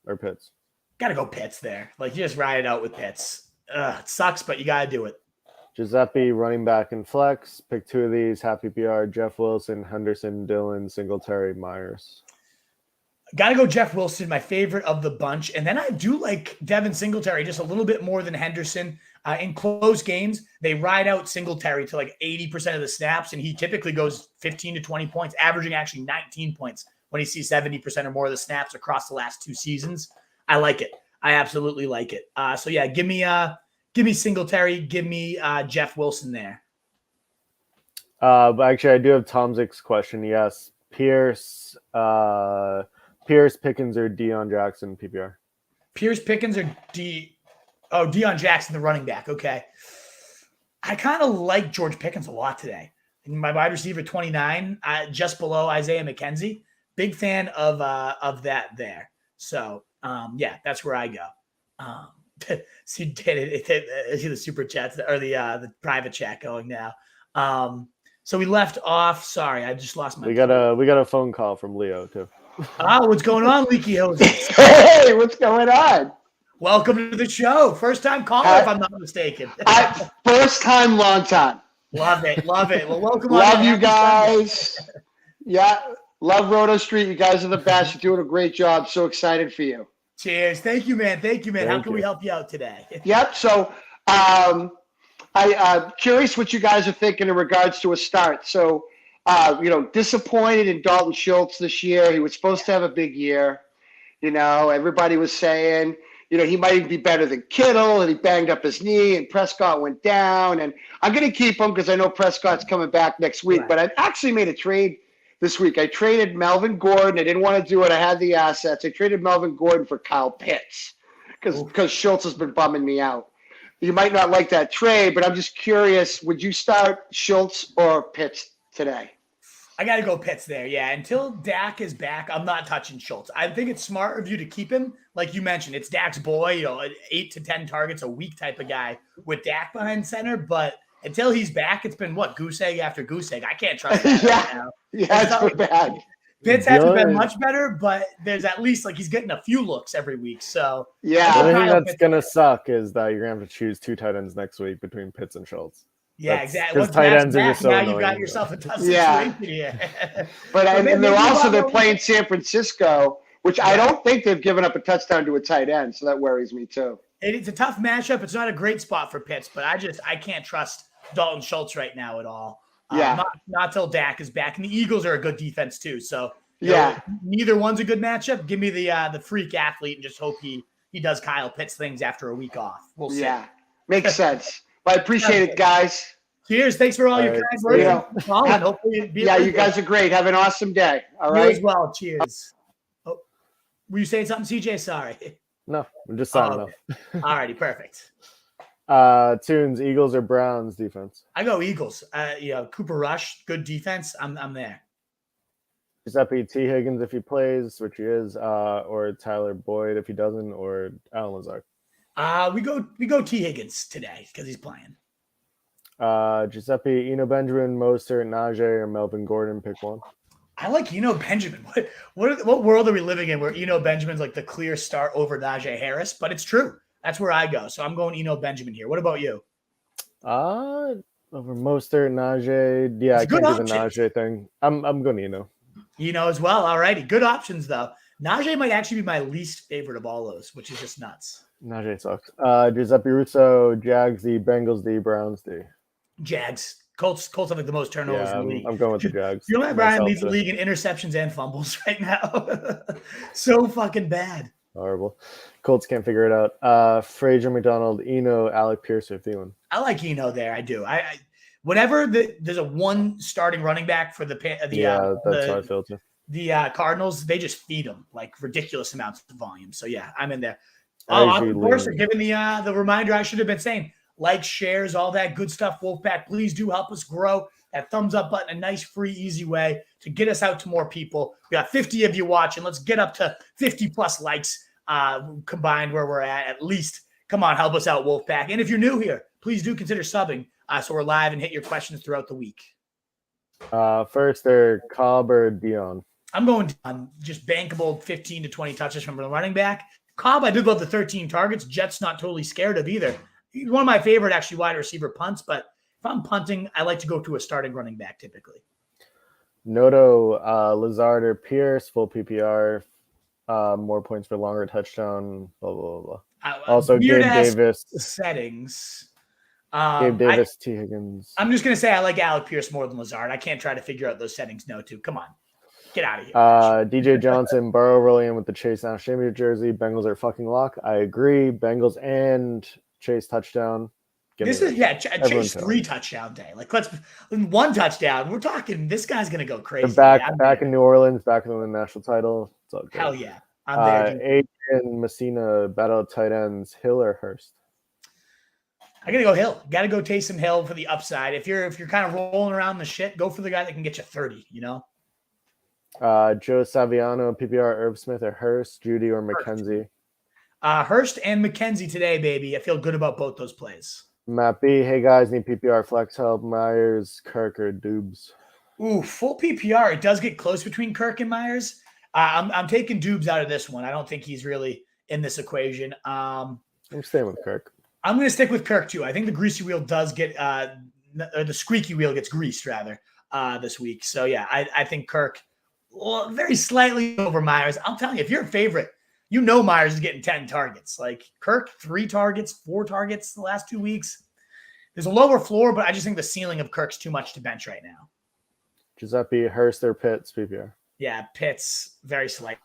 or Pitts. Got to go Pitts there. You just ride it out with Pitts. It sucks, but you got to do it. Giuseppe, running back and flex. Pick 2 of these. Happy PR, Jeff Wilson, Henderson, Dillon, Singletary, Myers. Got to go Jeff Wilson, my favorite of the bunch. And then I do like Devin Singletary just a little bit more than Henderson. In close games, they ride out Singletary to like 80% of the snaps, and he typically goes 15 to 20 points, averaging actually 19 points when he sees 70% or more of the snaps across the last 2 seasons. I like it. I absolutely like it. So yeah, give me Singletary, give me Jeff Wilson there. But actually, I do have Tomzik's question. Yes, Pierce, Pickens, or Deion Jackson PPR. Pierce, Pickens, or Deion Jackson, the running back. Okay. I kind of like George Pickens a lot today. My wide receiver 29, just below Isaiah McKenzie. Big fan of that there. So yeah, that's where I go. See the super chats or the private chat going now. So we left off. Sorry, I just lost my. We got a phone call from Leo too. What's going on, Leaky Hoses? Hey, what's going on? Welcome to the show. First time caller, if I'm not mistaken. First time, long time. Love it. Well, welcome. Love you guys. Yeah, love Roto Street. You guys are the best. You're doing a great job. So excited for you. Cheers. Thank you, man. How can we help you out today? Yep. So I'm curious what you guys are thinking in regards to a start. So, disappointed in Dalton Schultz this year. He was supposed to have a big year. Everybody was saying, he might even be better than Kittle, and he banged up his knee, and Prescott went down. And I'm going to keep him because I know Prescott's coming back next week. Right. But I actually made a trade this week. I traded Melvin Gordon. I didn't want to do it. I had the assets. I traded Melvin Gordon for Kyle Pitts because Schultz has been bumming me out. You might not like that trade, but I'm just curious, would you start Schultz or Pitts today? I got to go Pitts there. Yeah. Until Dak is back, I'm not touching Schultz. I think it's smart of you to keep him. Like you mentioned, it's Dak's boy, an 8 to 10 targets a week type of guy with Dak behind center. But until he's back, it's been goose egg after goose egg. I can't trust that right now. Yeah, it's been bad. Pitts hasn't been much better, but there's at least he's getting a few looks every week. So yeah, the only thing that's gonna suck is that you're gonna have to choose 2 tight ends next week between Pitts and Schultz. Yeah, exactly. Because tight ends are just so now annoying. You got yourself a tough situation here. But they're playing San Francisco, which I don't think they've given up a touchdown to a tight end, so that worries me too. It's a tough matchup. It's not a great spot for Pitts, but I can't trust Dalton Schultz right now at all. Not till Dak is back, and the Eagles are a good defense too. So neither one's a good matchup. Give me the freak athlete and just hope he does Kyle Pitts things after a week off. We'll see. Yeah, makes sense. Well, I appreciate it, guys. Cheers. Thanks for all your kind words. Hopefully you guys are great. Have an awesome day. All right. You as well. Cheers. Oh, were you saying something, CJ? Sorry. No, I'm just signing off. All righty. Perfect. Tunes, Eagles or Browns defense? I go Eagles. Cooper Rush, good defense. I'm there. Giuseppe T. Higgins if he plays, which he is, or Tyler Boyd if he doesn't, or Alan Lazard. We go T. Higgins today because he's playing. Giuseppe, Eno Benjamin, Mostert, Najee, or Melvin Gordon. Pick one. I like Eno Benjamin. What world are we living in where Eno Benjamin's like the clear start over Najee Harris? But it's true. That's where I go. So I'm going Eno Benjamin here. What about you? Over Mostert, Najee. Yeah, I can't do the Najee thing. I'm going Eno. Eno as well. All righty. Good options though. Najee might actually be my least favorite of all those, which is just nuts. Najee sucks. Giuseppe Russo, Jags D, Bengals D, Browns D. Jags. Colts have like the most turnovers in the league. I'm going with the Jags. Matt Ryan leads the league in interceptions and fumbles right now. So fucking bad. Horrible. Colts can't figure it out. Frazier, McDonald, Eno, Alec Pierce, or Thielen. I like Eno there. I do. I whenever there's a one starting running back for that's how I feel too. The Cardinals, they just feed them like ridiculous amounts of volume. So yeah, I'm in there. Of course, given the reminder I should have been saying, like, shares, all that good stuff, Wolfpack. Please do help us grow. That thumbs up button, a nice, free, easy way to get us out to more people. We got 50 of you watching. Let's get up to 50 plus likes combined where we're at least. Come on, help us out, Wolfpack. And if you're new here, please do consider subbing so we're live and hit your questions throughout the week. First, they're Cobb or Dion. I'm going on just bankable 15 to 20 touches from the running back. Cobb, I did love the 13 targets. Jets not totally scared of either. he's one of my favorite actually wide receiver punts. But if I'm punting, I like to go to a starting running back typically. Noto, Lazard or Pierce, full PPR, more points for longer touchdown, blah, blah, blah. Also, Gabe Davis. Settings. Gabe Davis, T. Higgins. I'm just going to say I like Alec Pierce more than Lazard. I can't try to figure out those settings. No, too. Come on. Get out of here. DJ Johnson, Burrow rolling in with the Chase National Championship jersey. Bengals are fucking lock. I agree. Bengals and Chase touchdown. Chase 3-touchdown day. Like, let's 1 touchdown. We're talking. This guy's gonna go crazy. Back in New Orleans, back in the national title. It's all good. Hell yeah, I'm there. Adrian Messina, battle of tight ends. Hill or Hurst? I gotta go Hill. Got to go Taysom Hill for the upside. If you're kind of rolling around the shit, go for the guy that can get you 30. You know. Joe Saviano, PPR, Irv Smith or Hurst, Judy or McKenzie? Hurst and McKenzie today, baby. I feel good about both those plays. Matt B, hey guys, need PPR flex help. Myers, Kirk, or Dubes? Ooh, full PPR. It does get close between Kirk and Myers. I'm taking Dubes out of this one. I don't think he's really in this equation. I'm staying with Kirk. I'm going to stick with Kirk too. I think the greasy wheel does get, or the squeaky wheel gets greased rather this week. So yeah, I think Kirk, well, very slightly over Myers. I'm telling you, if you're a favorite, you know Myers is getting 10 targets. Like Kirk, 3 targets, 4 targets the last 2 weeks. There's a lower floor, but I just think the ceiling of Kirk's too much to bench right now. Giuseppe, Hurst, or Pitts, PPR? Yeah, Pitts, very slightly.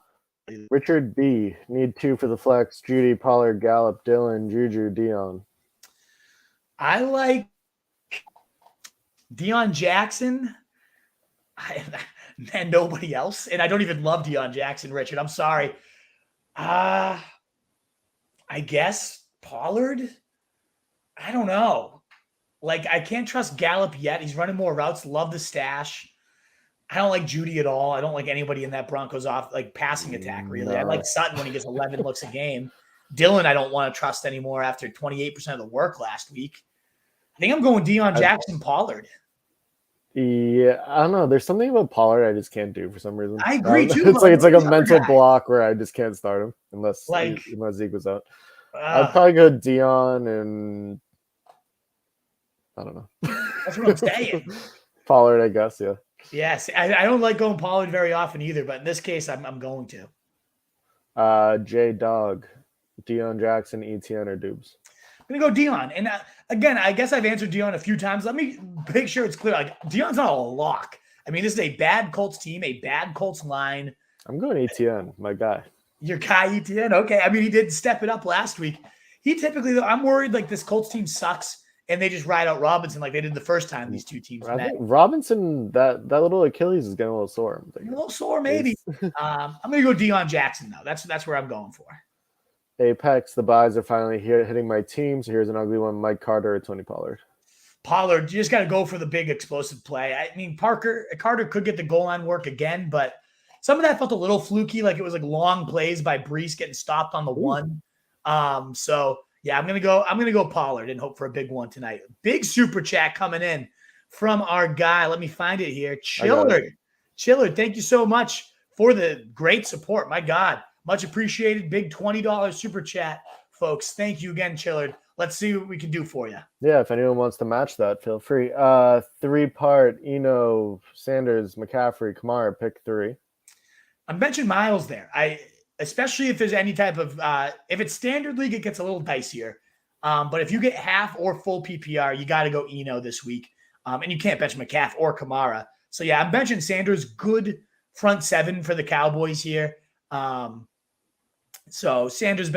Richard B, need 2 for the flex. Judy, Pollard, Gallup, Dylan, Juju, Dion. I like Deion Jackson and nobody else. And I don't even love Deion Jackson, Richard. I'm sorry. I guess Pollard. I don't know. Like, I can't trust Gallup yet. He's running more routes. Love the stash. I don't like Judy at all. I don't like anybody in that Broncos passing attack, really. No. I like Sutton when he gets 11 looks a game. Dylan, I don't want to trust anymore after 28% of the work last week. I think I'm going Deion Jackson, Pollard. Yeah, I don't know. There's something about Pollard I just can't do for some reason. I agree too. It's like a mental block where I just can't start him unless Zeke was out. I'd probably go Dion and I don't know. That's what I'm saying. Pollard, I guess. Yeah. Yes, I don't like going Pollard very often either, but in this case, I'm going to. J Dog, Deion Jackson, ETN or Dubes? I'm going to go Deion. And again, I guess I've answered Deion a few times. Let me make sure it's clear. Like, Deion's not a lock. I mean, this is a bad Colts team, a bad Colts line. I'm going ETN, my guy. Your guy, ETN? Okay. I mean, he did step it up last week. He typically, though, I'm worried like this Colts team sucks and they just ride out Robinson like they did the first time these two teams met. I think Robinson, that little Achilles is getting a little sore. A little sore, maybe. I'm going to go Deion Jackson, though. That's where I'm going for. Apex, the buys are finally here hitting my team. So here's an ugly one: Mike Carter or Tony Pollard. Pollard, you just got to go for the big explosive play. I mean, Carter could get the goal line work again, but some of that felt a little fluky, like it was like long plays by Brees getting stopped on the one. So yeah, I'm gonna go Pollard and hope for a big one tonight. Big super chat coming in from our guy. Let me find it here. Chillard, thank you so much for the great support. My God. Much appreciated. Big $20 super chat, folks. Thank you again, Chillard. Let's see what we can do for you. Yeah, if anyone wants to match that, feel free. 3-part Eno, Sanders, McCaffrey, Kamara, pick 3. I'm benching Miles there. Especially if there's any type of if it's standard league, it gets a little dicier. But if you get half or full PPR, you got to go Eno this week. And you can't bench McCaffrey or Kamara. So yeah, I'm benching Sanders. Good front 7 for the Cowboys here. So Sanders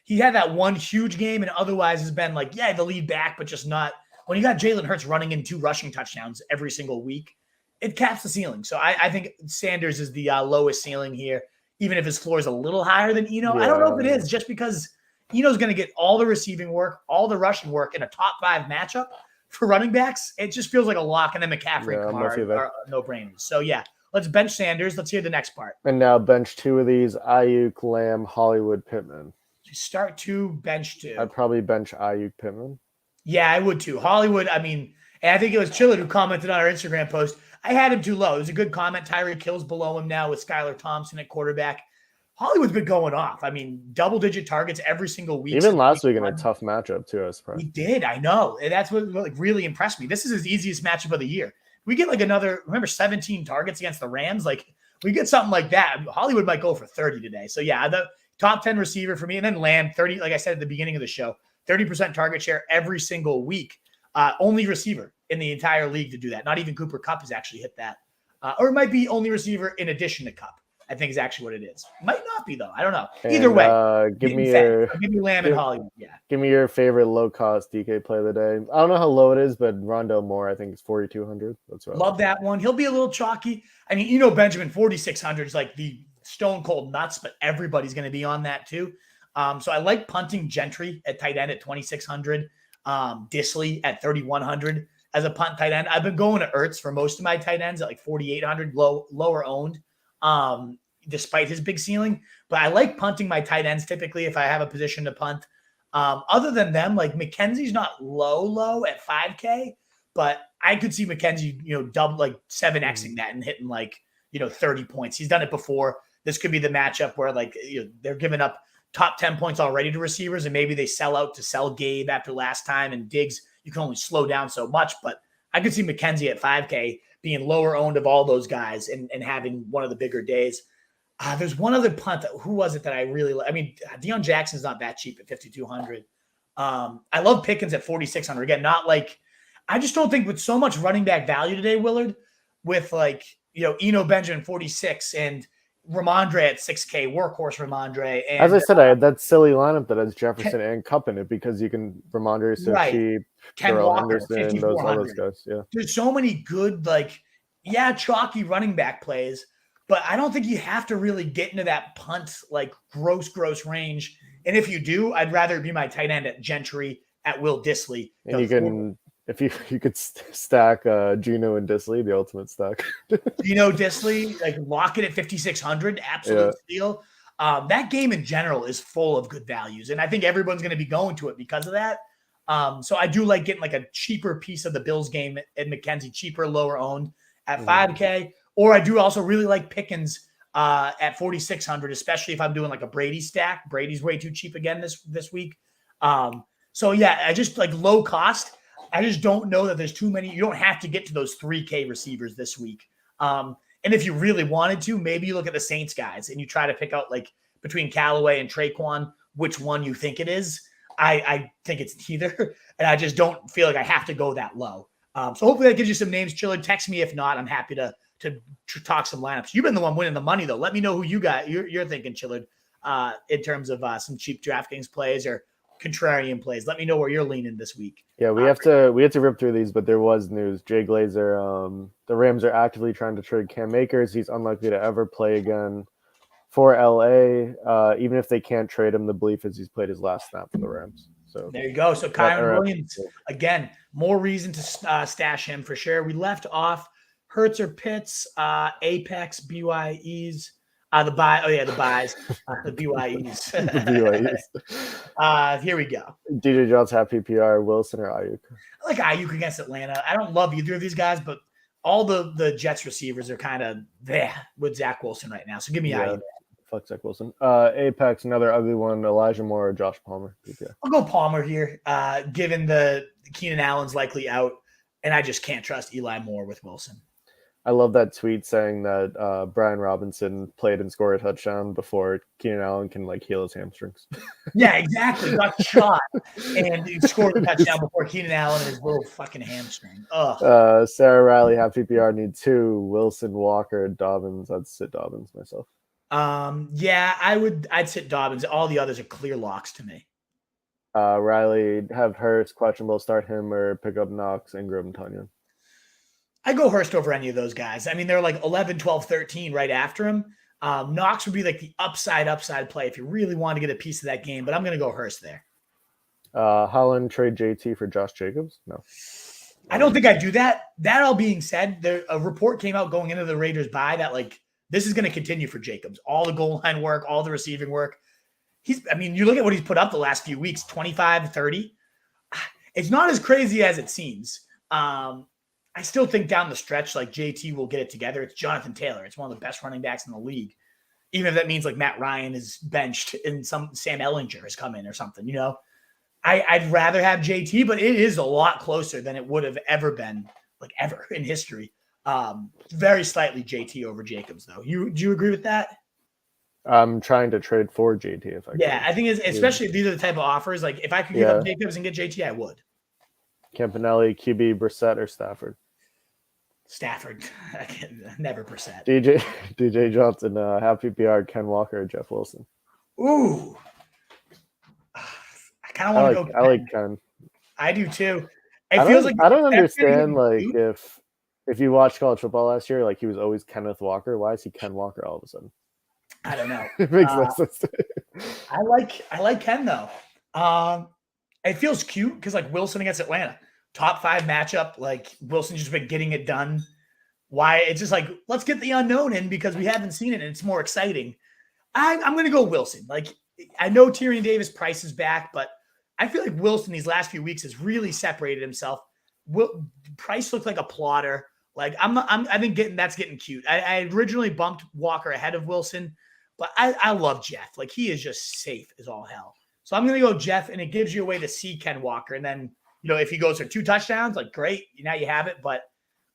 he had that one huge game and otherwise has been like, yeah, the lead back, but just not when you got Jalen Hurts running in 2 rushing touchdowns every single week, it caps the ceiling. So I think Sanders is the lowest ceiling here, even if his floor is a little higher than Eno. Yeah. I don't know if it is just because Eno's going to get all the receiving work, all the rushing work in a top 5 matchup for running backs. It just feels like a lock. And then McCaffrey and Kamara are no brainers. So yeah. Let's bench Sanders. Let's hear the next part. And now bench 2 of these: Ayuk, Lamb, Hollywood, Pittman. Start 2, bench 2. I'd probably bench Ayuk, Pittman. Yeah, I would too. Hollywood, I mean, and I think it was Chillard who commented on our Instagram post. I had him too low. It was a good comment. Tyreek Hill's below him now with Skylar Thompson at quarterback. Hollywood's been going off. I mean, double-digit targets every single week. Even last week in a tough matchup too. I was surprised. We did, I know. And that's what like really impressed me. This is his easiest matchup of the year. We get like remember 17 targets against the Rams? Like we get something like that. Hollywood might go for 30 today. So yeah, the top 10 receiver for me. And then Lamb, 30, like I said at the beginning of the show, 30% target share every single week. Only receiver in the entire league to do that. Not even Cooper Kupp has actually hit that. Or it might be only receiver in addition to Kupp. I think is actually what it is. Might not be though. I don't know. Either way, give me Lamb and Hollywood. Yeah. Give me your favorite low cost DK play of the day. I don't know how low it is, but Rondell Moore, I think it's 4,200. That's right. Love that one. He'll be a little chalky. I mean, Eno Benjamin 4,600 is like the stone cold nuts, but everybody's going to be on that too. So I like punting Gentry at tight end at 2,600. Disley at 3,100 as a punt tight end. I've been going to Ertz for most of my tight ends at like 4,800, lower owned. Despite his big ceiling, but I like punting my tight ends typically if I have a position to punt. Other than them, like McKenzie's not low at 5K, but I could see McKenzie, double like 7Xing that and hitting like, 30 points. He's done it before. This could be the matchup where like, they're giving up top 10 points already to receivers and maybe they sell out to sell Gabe after last time and Diggs, you can only slow down so much, but I could see McKenzie at 5K being lower owned of all those guys and having one of the bigger days. There's one other punt. Who was it that I really like? I mean, Deion Jackson's not that cheap at 5,200. I love Pickens at 4,600. Again, not like – I just don't think with so much running back value today, Willard, with like, Eno Benjamin 46 and Rhamondre at 6K, workhorse Rhamondre. And, as I said, I had that silly lineup that has Jefferson and Kupp in it because you can – Rhamondre is so cheap. Darrell Henderson, all those guys. Yeah. There's so many good, chalky running back plays. But I don't think you have to really get into that punt, like gross range. And if you do, I'd rather it be my tight end at Gentry, at Will Disley. And you can, if you could stack Geno and Disley, the ultimate stack. Geno Disley, like lock it at 5,600, absolute steal. That game in general is full of good values. And I think everyone's going to be going to it because of that. So I do like getting like a cheaper piece of the Bills game at McKenzie, cheaper, lower owned at 5K. Or I do also really like Pickens at 4,600, especially if I'm doing like a Brady stack. Brady's way too cheap again this week. So yeah, I just like low cost. I just don't know that there's too many. You don't have to get to those 3K receivers this week. And if you really wanted to, maybe you look at the Saints guys and you try to pick out like between Callaway and Traquan, which one you think it is. I think it's neither. And I just don't feel like I have to go that low. So hopefully that gives you some names. Chillard, text me if not. I'm happy to talk some lineups. You've been the one winning the money though. Let me know who you're thinking, Chillard, in terms of some cheap DraftKings plays or contrarian plays. Let me know where you're leaning this week. Yeah, we have to rip through these, but there was news. Jay Glazer, the Rams are actively trying to trade Cam Akers. He's unlikely to ever play again for LA. Even if they can't trade him, the belief is he's played his last snap for the Rams. So there you go. So Kyron Williams, again, more reason to stash him for sure. We left off Hurts or Pitts, Apex, BYEs, the buy. Oh yeah, the buys, the BYEs. The BYEs. Here we go. DJ Jones, half PPR, Wilson or Ayuk? I like Ayuk against Atlanta. I don't love either of these guys, but all the Jets receivers are kind of there with Zach Wilson right now. So give me Ayuk. Fuck Zach Wilson. Apex, another ugly one. Elijah Moore or Josh Palmer? PPR. I'll go Palmer here, given the Keenan Allen's likely out, and I just can't trust Eli Moore with Wilson. I love that tweet saying that Brian Robinson played and scored a touchdown before Keenan Allen can heal his hamstrings. Yeah, exactly. Got shot and he scored a touchdown before Keenan Allen and his little fucking hamstring. Ugh. Sarah Riley, half PPR, need 2. Wilson, Walker, Dobbins. I'd sit Dobbins myself. Yeah, I'd sit Dobbins. All the others are clear locks to me. Riley, have Hurts, questionable, start him or pick up Knox, Ingram, Tunyon. I go Hurst over any of those guys. I mean, they're like 11, 12, 13 right after him. Knox would be like the upside play if you really want to get a piece of that game, but I'm going to go Hurst there. Holland trade JT for Josh Jacobs? No. I don't think I do that. That all being said, a report came out going into the Raiders bye that this is going to continue for Jacobs. All the goal line work, all the receiving work. You look at what he's put up the last few weeks, 25, 30. It's not as crazy as it seems. I still think down the stretch, JT will get it together. It's Jonathan Taylor. It's one of the best running backs in the league. even if that means like Matt Ryan is benched and some Sam Ellinger has come in or something, you know. I'd rather have JT, but it is a lot closer than it would have ever been, like ever in history. Very slightly JT over Jacobs, though. Do you agree with that? I'm trying to trade for JT if I can. Yeah, I think especially if these are the type of offers. Like if I could give up Jacobs and get JT, I would. Campanelli, QB, Brissett, or Stafford? Stafford. Never Brissett. DJ Johnson, half PPR, Ken Walker, or Jeff Wilson? Ooh. I kind of want to go. I like Ken. I do too. I don't understand like if you watched college football last year, like he was always Kenneth Walker. Why is he Ken Walker all of a sudden? I don't know. It makes no sense. I like Ken though. It feels cute because like Wilson against Atlanta, top 5 matchup. Like Wilson just been getting it done. Why it's just like let's get the unknown in because we haven't seen it and it's more exciting. I'm going to go Wilson. Like I know Tyrion Davis price is back, but I feel like Wilson these last few weeks has really separated himself. Price looked like a plotter. Like I think that's getting cute. I originally bumped Walker ahead of Wilson, but I love Jeff. Like he is just safe as all hell. So I'm going to go Jeff, and it gives you a way to see Ken Walker. And then, if he goes for 2 touchdowns, like great, now you have it. But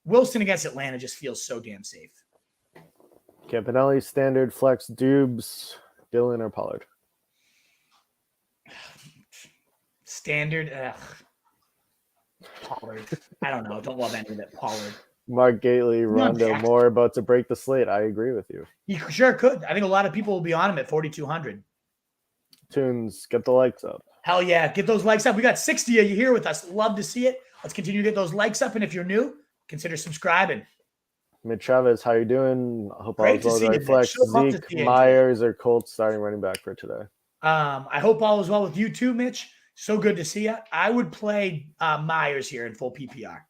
Wilson against Atlanta just feels so damn safe. Campanelli, standard, flex, Dubes, Dillon, or Pollard? Standard, Pollard. I don't know. Don't love any of it. Pollard. Mark Gately, Rondo Moore about to break the slate. I agree with you. He sure could. I think a lot of people will be on him at 4,200. Tunes, get the likes up. Hell yeah. Get those likes up. We got 60 of you here with us. Love to see it. Let's continue to get those likes up. And if you're new, consider subscribing. Mitch Chavez, how you doing? I hope all is well. Flex, Zeke, Myers, or Colts starting running back for today. I hope all is well with you too, Mitch. So good to see you. I would play Myers here in full PPR.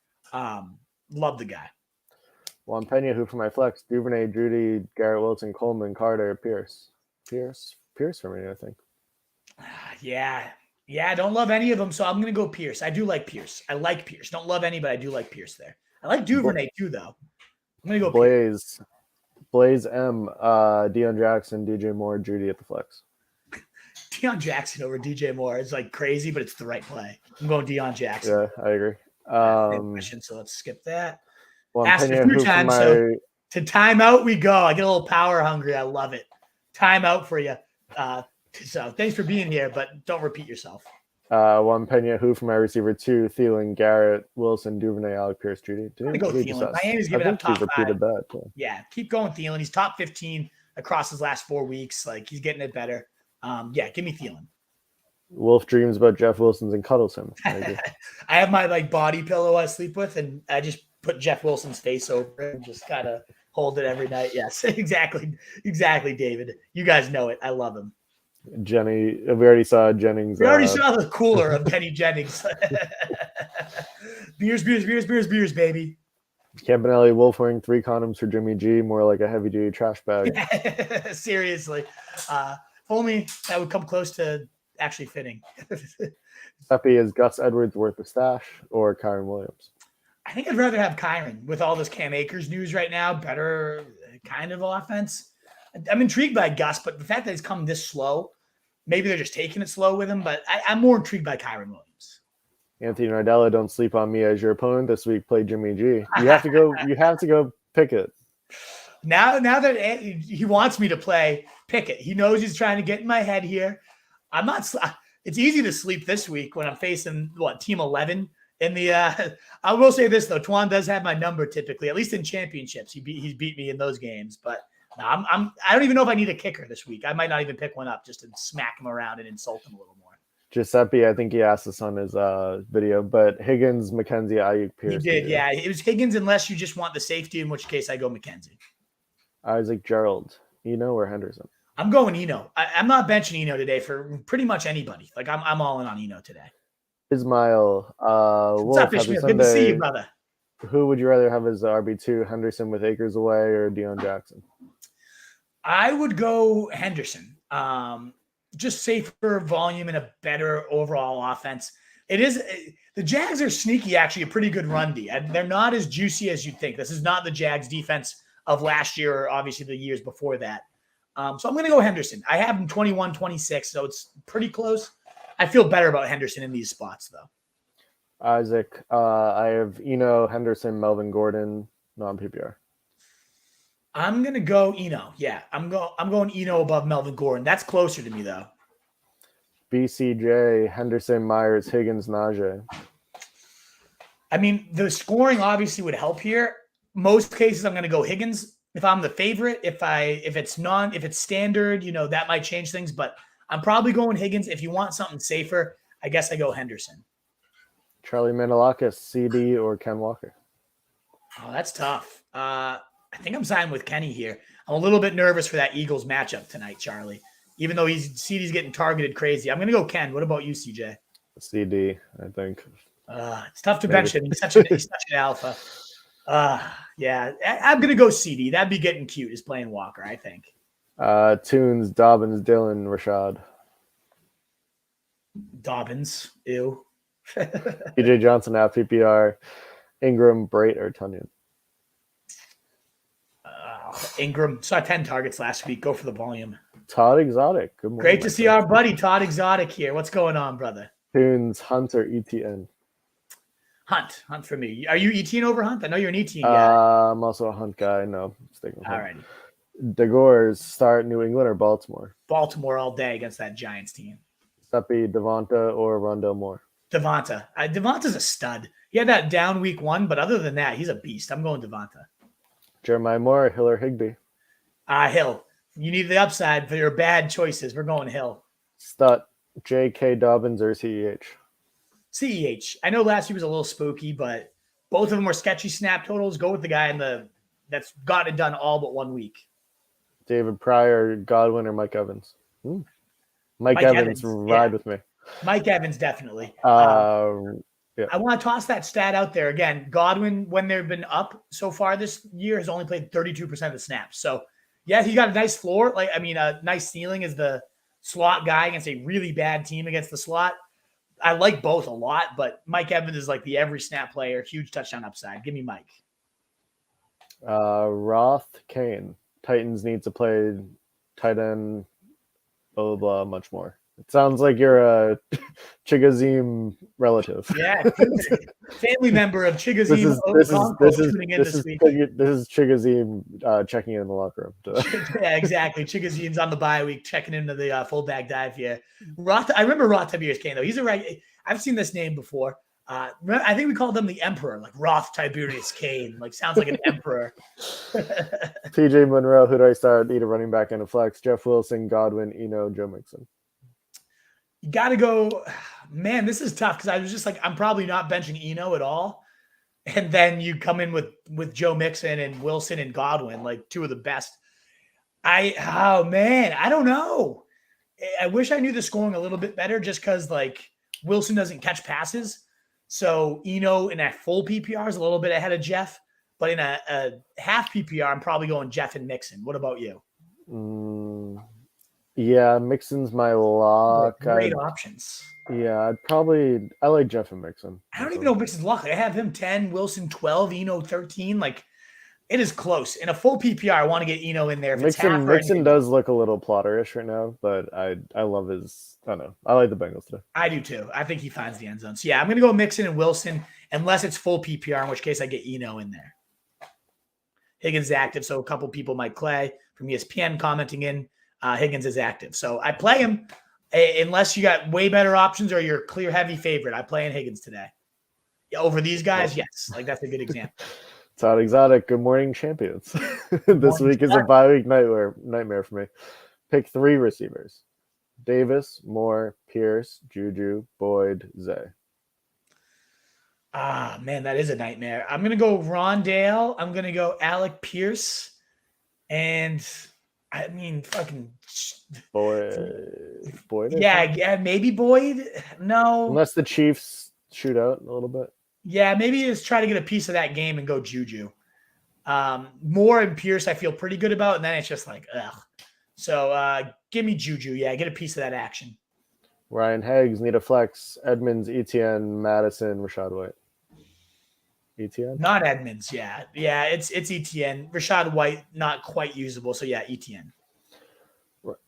Love the guy. Juan Pena, who for my flex? Duvernay, Judy, Garrett Wilson, Coleman, Carter, Pierce for me, I think. Yeah. I don't love any of them, so I'm going to go Pierce. I do like Pierce. I like Pierce. Don't love any, but I do like Pierce there. I like Duvernay too, though. I'm going to go Blaze. Pierce. Blaze M, Deion Jackson, DJ Moore, Judy at the flex. Deion Jackson over DJ Moore is like crazy, but it's the right play. I'm going Deion Jackson. Yeah, I agree. So let's skip that. Well, Ask a few times. So to timeout we go. I get a little power hungry. I love it. Timeout for you. So thanks for being here, but don't repeat yourself. Juan Pena, who for my receiver 2, Thielen, Garrett, Wilson, Duvernay, Alec Pierce, Judy. I'm gonna go Thielen. Miami's giving up top 5. That, yeah, keep going Thielen. He's top 15 across his last 4 weeks. Like he's getting it better. Give me Thielen. Wolf dreams about Jeff Wilson's and cuddles him. I have my like body pillow I sleep with, and I just put Jeff Wilson's face over it and just gotta hold it every night. Yes, exactly, David. You guys know it. I love him. Jenny, we already saw Jennings. We already saw the cooler of Kenny Jennings. beers, baby. Campanelli, Wolf wearing 3 condoms for Jimmy G, more like a heavy-duty trash bag. Seriously. If only that would come close to actually fitting. Pepe, is Gus Edwards worth the stash or Kyron Williams? I think I'd rather have Kyron with all this Cam Akers news right now. Better kind of offense. I'm intrigued by Gus, but the fact that he's come this slow, maybe they're just taking it slow with him, but I'm more intrigued by Kyron Williams. Anthony Nardella, don't sleep on me as your opponent this week. Play Jimmy G. You have to go pick it. Now that he wants me to play Pickett, he knows he's trying to get in my head here. I'm not. It's easy to sleep this week when I'm facing team 11 in the. I will say this though, Twan does have my number typically, at least in championships. He's beat me in those games, but no, I don't even know if I need a kicker this week. I might not even pick one up just to smack him around and insult him a little more. Giuseppe, I think he asked this on his video, but Higgins, McKenzie, Ayuk, Pierce. He did, yeah. It was Higgins unless you just want the safety, in which case I go McKenzie. Isaac, Gerald, Eno, or Henderson? I'm going Eno. I'm not benching Eno today for pretty much anybody. Like I'm all in on Eno today. Ismail, Wolf, what's up, Ishmael? Good to see you, brother. Who would you rather have as RB2, Henderson with Akers away or Deion Jackson? I would go Henderson. Just safer volume and a better overall offense. It is the Jags are sneaky, actually a pretty good run D. And they're not as juicy as you'd think. This is not the Jags defense of last year or obviously the years before that. So I'm going to go Henderson. I have him 21-26, so it's pretty close. I feel better about Henderson in these spots, though. Isaac, I have Eno, Henderson, Melvin Gordon, non-PPR. I'm going to go Eno. Yeah, I'm going Eno above Melvin Gordon. That's closer to me, though. BCJ, Henderson, Myers, Higgins, Najee. I mean, the scoring obviously would help here. Most cases, I'm going to go Higgins if I'm the favorite. If it's standard, that might change things. But I'm probably going Higgins. If you want something safer, I guess I go Henderson. Charlie Mandelakis, CD, or Ken Walker. Oh, that's tough. I think I'm siding with Kenny here. I'm a little bit nervous for that Eagles matchup tonight, Charlie. Even though CD's getting targeted crazy. I'm going to go Ken. What about you, CJ? CD, I think. It's tough to bench him. He's such an alpha. Yeah, I'm going to go CD. That'd be getting cute is playing Walker, I think. Tunes, Dobbins, Dylan, Rashad. Dobbins, ew. PJ Johnson, half PPR. Ingram, Brait, or Tunyon. Ingram saw 10 targets last week. Go for the volume. Todd Exotic. Good morning. Great to see our buddy Todd Exotic here. What's going on, brother? Tunes, Hunt, or ETN? Hunt for me. Are you ETN over Hunt? I know you're an ETN guy. I'm also a Hunt guy. No, I'm sticking with All Hunt. right. DeGores, start New England or Baltimore? Baltimore all day against that Giants team. Seppi, Devonta, or Rondell Moore? Devonta. Devonta's a stud. He had that down week 1, but other than that, he's a beast. I'm going Devonta. Jeremiah Moore, Hill, or Higbee? Hill. You need the upside for your bad choices. We're going Hill. Stud, J.K. Dobbins, or CEH? CEH. I know last week was a little spooky, but both of them were sketchy snap totals. Go with the guy that's got it done all but 1 week. David Pryor, Godwin, or Mike Evans? Mike Evans, ride with me. Mike Evans, definitely. Yeah. I want to toss that stat out there again. Godwin, when they've been up so far this year, has only played 32% of the snaps. So, yeah, he got a nice floor. A nice ceiling as the slot guy against a really bad team against the slot. I like both a lot, but Mike Evans is like the every snap player, huge touchdown upside. Give me Mike. Roth, Kane. Titans need to play tight end, blah, blah, blah, much more. It sounds like you're a Chigazim relative. Yeah, family member of Chigazim. This is Chigazim checking in the locker room. Yeah, exactly. Chigazim's on the bye week, checking into the full bag dive here. I remember Roth Tiberius Kane, though. He's I've seen this name before. I think we called him the Emperor, like Roth Tiberius Kane. Like sounds like an emperor. TJ Monroe, who do I start? Need a running back and a flex. Jeff Wilson, Godwin, Eno, Joe Mixon. You got to go, man, this is tough because I was just like, I'm probably not benching Eno at all. And then you come in with Joe Mixon and Wilson and Godwin, like two of the best. I don't know. I wish I knew the scoring a little bit better just because like Wilson doesn't catch passes. So Eno in a full PPR is a little bit ahead of Jeff. But in a half PPR, I'm probably going Jeff and Mixon. What about you? Yeah, Mixon's my lock. Great options. Yeah, I like Jeff and Mixon. I don't even know Mixon's lock. I have him 10, Wilson 12, Eno 13. Like, it is close. In a full PPR, I want to get Eno in there. If Mixon does look a little plotterish right now, but I love his. I don't know. I like the Bengals today. I do too. I think he finds the end zone. So yeah, I'm going to go Mixon and Wilson, unless it's full PPR, in which case I get Eno in there. Higgins is active, so a couple people might play. From ESPN commenting in. Higgins is active. So I play him unless you got way better options or you're clear heavy favorite. I play in Higgins today. Over these guys, yes. Like that's a good example. Todd Exotic, good morning, champions. This week is a bye week nightmare for me. Pick 3 receivers. Davis, Moore, Pierce, Juju, Boyd, Zay. Man, that is a nightmare. I'm going to go Rondale. I'm going to go Alec Pierce. And I mean, fucking Boyd. Yeah, maybe Boyd. No, unless the Chiefs shoot out a little bit. Yeah, maybe just try to get a piece of that game and go Juju. Moore and Pierce, I feel pretty good about, and then it's just like, ugh. So give me Juju. Yeah, get a piece of that action. Ryan Heggs, need a flex. Edmonds, ETN, Madison, Rashad White. ETN? Not Edmonds, yeah. Yeah, it's ETN. Rashad White, not quite usable. So, yeah, ETN.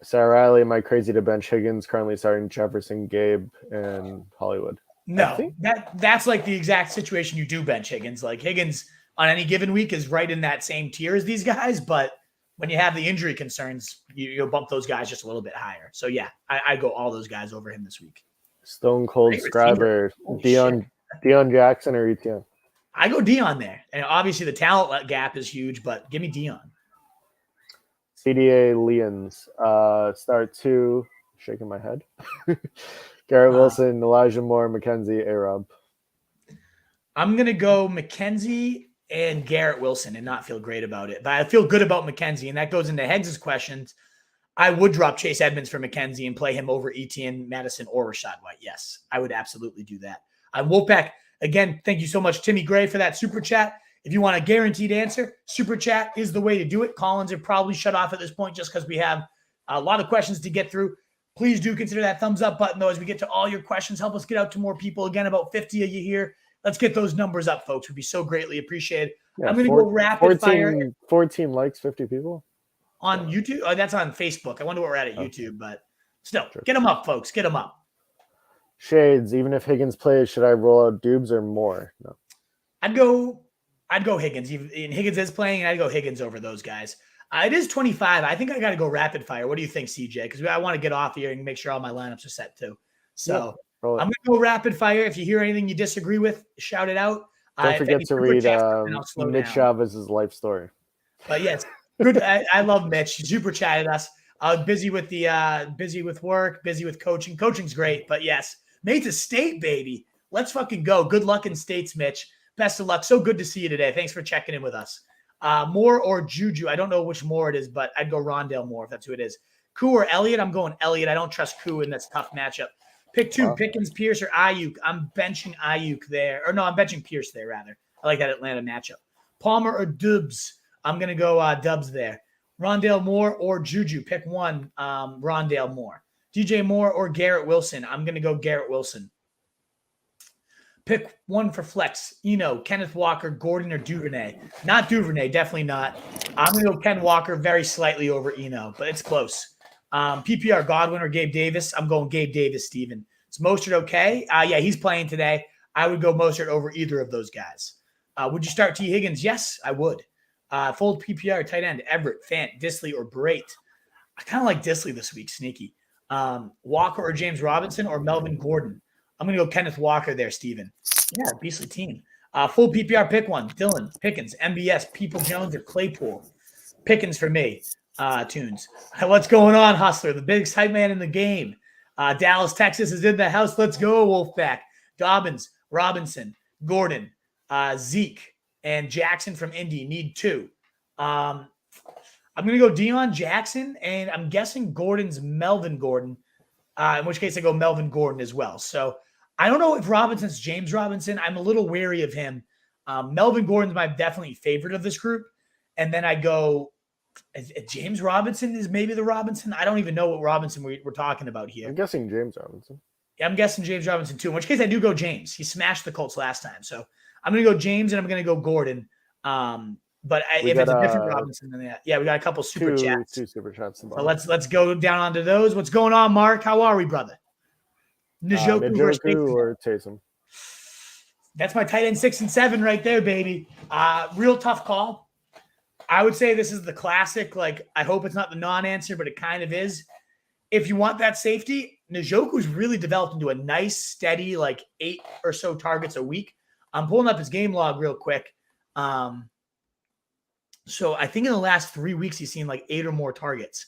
Sarah Riley, am I crazy to bench Higgins? Currently starting Jefferson, Gabe, and Hollywood. No, that's like the exact situation you do bench Higgins. Like Higgins on any given week is right in that same tier as these guys, but when you have the injury concerns, you'll bump those guys just a little bit higher. So yeah, I go all those guys over him this week. Stone Cold Scriber, Deion Jackson or Etienne? I go Deion there. And obviously the talent gap is huge, but give me Deion. CDA Lions, start 2, shaking my head. Garrett Wilson, Elijah Moore, McKenzie, A-Rob. I'm going to go McKenzie and Garrett Wilson and not feel great about it. But I feel good about McKenzie, and that goes into Heggs' questions. I would drop Chase Edmonds for McKenzie and play him over Etienne, Madison, or Rashad White. Yes, I would absolutely do that. Wolfpack, again, thank you so much, Timmy Gray, for that super chat. If you want a guaranteed answer, super chat is the way to do it. Collins are probably shut off at this point just because we have a lot of questions to get through. Please do consider that thumbs up button, though, as we get to all your questions. Help us get out to more people. Again, about 50 of you here. Let's get those numbers up, folks. Would be so greatly appreciated. Yeah, I'm going to go rapid fire. 14 likes, 50 people? On YouTube? Oh, that's on Facebook. I wonder where we're at YouTube, but still, get them up, folks. Get them up. Shades, even if Higgins plays, should I roll out Dubes or more? No. I'd go Higgins. And Higgins is playing, and I'd go Higgins over those guys. It is 25. I think I got to go rapid fire. What do you think, CJ? Because I want to get off here and make sure all my lineups are set too. So I'm going to go rapid fire. If you hear anything you disagree with, shout it out. Don't forget to read Mitch Chavez's life story. But yes, good. I love Mitch. He super chatted us. I was busy with work, busy with coaching. Coaching's great, but yes, Nate's a state baby. Let's fucking go. Good luck in states, Mitch. Best of luck. So good to see you today. Thanks for checking in with us. Moore or Juju. I don't know which Moore it is, but I'd go Rondale Moore if that's who it is. Koo or Elliott? I'm going Elliott. I don't trust Koo in this tough matchup. Pick 2, Pickens, Pierce, or Ayuk. I'm benching Ayuk there. Or no, I'm benching Pierce there, rather. I like that Atlanta matchup. Palmer or Dubs? I'm going to go Dubs there. Rondale Moore or Juju? Pick one, Rondale Moore. DJ Moore or Garrett Wilson? I'm going to go Garrett Wilson. Pick one for flex. Eno, Kenneth Walker, Gordon, or Duvernay. Not Duvernay, definitely not. I'm going to go Ken Walker very slightly over Eno, but it's close. PPR, Godwin or Gabe Davis? I'm going Gabe Davis, Steven. Is Mostert okay? Yeah, he's playing today. I would go Mostert over either of those guys. Would you start T. Higgins? Yes, I would. Fold PPR, tight end, Everett, Fant, Disley, or Brait. I kind of like Disley this week, sneaky. Walker or James Robinson or Melvin Gordon? I'm going to go Kenneth Walker there, Steven. Yeah, beastly team. Full PPR, pick one. Dylan, Pickens, MBS, People Jones, or Claypool. Pickens for me. Tunes. What's going on, Hustler? The biggest hype man in the game. Dallas, Texas is in the house. Let's go, Wolfpack. Dobbins, Robinson, Gordon, Zeke, and Jackson from Indy need 2. I'm going to go Deion Jackson, and I'm guessing Gordon's Melvin Gordon, in which case I go Melvin Gordon as well. So I don't know if Robinson's James Robinson. I'm a little wary of him. Melvin Gordon's my definitely favorite of this group. And then I go James Robinson is maybe the Robinson. I don't even know what Robinson we're talking about here. I'm guessing James Robinson. Yeah, I'm guessing James Robinson too, in which case I do go James. He smashed the Colts last time. So I'm going to go James and I'm going to go Gordon. But if it's a different Robinson than that, we got a couple super chats. 2 super chats. So let's go down onto those. What's going on, Mark? How are we, brother? Njoku versus or Taysom? That's my tight end 6 and 7 right there, baby. Real tough call. I would say this is the classic. Like, I hope it's not the non-answer, but it kind of is. If you want that safety, Njoku's really developed into a nice, steady, 8 or so targets a week. I'm pulling up his game log real quick. So I think in the last 3 weeks, he's seen 8 or more targets,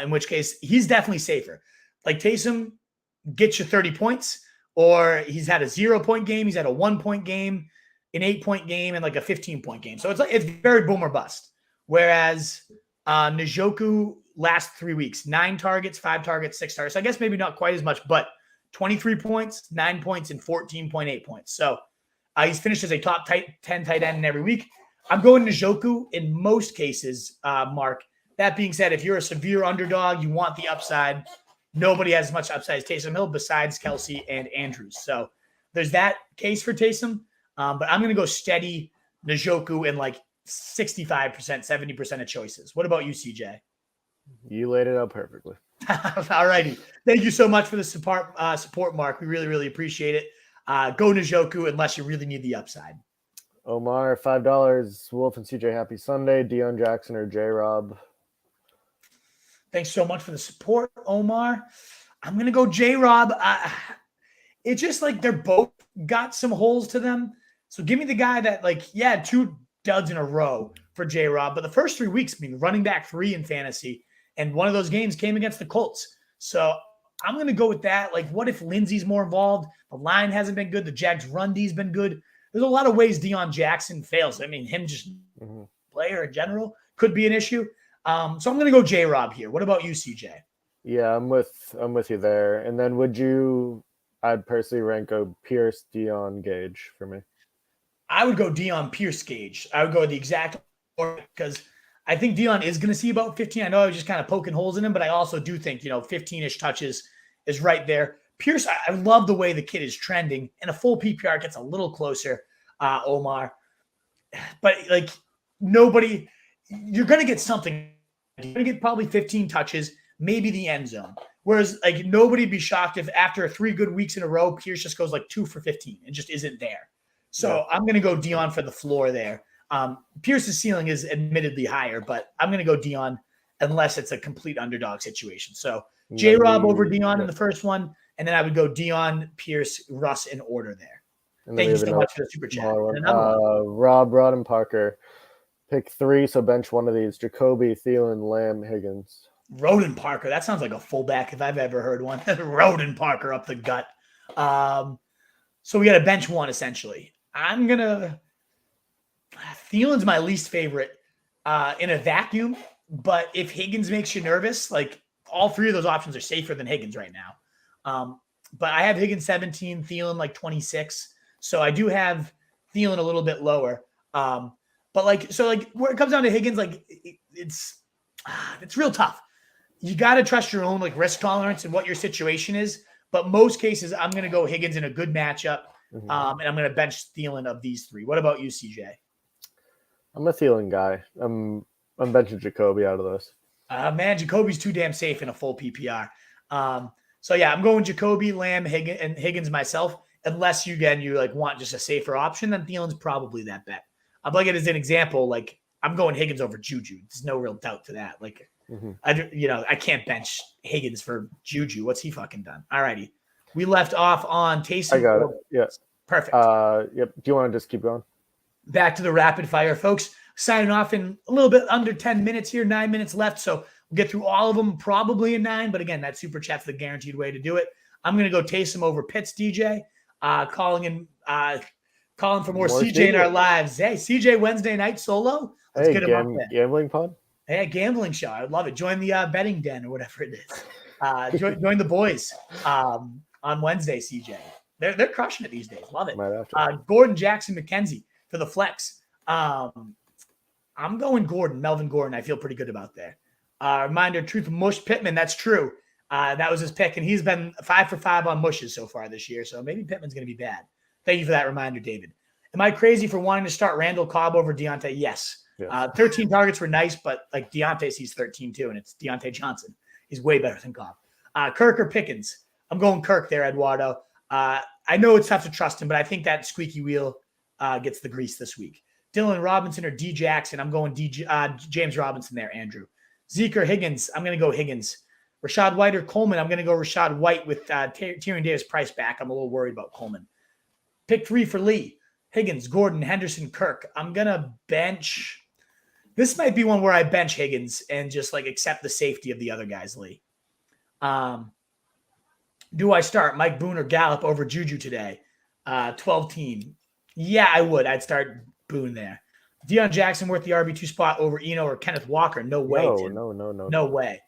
in which case he's definitely safer. Like Taysom gets you 30 points, or he's had a 0-point game. He's had a 1-point game, an 8-point game, and a 15-point game. So it's very boom or bust. Whereas Njoku last 3 weeks, 9 targets, 5 targets, 6 targets. I guess maybe not quite as much, but 23 points, 9 points, and 14.8 points. So he's finished as a top 10 tight end in every week. I'm going Njoku in most cases, Mark. That being said, if you're a severe underdog, you want the upside. Nobody has as much upside as Taysom Hill besides Kelsey and Andrews. So there's that case for Taysom. But I'm going to go steady Njoku in 65%, 70% of choices. What about you, CJ? You laid it out perfectly. All righty. Thank you so much for the support, Mark. We really, really appreciate it. Go Njoku unless you really need the upside. Omar, $5. Wolf and CJ, happy Sunday. Deion Jackson or J-Rob? Thanks so much for the support, Omar. I'm going to go J-Rob. It's just like they're both got some holes to them. So give me the guy that, like, yeah, 2 duds in a row for J-Rob. But the first 3 weeks, I mean, running back 3 in fantasy. And one of those games came against the Colts. So I'm going to go with that. Like, what if Lindsey's more involved? The line hasn't been good. The Jags' run D's been good. There's a lot of ways Deion Jackson fails. I mean, him just player in general could be an issue. So I'm going to go J-Rob here. What about you, CJ? Yeah, I'm with you there. And then I'd personally rank a Pierce, Deion, Gage for me. I would go Deion, Pierce, Gage. I would go the exact order because I think Deion is going to see about 15. I know I was just kind of poking holes in him, but I also do think, 15-ish touches is right there. Pierce, I love the way the kid is trending, and a full PPR gets a little closer, Omar. But, like, you're going to get something. You're going to get probably 15 touches, maybe the end zone. Whereas, like, nobody'd be shocked if after 3 good weeks in a row, Pierce just goes, like, 2 for 15 and just isn't there. So I'm going to go Deion for the floor there. Pierce's ceiling is admittedly higher, but I'm going to go Deion unless it's a complete underdog situation. So J-Rob over Deion in the first one, and then I would go Deion, Pierce, Russ in order there. Thank you so much for the super chat. Rob, Rod, and Parker. Pick 3, so bench one of these. Jacoby, Thielen, Lamb, Higgins. Roden Parker. That sounds like a fullback if I've ever heard one. Roden Parker up the gut. So we got a bench one, essentially. Thielen's my least favorite in a vacuum, but if Higgins makes you nervous, like all 3 of those options are safer than Higgins right now. But I have Higgins 17, Thielen like 26. So I do have Thielen a little bit lower. But where it comes down to Higgins, like it's real tough. You got to trust your own like risk tolerance and what your situation is. But most cases, I'm going to go Higgins in a good matchup. And I'm going to bench Thielen of these 3. What about you, CJ? I'm a Thielen guy. I'm benching Jacoby out of this. Man, Jacoby's too damn safe in a full PPR. So yeah, I'm going Jacoby, Lamb, Higgins myself. Unless you like want just a safer option, then Thielen's probably that bet. I'd like it as an example. Like I'm going Higgins over Juju. There's no real doubt to that. Like I can't bench Higgins for Juju. What's he fucking done? All righty. We left off on Taysom. I got it. Yeah. Perfect. Yep. Do you want to just keep going? Back to the rapid fire, folks. Signing off in a little bit under 10 minutes here, 9 minutes left. So we'll get through all of them probably in 9. But again, that super chat's the guaranteed way to do it. I'm going to go Taysom over Pitts, DJ. Calling for more CJ in our lives. Hey, CJ Wednesday night solo. Let's get him up there. Gambling pod? Hey, gambling show. I love it. Join the betting den or whatever it is. Join the boys on Wednesday, CJ. They're crushing it these days. Love it. Gordon, Jackson, McKenzie for the flex. I'm going Gordon, Melvin Gordon. I feel pretty good about that. Reminder, Truth Mush Pittman. That's true. That was his pick, and he's been 5 for 5 on mushes so far this year. So maybe Pittman's going to be bad. Thank you for that reminder, David. Am I crazy for wanting to start Randall Cobb over Deontay? Yes. 13 targets were nice, but like Deontay sees 13 too, and it's Deontay Johnson. He's way better than Cobb. Kirk or Pickens? I'm going Kirk there, Eduardo. I know it's tough to trust him, but I think that squeaky wheel gets the grease this week. Dylan Robinson or D Jackson? I'm going James Robinson there, Andrew. Zeke or Higgins? I'm going to go Higgins. Rashad White or Coleman? I'm going to go Rashad White with Tyrion Davis price back. I'm a little worried about Coleman. Pick 3 for Lee. Higgins, Gordon, Henderson, Kirk. I'm going to bench. This might be one where I bench Higgins and just like accept the safety of the other guys, Lee. Do I start Mike Boone or Gallup over Juju today? 12 team. Yeah, I would. I'd start Boone there. Deion Jackson worth the RB2 spot over Eno or Kenneth Walker? No way. No way.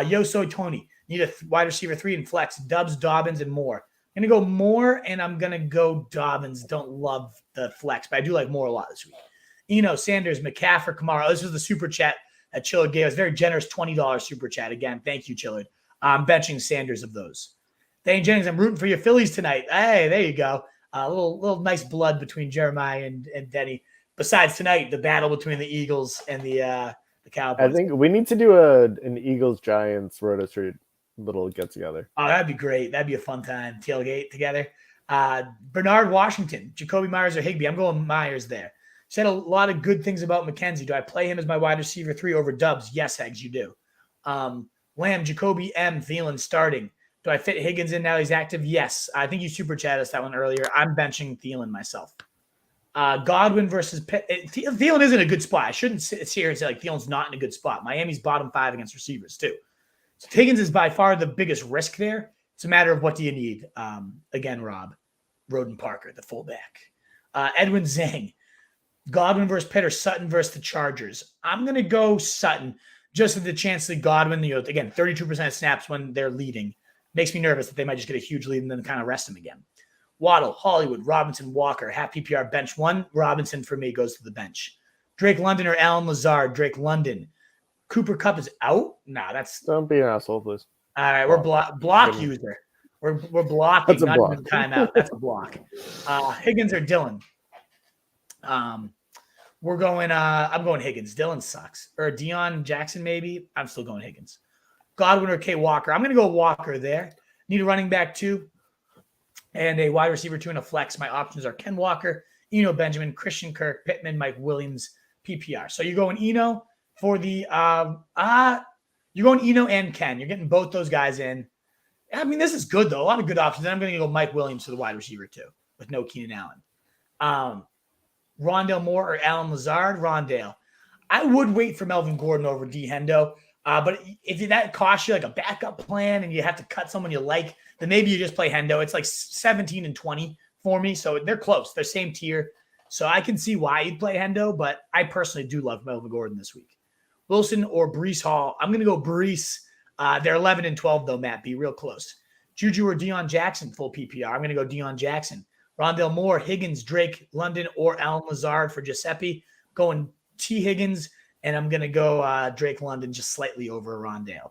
Yo Soy Tony. Need a wide receiver 3 and flex. Dubs, Dobbins, and Moore. I'm going to go Moore, and I'm going to go Dobbins. Don't love the flex, but I do like Moore a lot this week. Eno, Sanders, McCaffrey, Kamara. This was the super chat that Chillard gave us. Very generous $20 super chat. Again, thank you, Chillard. I'm benching Sanders of those. Dane Jennings, I'm rooting for your Phillies tonight. Hey, there you go. A little nice blood between Jeremiah and Denny. Besides tonight, the battle between the Eagles and the the Cowboys. I think we need to do an Eagles Giants Roto Street little get together. Oh, that'd be great. That'd be a fun time. Tailgate together. Bernard Washington, Jacoby Myers or Higbee. I'm going Myers there. Said a lot of good things about McKenzie. Do I play him as my wide receiver 3 over Dubs? Yes, Eggs, you do. Lamb, Jacoby M, Thielen starting. Do I fit Higgins in now he's active? Yes. I think you super chatted us that one earlier. I'm benching Thielen myself. Godwin versus Pitt. Thielen is in a good spot. I shouldn't sit here and say like Thielen's not in a good spot. Miami's bottom 5 against receivers too. So Higgins is by far the biggest risk there. It's a matter of what do you need. Again, Rob, Roden Parker, the fullback. Edwin Zhang, Godwin versus Pitt or Sutton versus the Chargers. I'm going to go Sutton just with the chance that Godwin, again, 32% of snaps when they're leading. Makes me nervous that they might just get a huge lead and then kind of rest him again. Waddle, Hollywood, Robinson, Walker, half PPR bench 1. Robinson for me goes to the bench. Drake London or Alan Lazard. Drake London. Cooper Kupp is out? Nah, that's... Don't be an asshole, please. All right, we're block user. We're blocking, That's a not block. even timeout. That's a block. Higgins or Dylan? We're going, I'm going Higgins. Dylan sucks. Or Deion Jackson, maybe. I'm still going Higgins. Godwin or K. Walker. I'm going to go Walker there. Need a running back 2 and a wide receiver 2 and a flex. My options are Ken Walker, Eno Benjamin, Christian Kirk, Pittman, Mike Williams, PPR. So you're going Eno for the you're going Eno and Ken. You're getting both those guys in. I mean, this is good though. A lot of good options. And I'm going to go Mike Williams for the wide receiver 2 with no Keenan Allen. Rondale Moore or Alan Lazard. Rondale. I would wait for Melvin Gordon over D Hendo. But if that costs you like a backup plan and you have to cut someone you like, then maybe you just play Hendo. It's like 17 and 20 for me. So they're close. They're same tier. So I can see why you'd play Hendo, but I personally do love Melvin Gordon this week. Wilson or Breece Hall. I'm going to go Breece. They're 11 and 12 though, Matt. Be real close. Juju or Deion Jackson, full PPR. I'm going to go Deion Jackson. Rondale Moore, Higgins, Drake, London, or Alan Lazard for Giuseppe. Going T. Higgins. And I'm going to go Drake London just slightly over Rondale.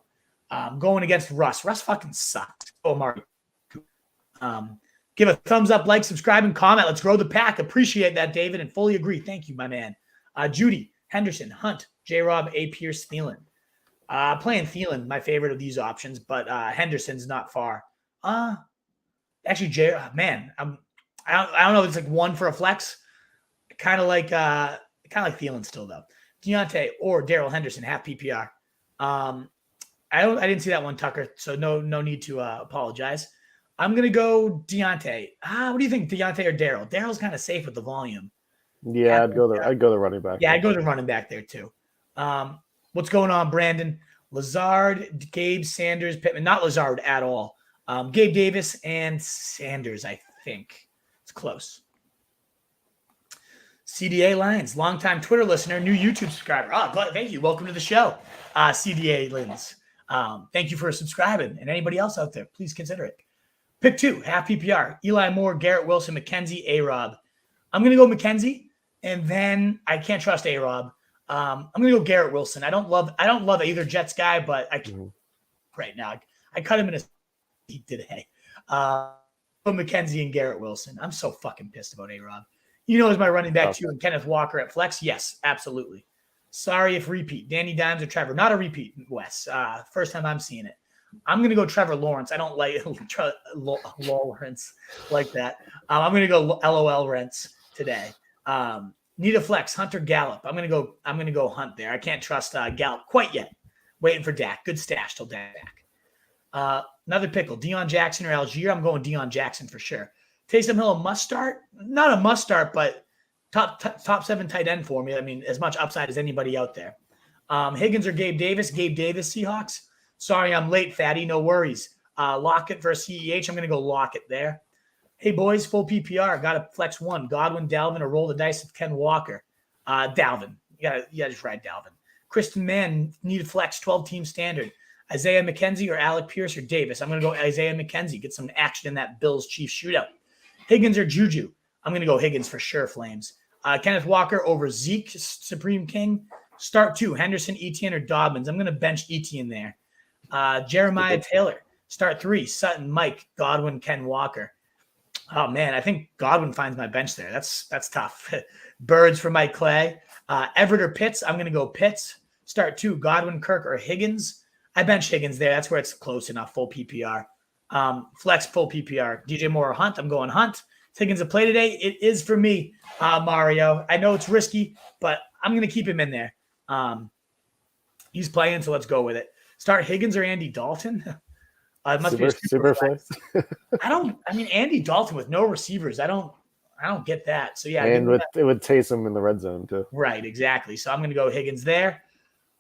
Going against Russ. Russ fucking sucks. Oh, Mark. Give a thumbs up, like, subscribe, and comment. Let's grow the pack. Appreciate that, David, and fully agree. Thank you, my man. Judy, Henderson, Hunt, J-Rob, A. Pierce, Thielen. Playing Thielen, my favorite of these options, but Henderson's not far. Actually, man, I don't know. It's like 1 for a flex. Kind of like Thielen still, though. Keontay or Darrell Henderson, half PPR. I didn't see that one, Tucker, so no need to apologize. I'm gonna go Deontay. What do you think, Deontay or Darrell? Darrell's kind of safe with the volume. Yeah, I'd go there. I'd go the running back. Yeah, I'd go the running back there too. What's going on, Brandon? Lazard, Gabe, Sanders, Pittman. Not Lazard at all. Gabe Davis and Sanders, I think. It's close. CDA Lions, longtime Twitter listener, new YouTube subscriber. Thank you. Welcome to the show, CDA Lions. Thank you for subscribing. And anybody else out there, please consider it. Pick 2, half PPR. Eli Moore, Garrett Wilson, McKenzie, A-Rob. I'm going to go McKenzie, and then I can't trust A-Rob. I'm going to go Garrett Wilson. I don't love either Jets guy, but I can right now. I cut him in a today. McKenzie and Garrett Wilson. I'm so fucking pissed about A-Rob. Is my running back 2 and Kenneth Walker at flex? Yes, absolutely. Sorry if repeat. Danny Dimes or Trevor. Not a repeat, Wes. First time I'm seeing it. I'm going to go Trevor Lawrence. I don't like Lawrence like that. I'm going to go LOL Rents today. Need a flex. Hunter Gallup. I'm going to go Hunt there. I can't trust Gallup quite yet. Waiting for Dak. Good stash till Dak back. Another pickle. Deion Jackson or Algier. I'm going Deion Jackson for sure. Taysom Hill, a must start? Not a must start, but top 7 tight end for me. I mean, as much upside as anybody out there. Higgins or Gabe Davis? Gabe Davis, Seahawks. Sorry, I'm late, fatty. No worries. Lockett versus CEH. I'm going to go Lockett there. Hey, boys, full PPR. Got a flex 1. Godwin, Dalvin, or roll the dice with Ken Walker. Dalvin. You gotta just ride Dalvin. Kristen Mann, need a flex, 12-team standard. Isaiah McKenzie or Alec Pierce or Davis. I'm going to go Isaiah McKenzie. Get some action in that Bills-Chiefs shootout. Higgins or Juju. I'm going to go Higgins for sure, Flames. Kenneth Walker over Zeke, Supreme King. Start 2, Henderson, Etienne, or Dobbins. I'm going to bench Etienne there. Jeremiah Taylor. Start 3, Sutton, Mike, Godwin, Ken Walker. Oh, man, I think Godwin finds my bench there. That's tough. Birds for Mike Clay. Everett or Pitts. I'm going to go Pitts. start 2, Godwin, Kirk, or Higgins. I bench Higgins there. That's where it's close enough, full PPR. Flex, full PPR. DJ Moore or Hunt, I'm going Hunt. Higgins a play today? It is for me, Mario. I know it's risky, but I'm going to keep him in there. He's playing, so let's go with it. Start Higgins or Andy Dalton? It must be a super flex. Andy Dalton with no receivers. I don't get that. So yeah, and it would taste him in the red zone too. Right, exactly. So I'm going to go Higgins there.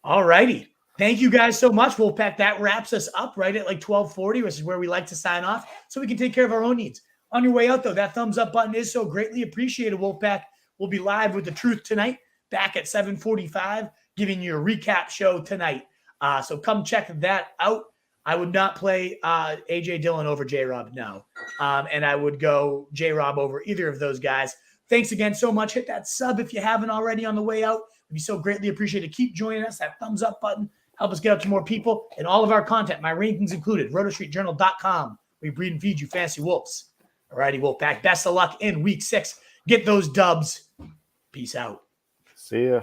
All righty. Thank you guys so much, Wolfpack. That wraps us up right at like 12:40, which is where we like to sign off, so we can take care of our own needs. On your way out, though, that thumbs up button is so greatly appreciated, Wolfpack. We'll be live with The Truth tonight, back at 7:45, giving you a recap show tonight. So come check that out. I would not play A.J. Dillon over J-Rob, no. And I would go J-Rob over either of those guys. Thanks again so much. Hit that sub if you haven't already on the way out. It'd be so greatly appreciated. Keep joining us. That thumbs up button. Help us get out to more people. And all of our content, my rankings included, rotostreetjournal.com. We breed and feed you fancy wolves. All righty, Wolfpack. Best of luck in week 6. Get those dubs. Peace out. See ya.